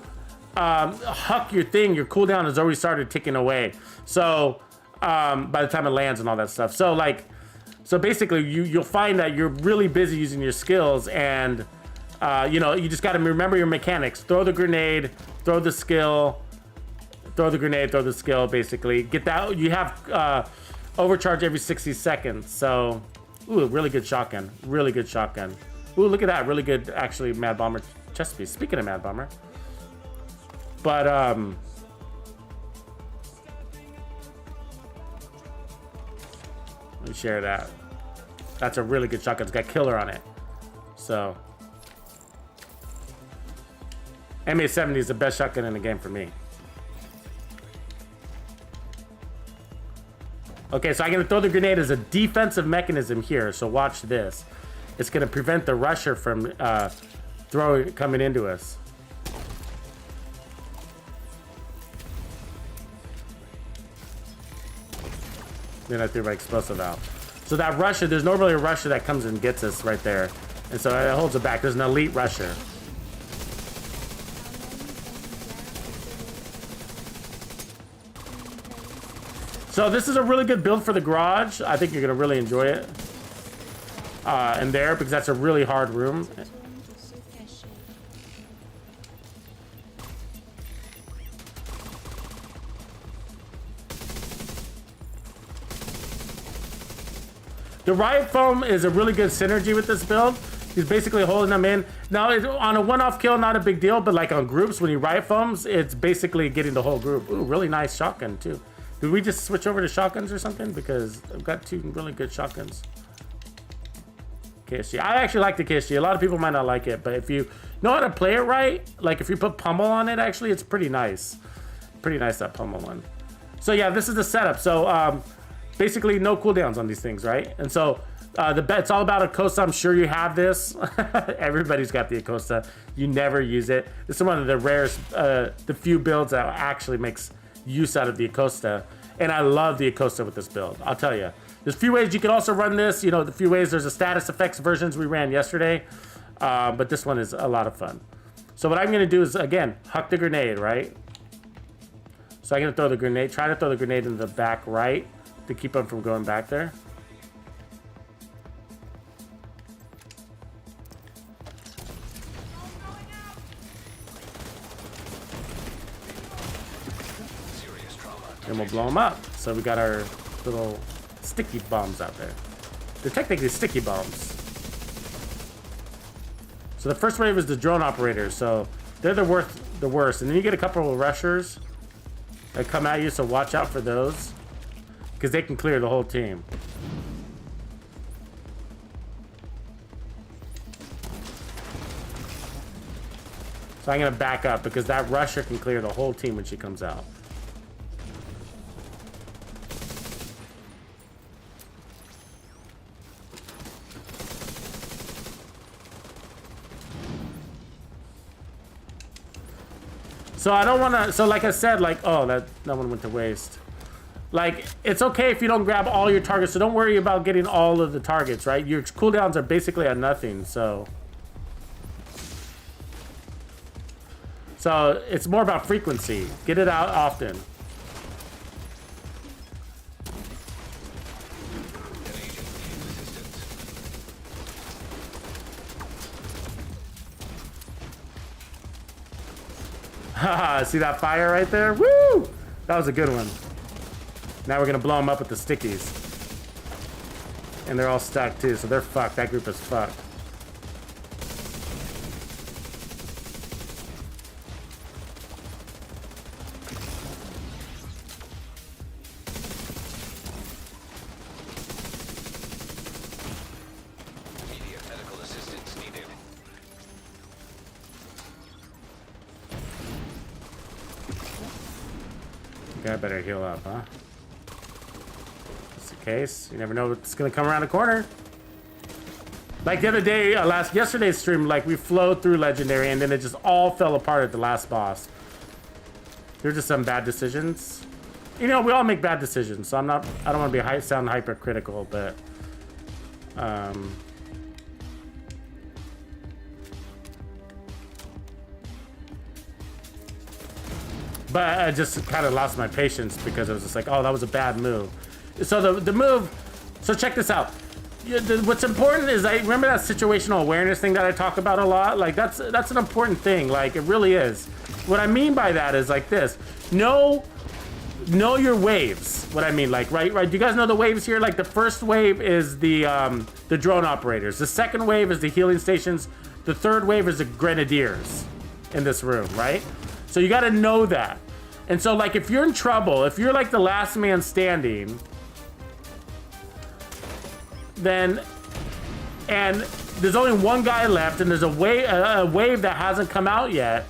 huck your thing, your cooldown has already started ticking away. So by the time it lands and all that stuff. So like, so basically you'll find that you're really busy using your skills, and you know, you just got to remember your mechanics. Throw the grenade, throw the skill, throw the grenade, throw the skill, basically. Get that, you have overcharge every 60 seconds. So, ooh, really good shotgun. Really good shotgun. Ooh, look at that. Really good, actually, Mad Bomber chest piece. Speaking of Mad Bomber. But, let me share that. That's a really good shotgun. It's got killer on it. So, MA70 is the best shotgun in the game for me. Okay, so I'm gonna throw the grenade as a defensive mechanism here. So watch this. It's gonna prevent the rusher from coming into us. Then I threw my explosive out. So that rusher, there's normally a rusher that comes and gets us right there. And so it holds it back. There's an elite rusher. So this is a really good build for the garage. I think you're gonna really enjoy it. In there, because that's a really hard room. The riot foam is a really good synergy with this build. He's basically holding them in. Now, on a one-off kill, not a big deal, but like on groups, when he riot foams, it's basically getting the whole group. Ooh, really nice shotgun too. Did we just switch over to shotguns or something? Because I've got two really good shotguns. KSG. I actually like the KSG. A lot of people might not like it, but if you know how to play it right, like if you put pummel on it, actually, it's pretty nice. Pretty nice, that pummel one. So yeah, this is the setup. So basically no cooldowns on these things, right? And so it's all about Acosta. I'm sure you have this. Everybody's got the Acosta. You never use it. This is one of the rarest, the few builds that actually makes use out of the Acosta. And I love the Acosta with this build. I'll tell you. There's a few ways you can also run this. You know, the few ways. There's a status effects versions we ran yesterday. But this one is a lot of fun. So what I'm going to do is, again, huck the grenade, right? So I'm going to throw the grenade. Try to throw the grenade in the back right to keep them from going back there. And we'll blow them up. So we got our little sticky bombs out there. They're technically sticky bombs. So the first wave is the drone operators. So they're the worst. And then you get a couple of rushers that come at you. So watch out for those, because they can clear the whole team. So I'm going to back up because that rusher can clear the whole team when she comes out. So I don't want to, so like I said, like, oh, that one went to waste. Like, it's okay if you don't grab all your targets, so don't worry about getting all of the targets, right? Your cooldowns are basically at nothing, so. So it's more about frequency. Get it out often. Haha, see that fire right there? Woo! That was a good one. Now we're gonna blow them up with the stickies. And they're all stuck too, so they're fucked. That group is fucked. Immediate medical assistance needed. Okay, I better heal up, huh? Just in case. You never know what's gonna come around the corner. Like the other day, yesterday's stream, like we flowed through Legendary and then it just all fell apart at the last boss. There were just some bad decisions. You know, we all make bad decisions, so I don't want to be sound hypercritical, but but I just kind of lost my patience because it was just like, oh, that was a bad move. So the move, so check this out. What's important is, I remember that situational awareness thing that I talk about a lot. Like that's an important thing. Like it really is. What I mean by that is like this: know your waves. What I mean, like right. Do you guys know the waves here? Like the first wave is the drone operators. The second wave is the healing stations. The third wave is the grenadiers in this room, right? So you got to know that. And so like if you're in trouble, if you're like the last man standing, then, and there's only one guy left and there's a wave that hasn't come out yet,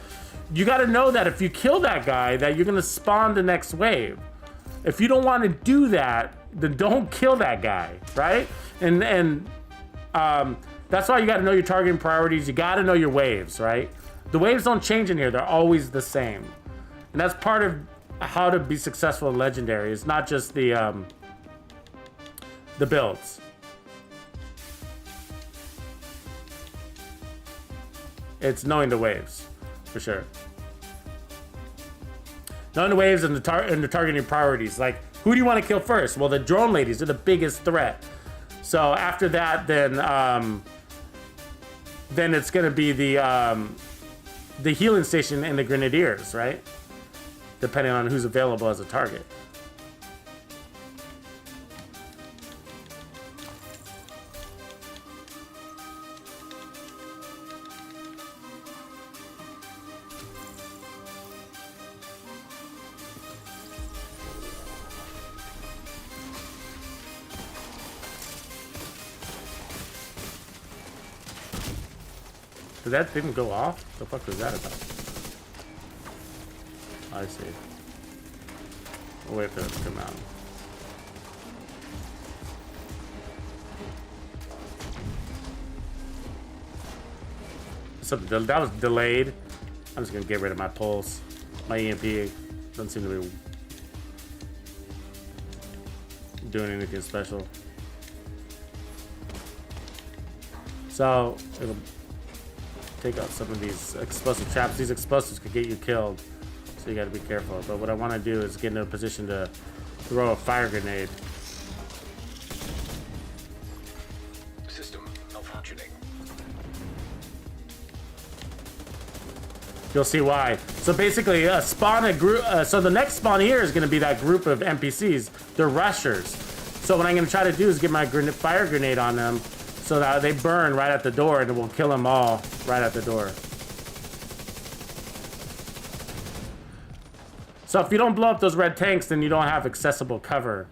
you got to know that if you kill that guy, that you're going to spawn the next wave. If you don't want to do that, then don't kill that guy, right? And that's why you got to know your targeting priorities. You got to know your waves, right? The waves don't change in here. They're always the same. And that's part of how to be successful in Legendary. It's not just the builds. It's knowing the waves, for sure. Knowing the waves and the targeting priorities. Like, who do you want to kill first? Well, the drone ladies are the biggest threat. So after that, then it's gonna be the healing station and the grenadiers, right? Depending on who's available as a target. Did that thing go off? The fuck was that about? I see. I'll wait for it to come out. Something that was delayed. I'm just gonna get rid of my pulse. My EMP doesn't seem to be doing anything special. So it'll take out some of these explosive traps. These explosives could get you killed, so you gotta be careful. But what I wanna do is get into a position to throw a fire grenade. System malfunctioning. You'll see why. So basically, spawn a group. So the next spawn here is going to be that group of NPCs. They're rushers. So what I'm going to try to do is get my fire grenade on them, so that they burn right at the door, and it will kill them all right at the door. So if you don't blow up those red tanks, then you don't have accessible cover.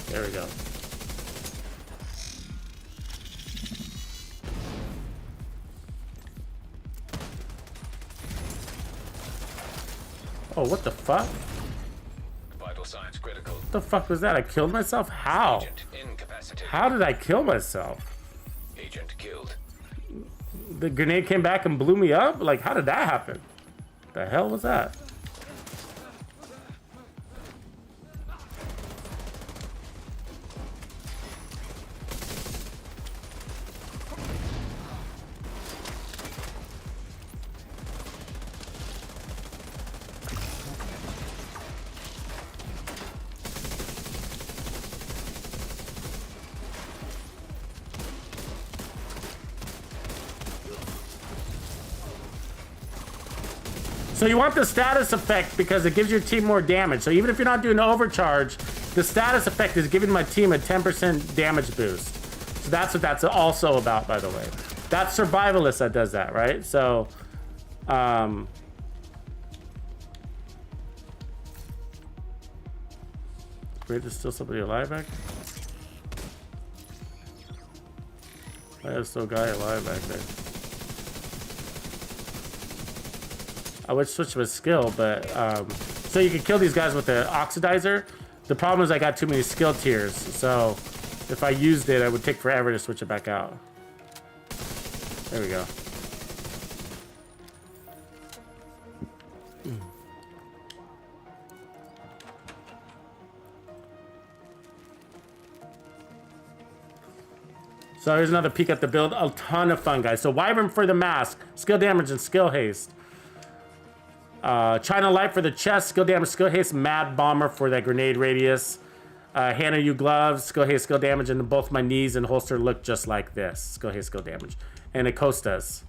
There we go. Oh, what the fuck? Vital signs critical. What the fuck was that? I killed myself? How? Agent incapacitated. How did I kill myself? Agent killed. The grenade came back and blew me up? Like, how did that happen? The hell was that? So you want the status effect because it gives your team more damage. So even if you're not doing overcharge, the status effect is giving my team a 10% damage boost. So that's what that's also about, by the way. That's Survivalist that does that, right? So, wait, there's still somebody alive back there? There's still a guy alive back there. I would switch with skill, but so you can kill these guys with the oxidizer. The problem is I got too many skill tiers, so if I used it, it would take forever to switch it back out. There we go. So here's another peek at the build. A ton of fun, guys. So Wyvern for the mask, skill damage and skill haste. China Light for the chest, skill damage, skill haste. Mad Bomber for that grenade radius. Hannah You gloves, skill haste, skill damage, and both my knees and holster look just like this. Skill haste, skill damage. And Acosta's.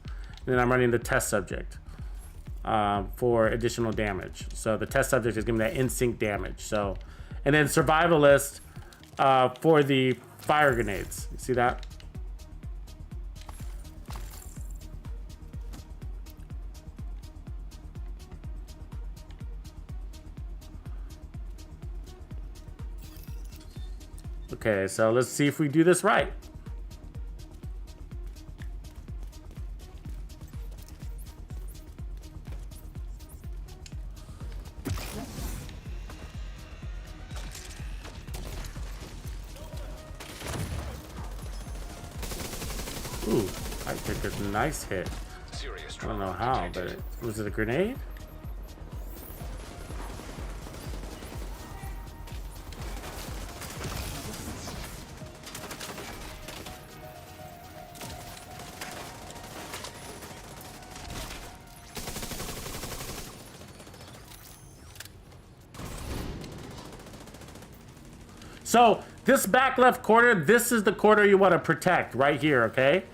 And then I'm running the test subject for additional damage. So the test subject is giving that in-sync damage. So, and then Survivalist for the fire grenades. You see that? Okay, so let's see if we do this right. Ooh, I took a nice hit. Serious I don't know trauma how, detected. but was it a grenade? So this back left corner, this is the corner you want to protect right here, okay?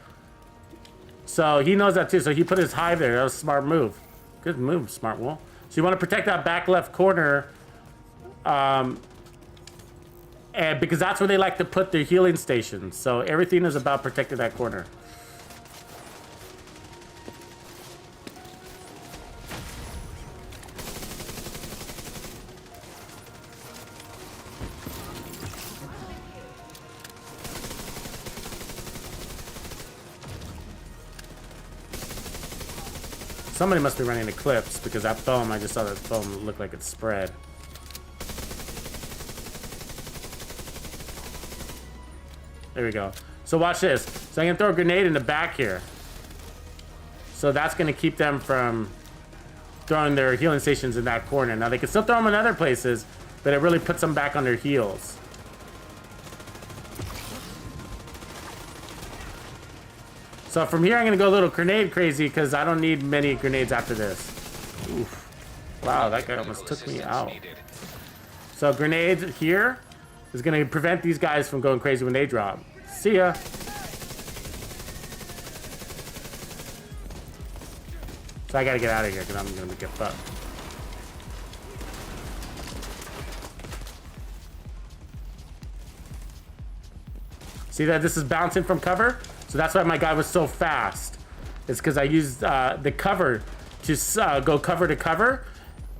So he knows that too. So he put his hive there. That was a smart move. Good move, Smart Wool. So you want to protect that back left corner, and because that's where they like to put their healing stations. So everything is about protecting that corner. Somebody must be running Eclipse because that foam, I just saw that foam look like it's spread. There we go. So watch this. So I'm gonna throw a grenade in the back here. So that's gonna keep them from throwing their healing stations in that corner. Now they can still throw them in other places, but it really puts them back on their heels. So from here, I'm gonna go a little grenade crazy because I don't need many grenades after this. Oof. Wow, that guy almost took me out. So grenades here is gonna prevent these guys from going crazy when they drop. See ya. So I gotta get out of here because I'm gonna get fucked. See that this is bouncing from cover? So that's why my guy was so fast. It's because I used the cover to go cover to cover,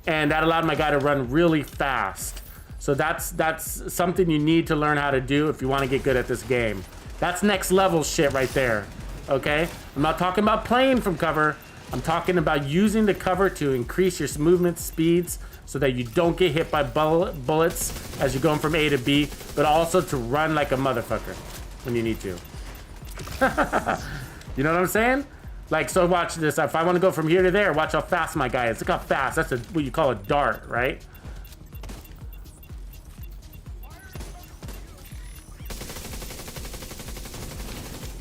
and that allowed my guy to run really fast. So that's something you need to learn how to do if you want to get good at this game. That's next level shit right there, okay? I'm not talking about playing from cover. I'm talking about using the cover to increase your movement speeds so that you don't get hit by bullets as you're going from A to B, but also to run like a motherfucker when you need to. You know what I'm saying? Like, so watch this. If I want to go from here to there, watch how fast my guy is. Look how fast. That's what you call a dart, right?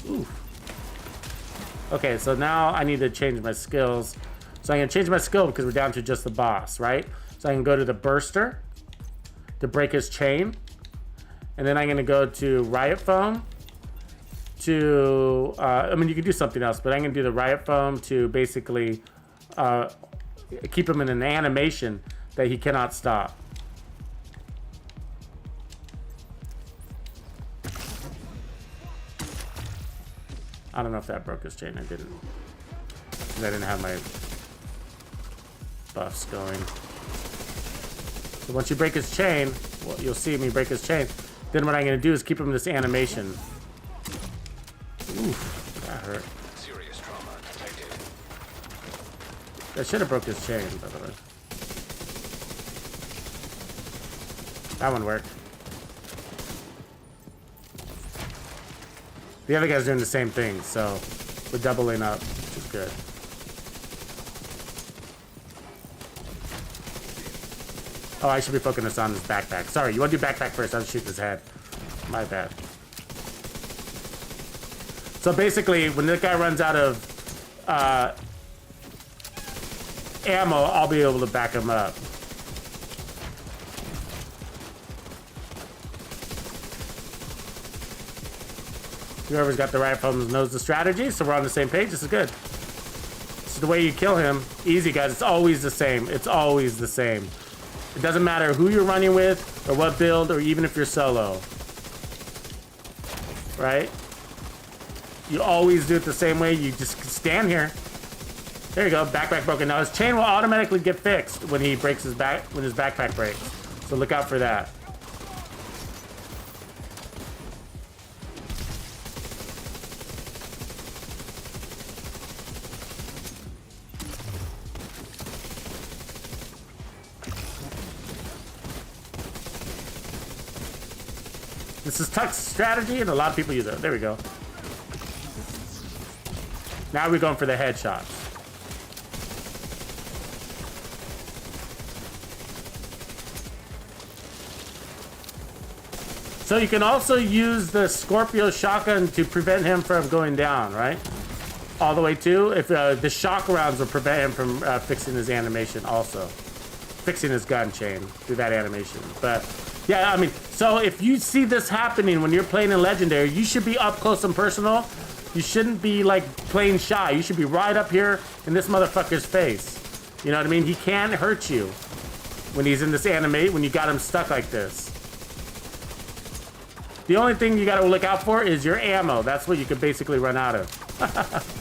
Ooh. Okay, so now I need to change my skills. So I'm going to change my skill because we're down to just the boss, right? So I can go to the burster to break his chain. And then I'm going to go to riot foam to, I mean, you can do something else, but I'm going to do the riot foam to basically keep him in an animation that he cannot stop. I don't know if that broke his chain. I didn't. I didn't have my buffs going. So once you break his chain, well, you'll see me break his chain. Then what I'm going to do is keep him in this animation. Oof, that hurt. Serious trauma detected. That should have broke his chain, by the way. That one worked. The other guy's doing the same thing, so we're doubling up, which is good. Oh, I should be focusing on his backpack. Sorry, you want to do backpack first? I'll shoot his head. My bad. So basically, when this guy runs out of ammo, I'll be able to back him up. Whoever's got the right foam knows the strategy, so we're on the same page. This is good. This is the way you kill him. Easy, guys. It's always the same. It's always the same. It doesn't matter who you're running with, or what build, or even if you're solo. Right? You always do it the same way. You just stand here. There you go. Backpack broken. Now his chain will automatically get fixed when he breaks his back, when his backpack breaks. So look out for that. This is Tux's strategy, and a lot of people use it. There we go. Now we're going for the headshots. So you can also use the Scorpio shotgun to prevent him from going down, right? All the way to, if the shock rounds will prevent him from fixing his animation also. Fixing his gun chain through that animation. But yeah, I mean, so if you see this happening when you're playing in Legendary, you should be up close and personal. You shouldn't be like playing shy. You should be right up here in this motherfucker's face. You know what I mean? He can't hurt you when he's in this animate, when you got him stuck like this. The only thing you gotta look out for is your ammo. That's what you could basically run out of.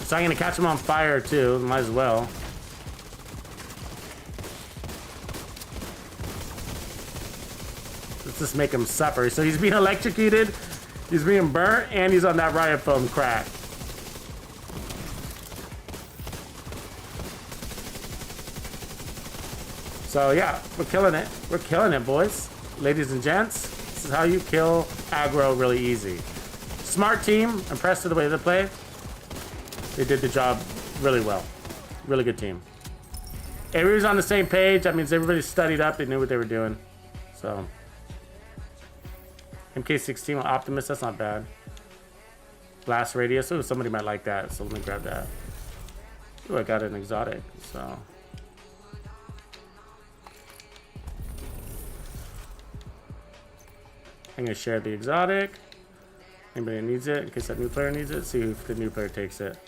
So I'm gonna catch him on fire too, might as well. Let's just make him suffer. So he's being electrocuted, he's being burnt, and he's on that riot foam crack. So yeah, we're killing it. We're killing it, boys. Ladies and gents, this is how you kill aggro really easy. Smart team. Impressed with the way they play. They did the job really well. Really good team. Everybody's on the same page. That means everybody studied up. They knew what they were doing. So MK16 with Optimus. That's not bad. Blast radius. Oh, somebody might like that. So let me grab that. Oh, I got an exotic. So. I'm gonna share the exotic. Anybody needs it, in case that new player needs it. See if the new player takes it.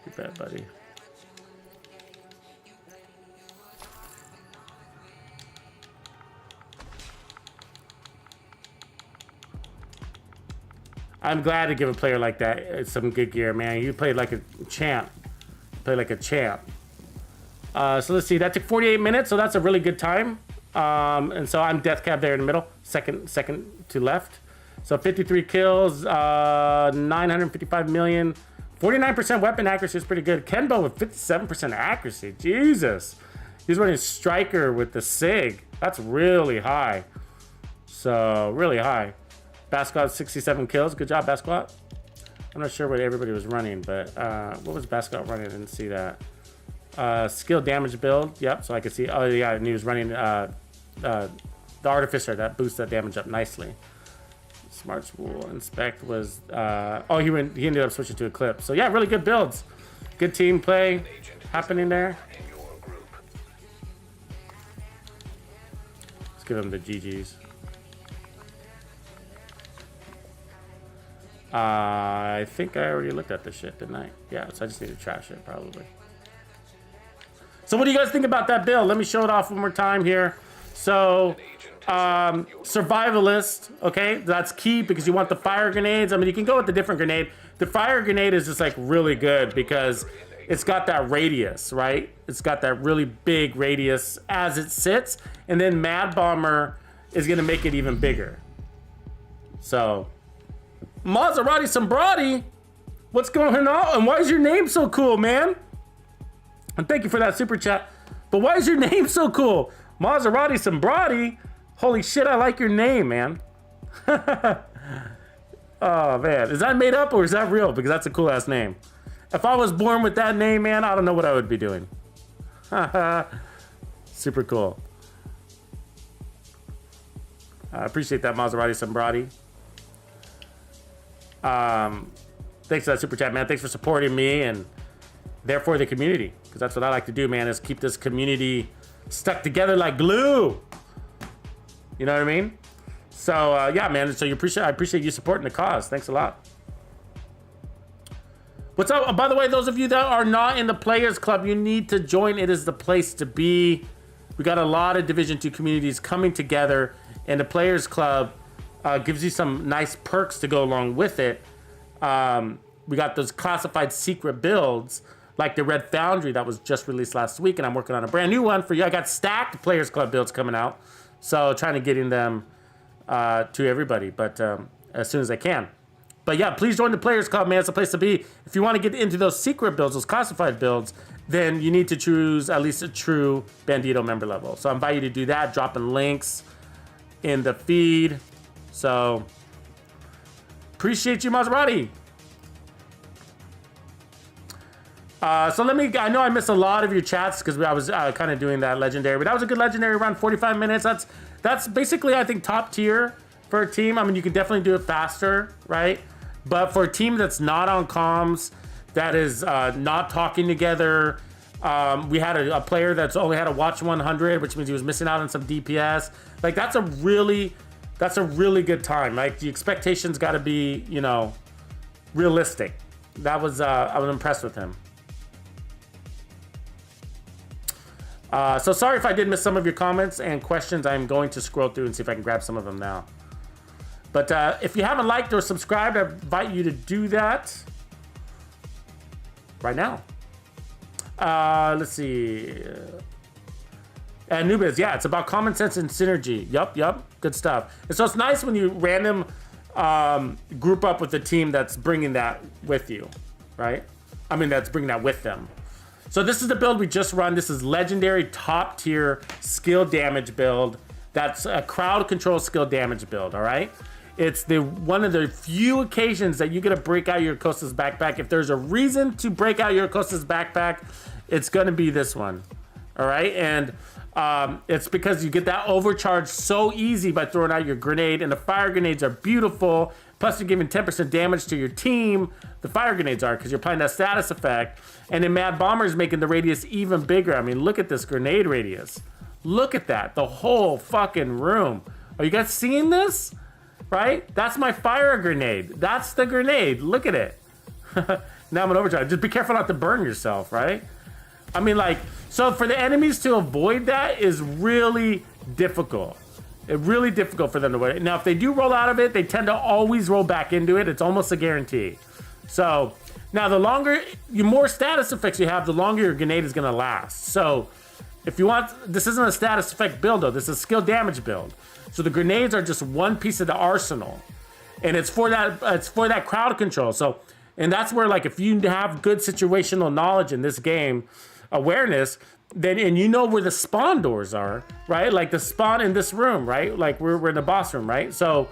You bet, buddy. I'm glad to give a player like that some good gear, man. You played like a champ. Played like a champ. So let's see. That took 48 minutes, so that's a really good time. And so I'm death cab there in the middle, second to left. So 53 kills, 955 million, 49% weapon accuracy is pretty good. Kenbo with 57% accuracy. Jesus, he's running striker with the SIG. That's really high. So really high. Basquat 67 kills. Good job, Basquat. I'm not sure what everybody was running, but what was Basquat running? I didn't see that. Skill damage build. Yep, so I could see. Oh, yeah, and he was running the Artificer. That boosts that damage up nicely. Smart Spool. Inspect was... oh, he ended up switching to Eclipse. So, yeah, really good builds. Good team play happening there. Let's give him the GGs. I think I already looked at this shit, didn't I? Yeah, so I just need to trash it, probably. So what do you guys think about that build? Let me show it off one more time here. So, survivalist, okay? That's key because you want the fire grenades. I mean, you can go with the different grenade. The fire grenade is just like really good because it's got that radius, right? It's got that really big radius as it sits. And then Mad Bomber is going to make it even bigger. So... Maserati Sombrati, what's going on? And why is your name so cool, man? And thank you for that super chat. But why is your name so cool? Maserati Sombrati? Holy shit, I like your name, man. Oh, man. Is that made up or is that real? Because that's a cool ass name. If I was born with that name, man, I don't know what I would be doing. Super cool. I appreciate that, Maserati Sombrati. Thanks for that super chat, man. Thanks for supporting me and therefore the community, because that's what I like to do, man, is keep this community stuck together like glue. You know what I mean? So yeah, man. So I appreciate you supporting the cause. Thanks a lot. What's up? By the way, those of you that are not in the Players Club, you need to join. It is the place to be. We got a lot of Division 2 communities coming together, and the Players Club gives you some nice perks to go along with it. We got those classified secret builds like the Red Foundry that was just released last week, and I'm working on a brand new one for you. I got stacked Players Club builds coming out, so trying to get in them to everybody, but as soon as I can. But yeah, please join the Players Club, man. It's a place to be. If you want to get into those secret builds, those classified builds, then you need to choose at least a true Bandido member level. So I invite you to do that, dropping links in the feed. So, appreciate you, Maserati. So I know I missed a lot of your chats because I was kind of doing that legendary, but that was a good legendary run, 45 minutes. That's basically, I think, top tier for a team. I mean, you can definitely do it faster, right? But for a team that's not on comms, that is not talking together, we had a player that's only had a watch 100, which means he was missing out on some DPS. Like, that's a really good time. Like, the expectations got to be, you know, realistic. That was I was impressed with him. So sorry if I did miss some of your comments and questions. I'm going to scroll through and see if I can grab some of them now. But if you haven't liked or subscribed, I invite you to do that right now. Let's see. Anubis, yeah, it's about common sense and synergy. Yup, good stuff. And so it's nice when you random group up with a team that's bringing that with you, right? I mean, that's bringing that with them. So this is the build we just run. This is legendary top tier skill damage build. That's a crowd control skill damage build, all right? It's one of the few occasions that you get to break out your Costa's backpack. If there's a reason to break out your Costa's backpack, it's gonna be this one, all right? And it's because you get that overcharge so easy by throwing out your grenade, and the fire grenades are beautiful. Plus you're giving 10% damage to your team. The fire grenades are, because you're applying that status effect. And then Mad Bomber is making the radius even bigger. I mean, look at this grenade radius. Look at that, the whole fucking room. Are you guys seeing this? Right? That's my fire grenade. That's the grenade. Look at it. Now I'm an overdrive. Just be careful not to burn yourself, right? I mean, like, so for the enemies to avoid that is really difficult. It's really difficult for them to avoid it. Now, if they do roll out of it, they tend to always roll back into it. It's almost a guarantee. So now the more status effects you have, the longer your grenade is going to last. So if you want, this isn't a status effect build though. This is a skill damage build. So the grenades are just one piece of the arsenal, and it's for that crowd control. So, and that's where, like, if you have good situational knowledge in this game, awareness, then, and you know where the spawn doors are, right? Like the spawn in this room, right? Like we're in the boss room, right? So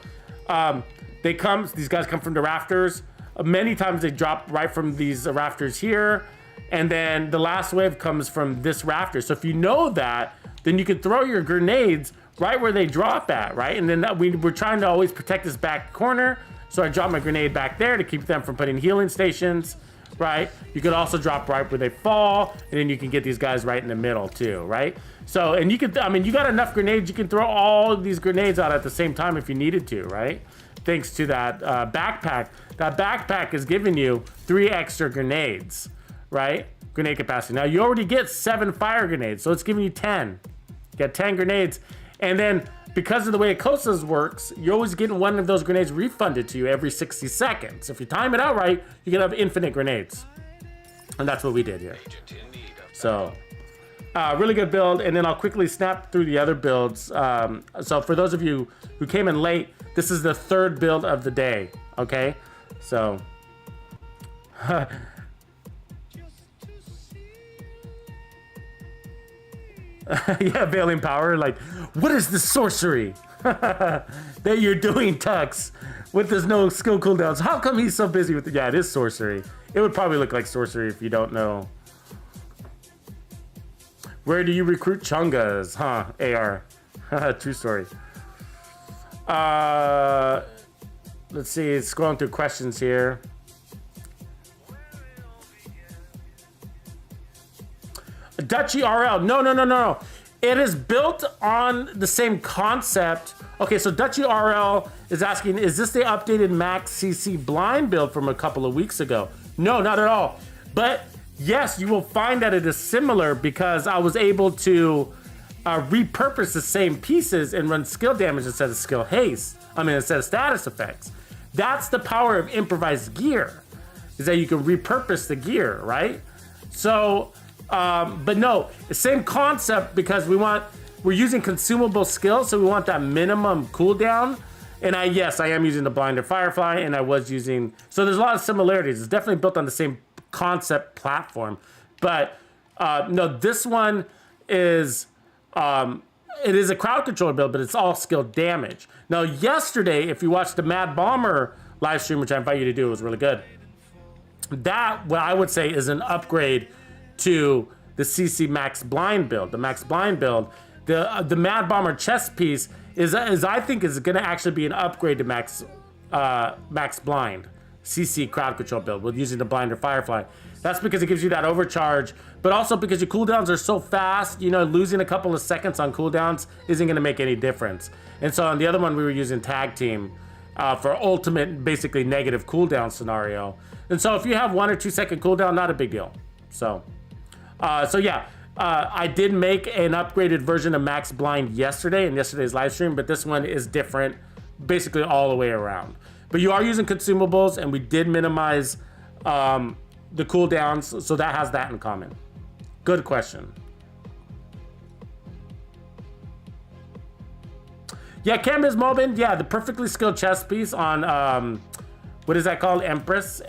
these guys come from the rafters. Many times they drop right from these rafters here, and then the last wave comes from this rafter. So if you know that, then you can throw your grenades right where they drop at, right? And then we're trying to always protect this back corner. So I drop my grenade back there to keep them from putting healing stations, right? You could also drop right where they fall, and then you can get these guys right in the middle too, right? So, and you could, I mean, you got enough grenades, you can throw all of these grenades out at the same time if you needed to, right? Thanks to that backpack. That backpack is giving you 3 extra grenades, right? Grenade capacity. Now you already get 7 fire grenades, so it's giving you 10. You got 10 grenades, and then because of the way Acosa's works, you're always getting one of those grenades refunded to you every 60 seconds. If you time it out right, you can have infinite grenades. And that's what we did here. So, really good build. And then I'll quickly snap through the other builds. So for those of you who came in late, this is the 3rd build of the day, okay? So, yeah, Veiling Power, like, what is the sorcery that you're doing, Tux, with there's no skill cooldowns? How come he's so busy with it? Yeah, it is sorcery. It would probably look like sorcery if you don't know. Where do you recruit chungas? Huh, AR. True story. Let's see, scrolling through questions here. Dutchy RL, no. It is built on the same concept. Okay, so Dutchy RL is asking, is this the updated max CC blind build from a couple of weeks ago? No, not at all. But yes, you will find that it is similar because I was able to repurpose the same pieces and run skill damage instead of skill haste. Instead of status effects. That's the power of improvised gear, is that you can repurpose the gear, right? So, but no, the same concept, because we're using consumable skills, so we want that minimum cooldown. And I am using the Blinder Firefly, and I was using, so there's a lot of similarities. It's definitely built on the same concept platform, but no, this one is, it is a crowd controller build, but it's all skill damage. Now, yesterday, if you watched the Mad Bomber live stream, which I invite you to do, it was really good. That, what I would say, is an upgrade to the CC Max Blind build. The Max Blind build, the Mad Bomber chest piece is I think is going to actually be an upgrade to Max Blind CC crowd control build with using the Blinder Firefly. That's because it gives you that overcharge, but also because your cooldowns are so fast, losing a couple of seconds on cooldowns isn't going to make any difference. And so on the other one, we were using Tag Team for ultimate, basically negative cooldown scenario. And so if you have 1 or 2 second cooldown, not a big deal. So yeah, I did make an upgraded version of Max Blind yesterday in yesterday's live stream, but this one is different basically all the way around. But you are using consumables, and we did minimize the cooldowns, so that has that in common. Good question. Yeah, Canvas Mobin, yeah, the perfectly skilled chess piece on, what is that called? Empress?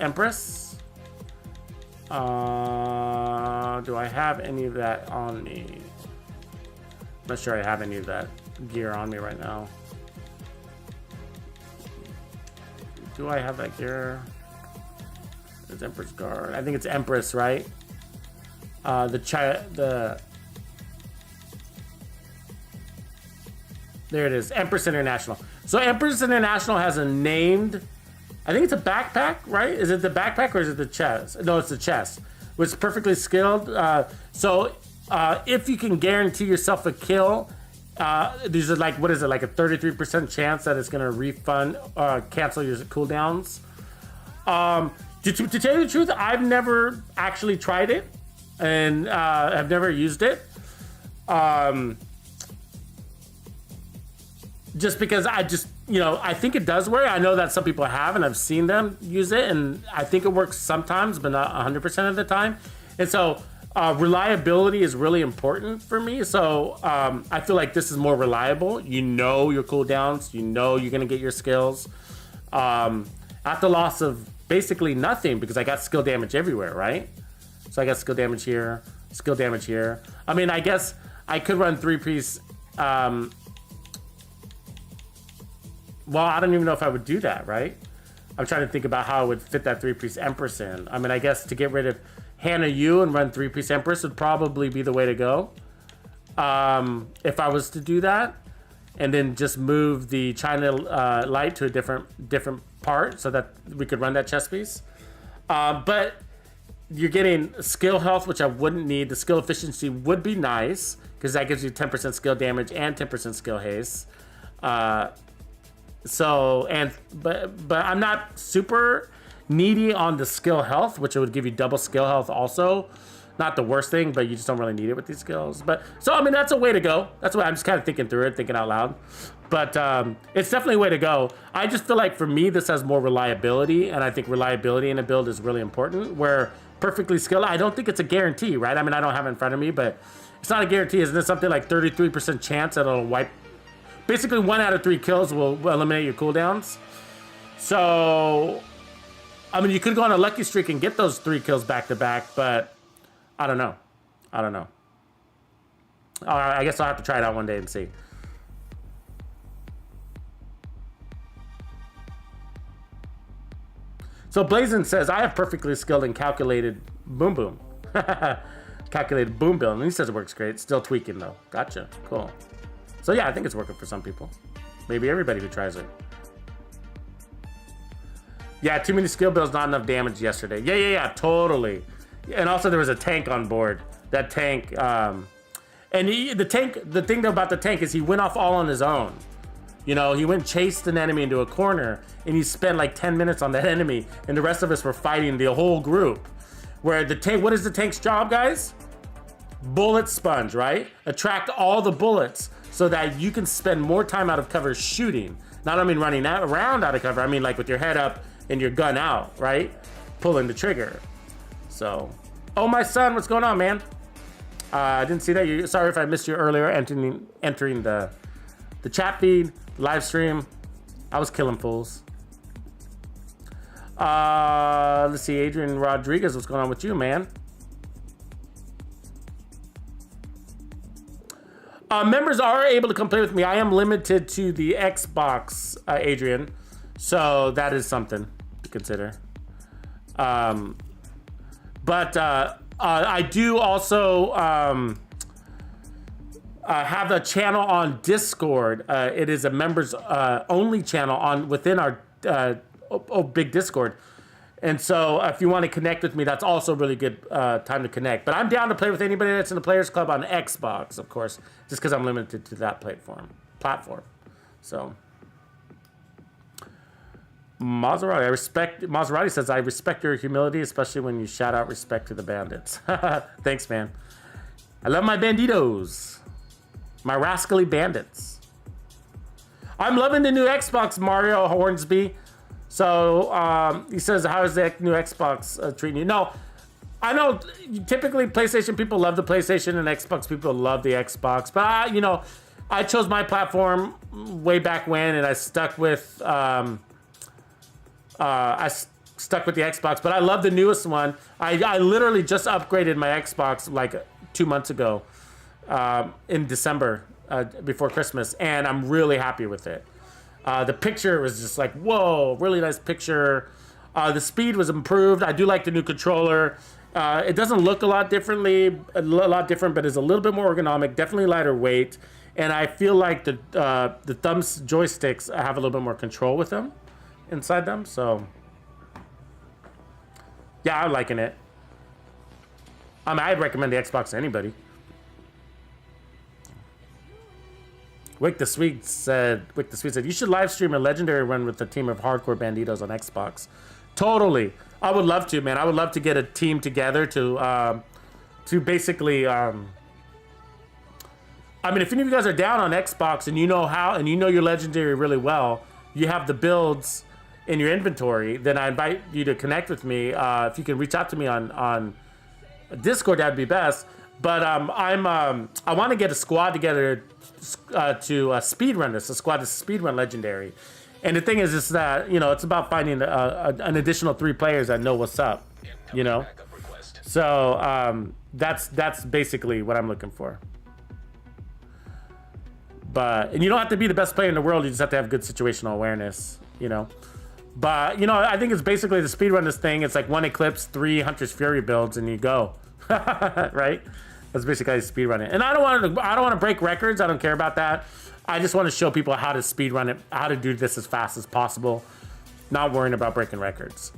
Do I have any of that on me? I'm not sure I have any of that gear on me right now. Do I have that gear? It's Empress Guard. I think it's Empress, right? There it is, Empress International. So Empress International has a named, I think it's a backpack, right? Is it the backpack or is it the chest? No, it's the chest. Which is perfectly skilled. So if you can guarantee yourself a kill, these are like, what is it, like a 33% chance that it's gonna refund, cancel your cooldowns. To tell you the truth, I've never actually tried it, and I've never used it. Just because I think it does work. I know that some people have, and I've seen them use it, and I think it works sometimes, but not 100% of the time. And so reliability is really important for me. So I feel like this is more reliable. You know your cooldowns. You know you're going to get your skills. At the loss of basically nothing, because I got skill damage everywhere, right? So I got skill damage here, skill damage here. I mean, I guess I could run 3-piece... well, I don't even know if I would do that, right? I'm trying to think about how I would fit that 3-piece Empress in. I mean, I guess to get rid of Hannah Yu and run 3-piece Empress would probably be the way to go. If I was to do that. And then just move the China Light to a different part so that we could run that chess piece. But you're getting skill health, which I wouldn't need. The skill efficiency would be nice, because that gives you 10% skill damage and 10% skill haste. But I'm not super needy on the skill health, which would give you double skill health also. Not the worst thing, but you just don't really need it with these skills. But so I mean, that's a way to go. That's what I'm just kind of thinking through it, thinking out loud. But it's definitely a way to go. I just feel like for me, this has more reliability, and I think reliability in a build is really important. Where perfectly skilled, I don't think it's a guarantee, right? I mean, I don't have it in front of me, but it's not a guarantee. Isn't it something like 33% chance that it'll wipe? Basically, 1 out of 3 kills will eliminate your cooldowns. So, I mean, you could go on a lucky streak and get those 3 kills back to back, but I don't know. I guess I'll have to try it out one day and see. So Blazin says, I have perfectly skilled and calculated boom boom. Calculated boom build. And he says it works great. Still tweaking though. Gotcha. Cool. So yeah, I think it's working for some people. Maybe everybody who tries it. Yeah, too many skill builds, not enough damage yesterday. Yeah, totally. And also there was a tank on board. That tank, the thing though about the tank is he went off all on his own. You know, he went and chased an enemy into a corner, and he spent like 10 minutes on that enemy, and the rest of us were fighting the whole group. Where the tank, what is the tank's job, guys? Bullet sponge, right? Attract all the bullets so that you can spend more time out of cover shooting. Not I mean running around out of cover, I mean like with your head up and your gun out, right? Pulling the trigger. So, oh my son, what's going on, man? I didn't see that. Sorry if I missed you earlier entering the chat feed, live stream. I was killing fools. Let's see, Adrian Rodriguez, what's going on with you, man? Members are able to come play with me. I am limited to the Xbox, Adrian, so that is something to consider. But I do also have a channel on Discord. It is a members only channel within our big Discord. And so if you want to connect with me, that's also a really good time to connect. But I'm down to play with anybody that's in the Players Club on Xbox, of course, just because I'm limited to that platform. So Maserati says, I respect your humility, especially when you shout out respect to the bandits. Thanks, man. I love my banditos. My rascally bandits. I'm loving the new Xbox, Mario Hornsby. So he says, how is the new Xbox treating you? No, I know typically PlayStation people love the PlayStation and Xbox people love the Xbox. But, I chose my platform way back when, and I stuck with the Xbox. But I love the newest one. I literally just upgraded my Xbox like 2 months ago in December before Christmas, and I'm really happy with it. The picture was just like, whoa, really nice picture. The speed was improved. I do like the new controller. It doesn't look a lot different, but is a little bit more ergonomic, definitely lighter weight. And I feel like the thumbs joysticks have a little bit more control with them inside them. So yeah, I'm liking it. I'd recommend the Xbox to anybody. Wick the Sweet said, you should live stream a legendary run with a team of hardcore banditos on Xbox. Totally. I would love to, man. I would love to get a team together to basically, if any of you guys are down on Xbox and you know how, and you know your legendary really well, you have the builds in your inventory, then I invite you to connect with me. If you can reach out to me on Discord, that'd be best. But I want to get a squad together to speedrun this, a squad to speedrun Legendary. And the thing is that, it's about finding an additional 3 players that know what's up, So that's basically what I'm looking for. And you don't have to be the best player in the world. You just have to have good situational awareness, But, I think it's basically the speedrun this thing. It's like 1 Eclipse, 3 Hunter's Fury builds, and you go. Right? That's basically how you speedrun it. And I don't want to break records. I don't care about that. I just want to show people how to speedrun it, how to do this as fast as possible, not worrying about breaking records,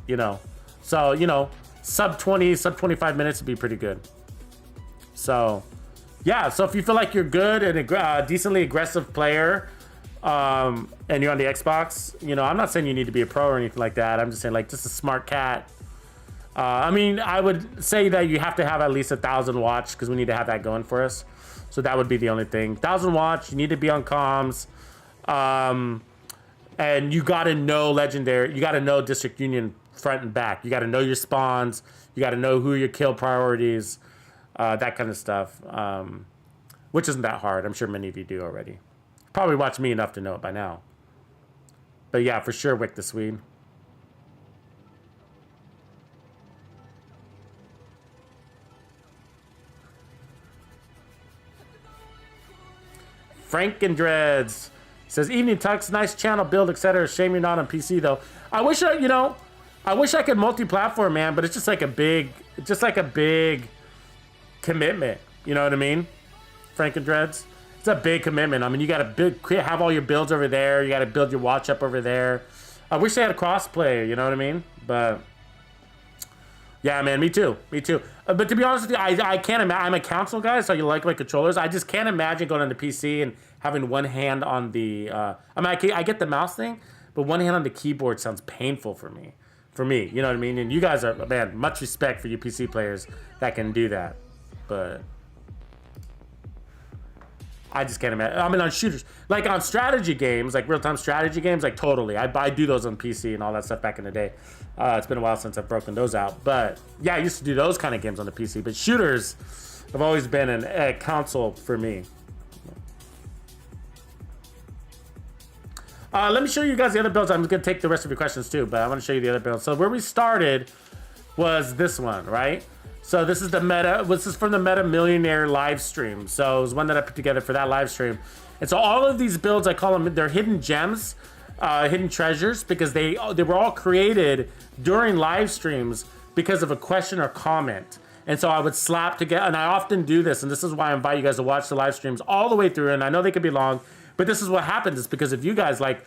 So, sub 20, sub 25 minutes would be pretty good. So, yeah. So if you feel like you're good and a decently aggressive player, and you're on the Xbox, I'm not saying you need to be a pro or anything like that. I'm just saying, like, just a smart cat. I would say that you have to have at least 1,000 watch because we need to have that going for us. So that would be the only thing. 1,000 watch, you need to be on comms. And you got to know Legendary. You got to know District Union front and back. You got to know your spawns. You got to know who your kill priorities, that kind of stuff, which isn't that hard. I'm sure many of you do already. Probably watched me enough to know it by now. But yeah, for sure, Wick the Swede. Frankendreads says, evening Tux, nice channel build, etc. Shame you're not on PC though. I wish I could multi-platform, man, but it's just like a big commitment. You know what I mean? Frankendreads. It's a big commitment. You got to have all your builds over there. You got to build your watch up over there. I wish they had a crossplay. You know what I mean? But yeah, man, me too. But to be honest with you, I can't imagine. I'm a console guy, so you like my controllers. I just can't imagine going on the PC and having one hand on the. I get the mouse thing, but one hand on the keyboard sounds painful for me. You know what I mean? And you guys are, man, much respect for you PC players that can do that, but I just can't imagine. On shooters, like on strategy games, like real-time strategy games, like totally. I do those on PC and all that stuff back in the day. It's been a while since I've broken those out. But yeah, I used to do those kind of games on the PC. But shooters have always been a console for me. Let me show you guys the other builds. I'm going to take the rest of your questions too, but I want to show you the other builds. So where we started was this one, right? So this is from the Meta Millionaire live stream. So it was one that I put together for that live stream. And so all of these builds, I call them, they're hidden gems, hidden treasures, because they were all created during live streams because of a question or comment. And so I would slap together, and I often do this, and this is why I invite you guys to watch the live streams all the way through, and I know they could be long, but this is what happens. It's because of you guys, like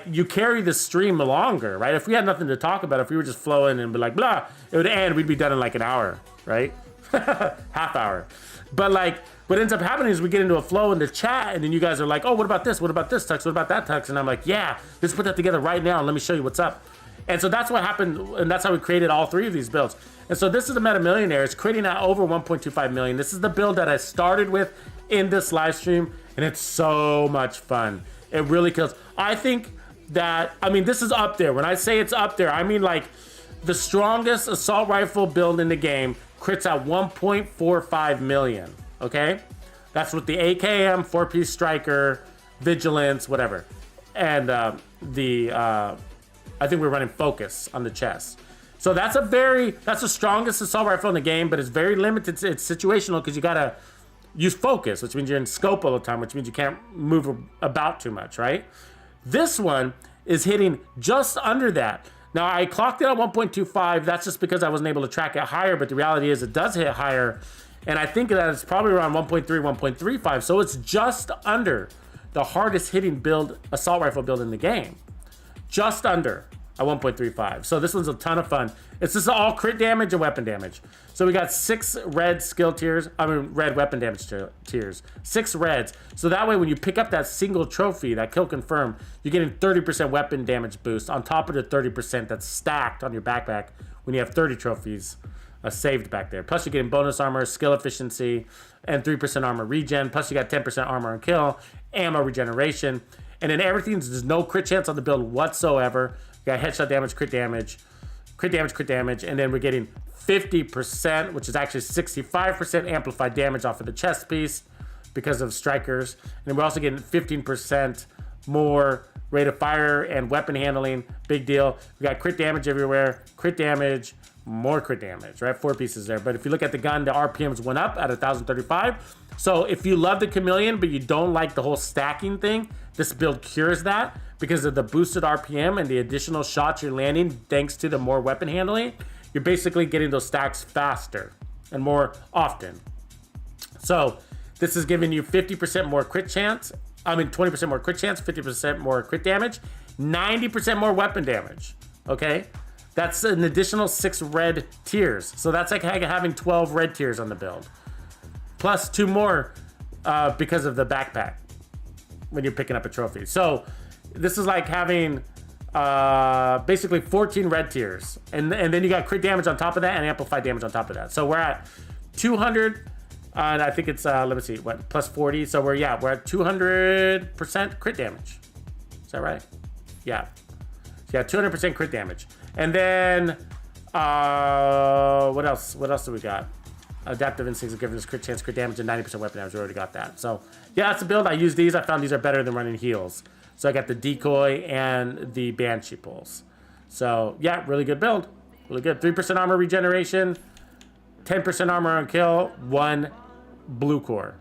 you carry the stream longer, right? If we had nothing to talk about, if we were just flowing and be like, blah, it would end, we'd be done in like an hour, right? Half hour. But like, what ends up happening is we get into a flow in the chat, and then you guys are like, oh, what about this? What about this, Tux? What about that, Tux? And I'm like, yeah, let's put that together right now, and let me show you what's up. And so that's what happened, and that's how we created all three of these builds. And so this is the Meta Millionaire. It's creating at over 1.25 million. This is the build that I started with in this live stream, and it's so much fun. It really kills. I think that, I mean, this is up there. When I say it's up there, I mean like the strongest assault rifle build in the game crits at 1.45 million, okay? That's with the AKM, 4-piece striker, vigilance, whatever. And I think we're running focus on the chest. So that's the strongest assault rifle in the game, but it's very limited. It's situational because you gotta use focus, which means you're in scope all the time, which means you can't move about too much, right? This one is hitting just under that. Now I clocked it at 1.25. That's just because I wasn't able to track it higher, but the reality is it does hit higher. And I think that it's probably around 1.3, 1.35. So it's just under the hardest hitting build, assault rifle build in the game. Just under at 1.35. So this one's a ton of fun. It's just all crit damage and weapon damage. So we got 6 red skill tiers. Red weapon damage tiers. 6 reds. So that way when you pick up that single trophy, that kill confirm, you're getting 30% weapon damage boost on top of the 30% that's stacked on your backpack when you have 30 trophies saved back there. Plus you're getting bonus armor, skill efficiency, and 3% armor regen. Plus you got 10% armor and kill, ammo regeneration. And then there's no crit chance on the build whatsoever. We got headshot damage, crit damage, and then we're getting 50%, which is actually 65% amplified damage off of the chest piece because of strikers. And then we're also getting 15% more rate of fire and weapon handling. Big deal. We got crit damage everywhere, crit damage, more crit damage, right? 4 pieces there. But if you look at the gun, the RPMs went up at 1,035. So if you love the chameleon, but you don't like the whole stacking thing, this build cures that because of the boosted RPM and the additional shots you're landing thanks to the more weapon handling. You're basically getting those stacks faster and more often. So this is giving you 50% more crit chance. 20% more crit chance, 50% more crit damage, 90% more weapon damage, okay? That's an additional 6 red tiers. So that's like having 12 red tiers on the build. Plus 2 more because of the backpack when you're picking up a trophy. So this is like having basically 14 red tiers. And then you got crit damage on top of that and amplified damage on top of that. So we're at 200, and I think it's, let me see, what, plus 40. So we're at 200% crit damage. Is that right? Yeah. Yeah, 200% crit damage. And then, what else? What else do we got? Adaptive instincts are giving us crit chance, crit damage, and 90% weapon damage. We already got that. So, yeah, that's the build. I use these. I found these are better than running heals. So I got the decoy and the banshee pulls. So, yeah, really good build. Really good. 3% armor regeneration, 10% armor on kill, 1 blue core.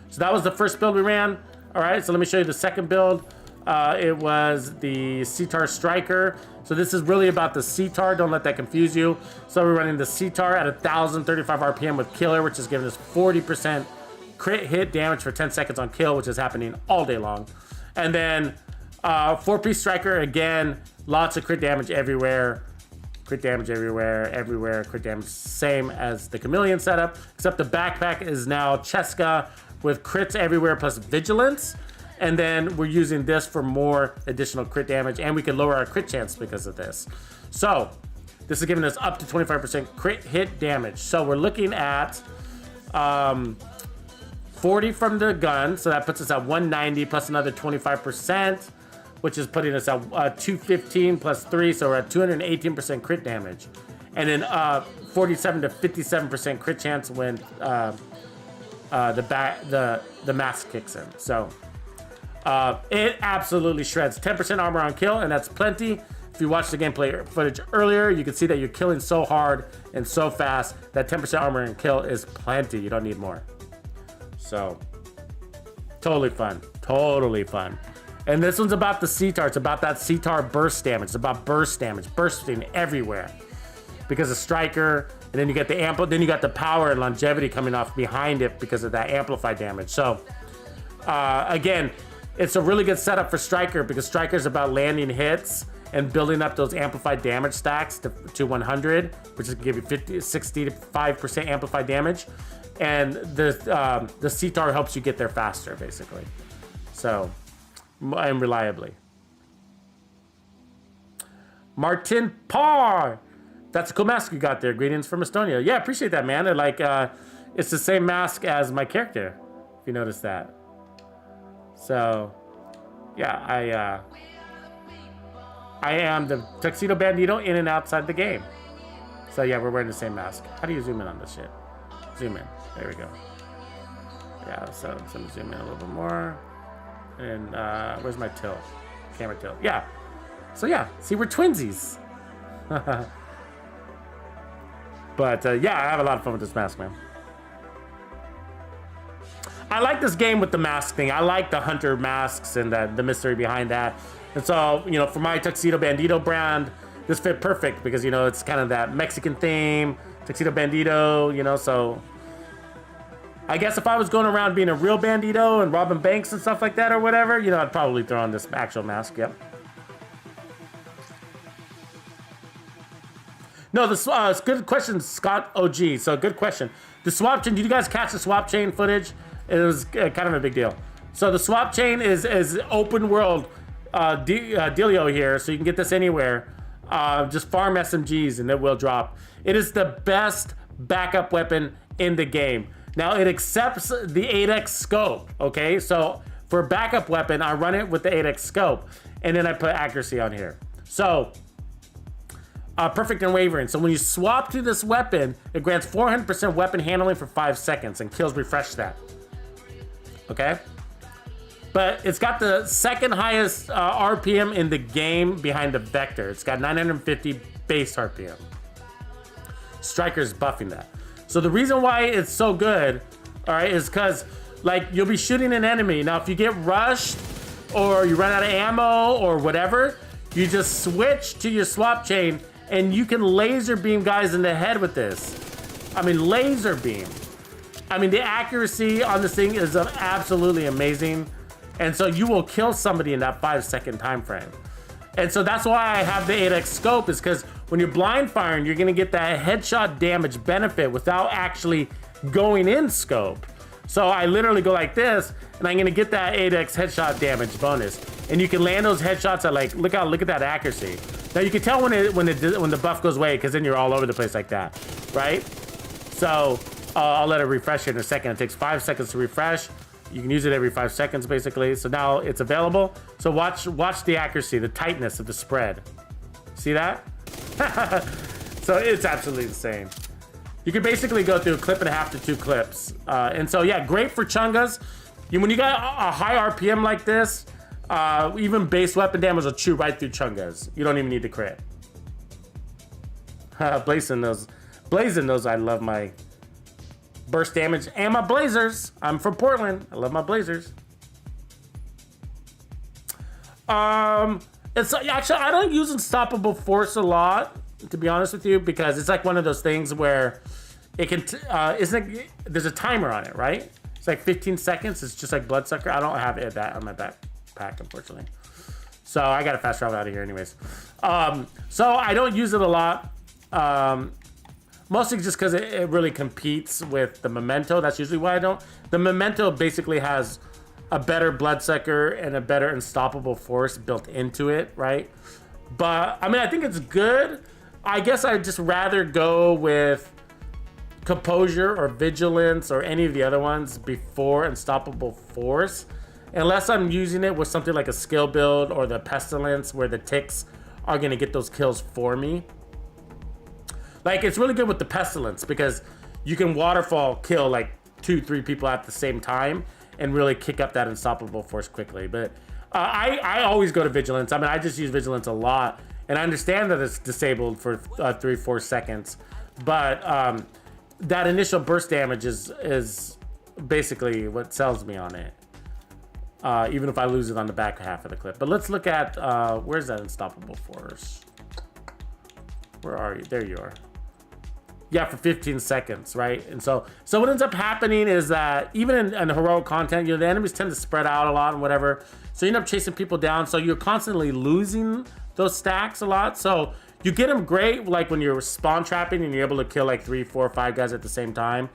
So that was the first build we ran. All right, so let me show you the second build. It was the CTAR Striker. So this is really about the CTAR. Don't let that confuse you. So we're running the CTAR at 1,035 RPM with Killer, which is giving us 40% crit hit damage for 10 seconds on kill, which is happening all day long. And then 4-piece Striker, again, lots of crit damage everywhere. Crit damage everywhere, crit damage. Same as the Chameleon setup, except the backpack is now Cheska with crits everywhere plus vigilance. And then we're using this for more additional crit damage, and we can lower our crit chance because of this. So this is giving us up to 25% crit hit damage. So we're looking at 40 from the gun, so that puts us at 190 plus another 25%, which is putting us at 215 plus 3, so we're at 218% crit damage. And then 47 to 57% crit chance when the mask kicks in. So it absolutely shreds. 10% armor on kill, and that's plenty. If you watched the gameplay footage earlier, you can see that you're killing so hard and so fast that 10% armor and kill is plenty. You don't need more. So, totally fun. Totally fun. And this one's about the CTAR. It's about that CTAR burst damage. It's about burst damage, bursting everywhere. Because of Striker, and then you get the then you got the power and longevity coming off behind it because of that amplified damage. So, again, it's a really good setup for Striker because Striker is about landing hits and building up those amplified damage stacks to 100, which is going to give you 65% amplified damage. And the CTAR helps you get there faster, basically. So, and reliably. Martin Parr. That's a cool mask you got there. Greetings from Estonia. Yeah, appreciate that, man. It's the same mask as my character, if you notice that. So, yeah, I am the Tuxedo Bandito in and outside the game. So yeah, we're wearing the same mask. How do you zoom in on this shit? Zoom in. There we go. Yeah, so I'm gonna zoom in a little bit more. And where's my tilt? Camera tilt. Yeah. So yeah, see, we're twinsies. But yeah, I have a lot of fun with this mask, man. I like this game with the mask thing. I like the hunter masks and the mystery behind that. And so, you know, for my Tuxedo Bandito brand, this fit perfect because, you know, it's kind of that Mexican theme, Tuxedo Bandito, you know, so I guess if I was going around being a real bandito and robbing banks and stuff like that or whatever, you know, I'd probably throw on this actual mask, yep. No, it's good question, Scott OG. So good question. The swap chain, did you guys catch the swap chain footage? It was kind of a big deal. So the swap chain is open world dealio here, so you can get this anywhere. Just farm SMGs and it will drop. It is the best backup weapon in the game. Now it accepts the 8x scope, okay? So for a backup weapon, I run it with the 8x scope and then I put accuracy on here. So perfect and wavering. So when you swap to this weapon, it grants 400% weapon handling for 5 seconds and kills refresh that. Okay? But it's got the second highest RPM in the game behind the Vector. It's got 950 base RPM. Striker's buffing that. So the reason why it's so good, all right, is because like you'll be shooting an enemy. Now, if you get rushed or you run out of ammo or whatever, you just switch to your swap chain and you can laser beam guys in the head with this. I mean, laser beam. I mean, the accuracy on this thing is absolutely amazing. And so you will kill somebody in that 5-second time frame. And so that's why I have the 8x scope, is because when you're blind firing, you're gonna get that headshot damage benefit without actually going in scope. So I literally go like this, and I'm gonna get that 8x headshot damage bonus. And you can land those headshots at like, look at that accuracy. Now you can tell when the buff goes away, because then you're all over the place like that, right? So I'll let it refresh here in a second. It takes 5 seconds to refresh. You can use it every 5 seconds, basically. So now it's available. So watch the accuracy, the tightness of the spread. See that? So it's absolutely insane. You can basically go through a clip and a half to 2 clips. And so, yeah, great for chungas. When you got a high RPM like this, even base weapon damage will chew right through chungas. You don't even need to crit. Blazing those, I love my burst damage and my blazers. I'm from Portland. I love my blazers. It's actually, I don't use unstoppable force a lot, to be honest with you, because it's like one of those things where it can there's a timer on it, right? It's like 15 seconds. It's just like bloodsucker. I don't have that on my backpack, unfortunately. So I gotta fast travel out of here anyways. So I don't use it a lot. Mostly just because it really competes with the Memento. That's usually why I don't. The Memento basically has a better bloodsucker and a better unstoppable force built into it, right? But, I mean, I think it's good. I guess I'd just rather go with Composure or Vigilance or any of the other ones before Unstoppable Force. Unless I'm using it with something like a skill build or the Pestilence where the ticks are going to get those kills for me. Like, it's really good with the Pestilence because you can waterfall kill like 2-3 people at the same time and really kick up that unstoppable force quickly. But I always go to Vigilance. I mean, I just use Vigilance a lot. And I understand that it's disabled for 3-4 seconds. But that initial burst damage is basically what sells me on it. Even if I lose it on the back half of the clip. But let's look at, where's that unstoppable force? Where are you? There you are. Yeah, for 15 seconds, right? And so what ends up happening is that even in heroic content, you know, the enemies tend to spread out a lot and whatever. So you end up chasing people down. So you're constantly losing those stacks a lot. So you get them great, like when you're spawn trapping and you're able to kill like 3, 4, 5 guys at the same time.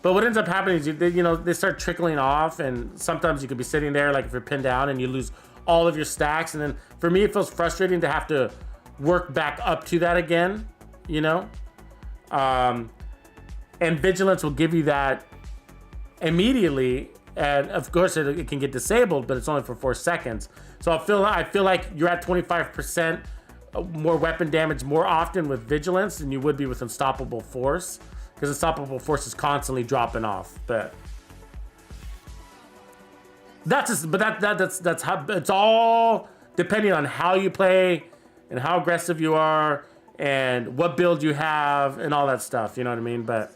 But what ends up happening is they start trickling off, and sometimes you could be sitting there like if you're pinned down and you lose all of your stacks. And then for me, it feels frustrating to have to work back up to that again, you know? And vigilance will give you that immediately, and of course it can get disabled, but it's only for 4 seconds. So I feel like you're at 25% more weapon damage more often with vigilance than you would be with unstoppable force, because unstoppable force is constantly dropping off. But that's how it's all depending on how you play and how aggressive you are and what build you have and all that stuff. You know what I mean? But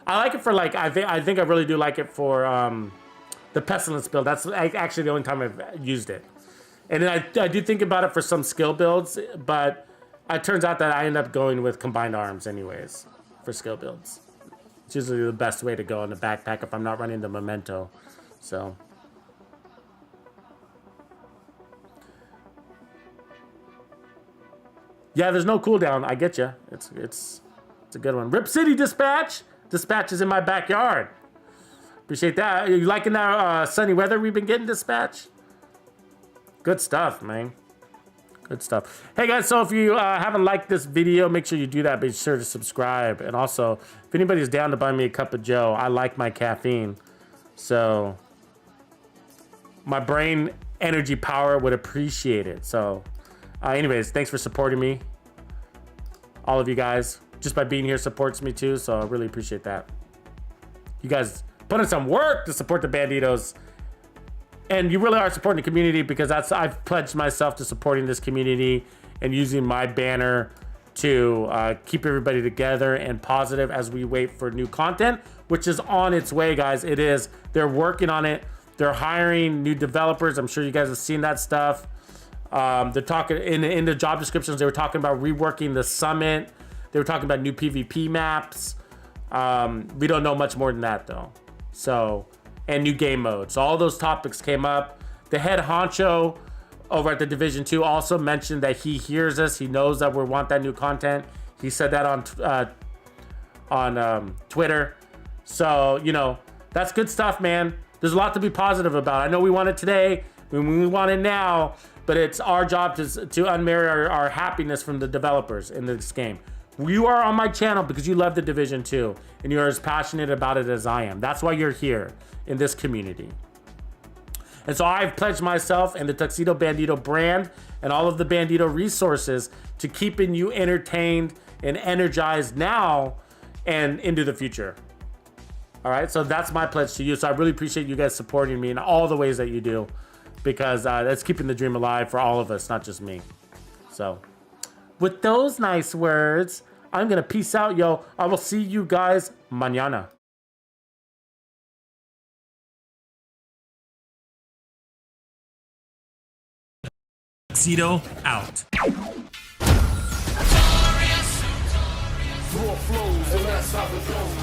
I like it for like I think I really do like it for the pestilence build. That's actually the only time I've used it. And then I do think about it for some skill builds, but it turns out that I end up going with combined arms anyways for skill builds. It's usually the best way to go in the backpack if I'm not running the memento. So yeah, there's no cooldown. I get you. It's a good one. Rip City Dispatch. Dispatch is in my backyard. Appreciate that. Are you liking that sunny weather we've been getting, Dispatch? Good stuff, man. Good stuff. Hey guys, so if you haven't liked this video, make sure you do that. Be sure to subscribe. And also, if anybody's down to buy me a cup of Joe, I like my caffeine. So my brain energy power would appreciate it. So anyways, thanks for supporting me. All of you guys, just by being here supports me too. So I really appreciate that. You guys put in some work to support the Bandidos. And you really are supporting the community, because I've pledged myself to supporting this community and using my banner to keep everybody together and positive as we wait for new content, which is on its way, guys. It is. They're working on it. They're hiring new developers. I'm sure you guys have seen that stuff. They're talking in the job descriptions. They were talking about reworking the summit. They were talking about new PvP maps. We don't know much more than that though. So. And new game mode. So all those topics came up. The head honcho over at the Division 2 also mentioned that he hears us. He knows that we want that new content. He said that on Twitter. So, you know, that's good stuff, man. There's a lot to be positive about. I know we want it today. We want it now. But it's our job to unmarry our happiness from the developers in this game. You are on my channel because you love the Division 2 and you're as passionate about it as I am. That's why you're here in this community. And so I've pledged myself and the Tuxedo Bandido brand and all of the Bandido resources to keeping you entertained and energized now and into the future. All right, so that's my pledge to you. So I really appreciate you guys supporting me in all the ways that you do, because that's keeping the dream alive for all of us, not just me. So with those nice words, I'm gonna peace out, yo. I will see you guys mañana. Tuxedo out. Flows, and that's how it goes.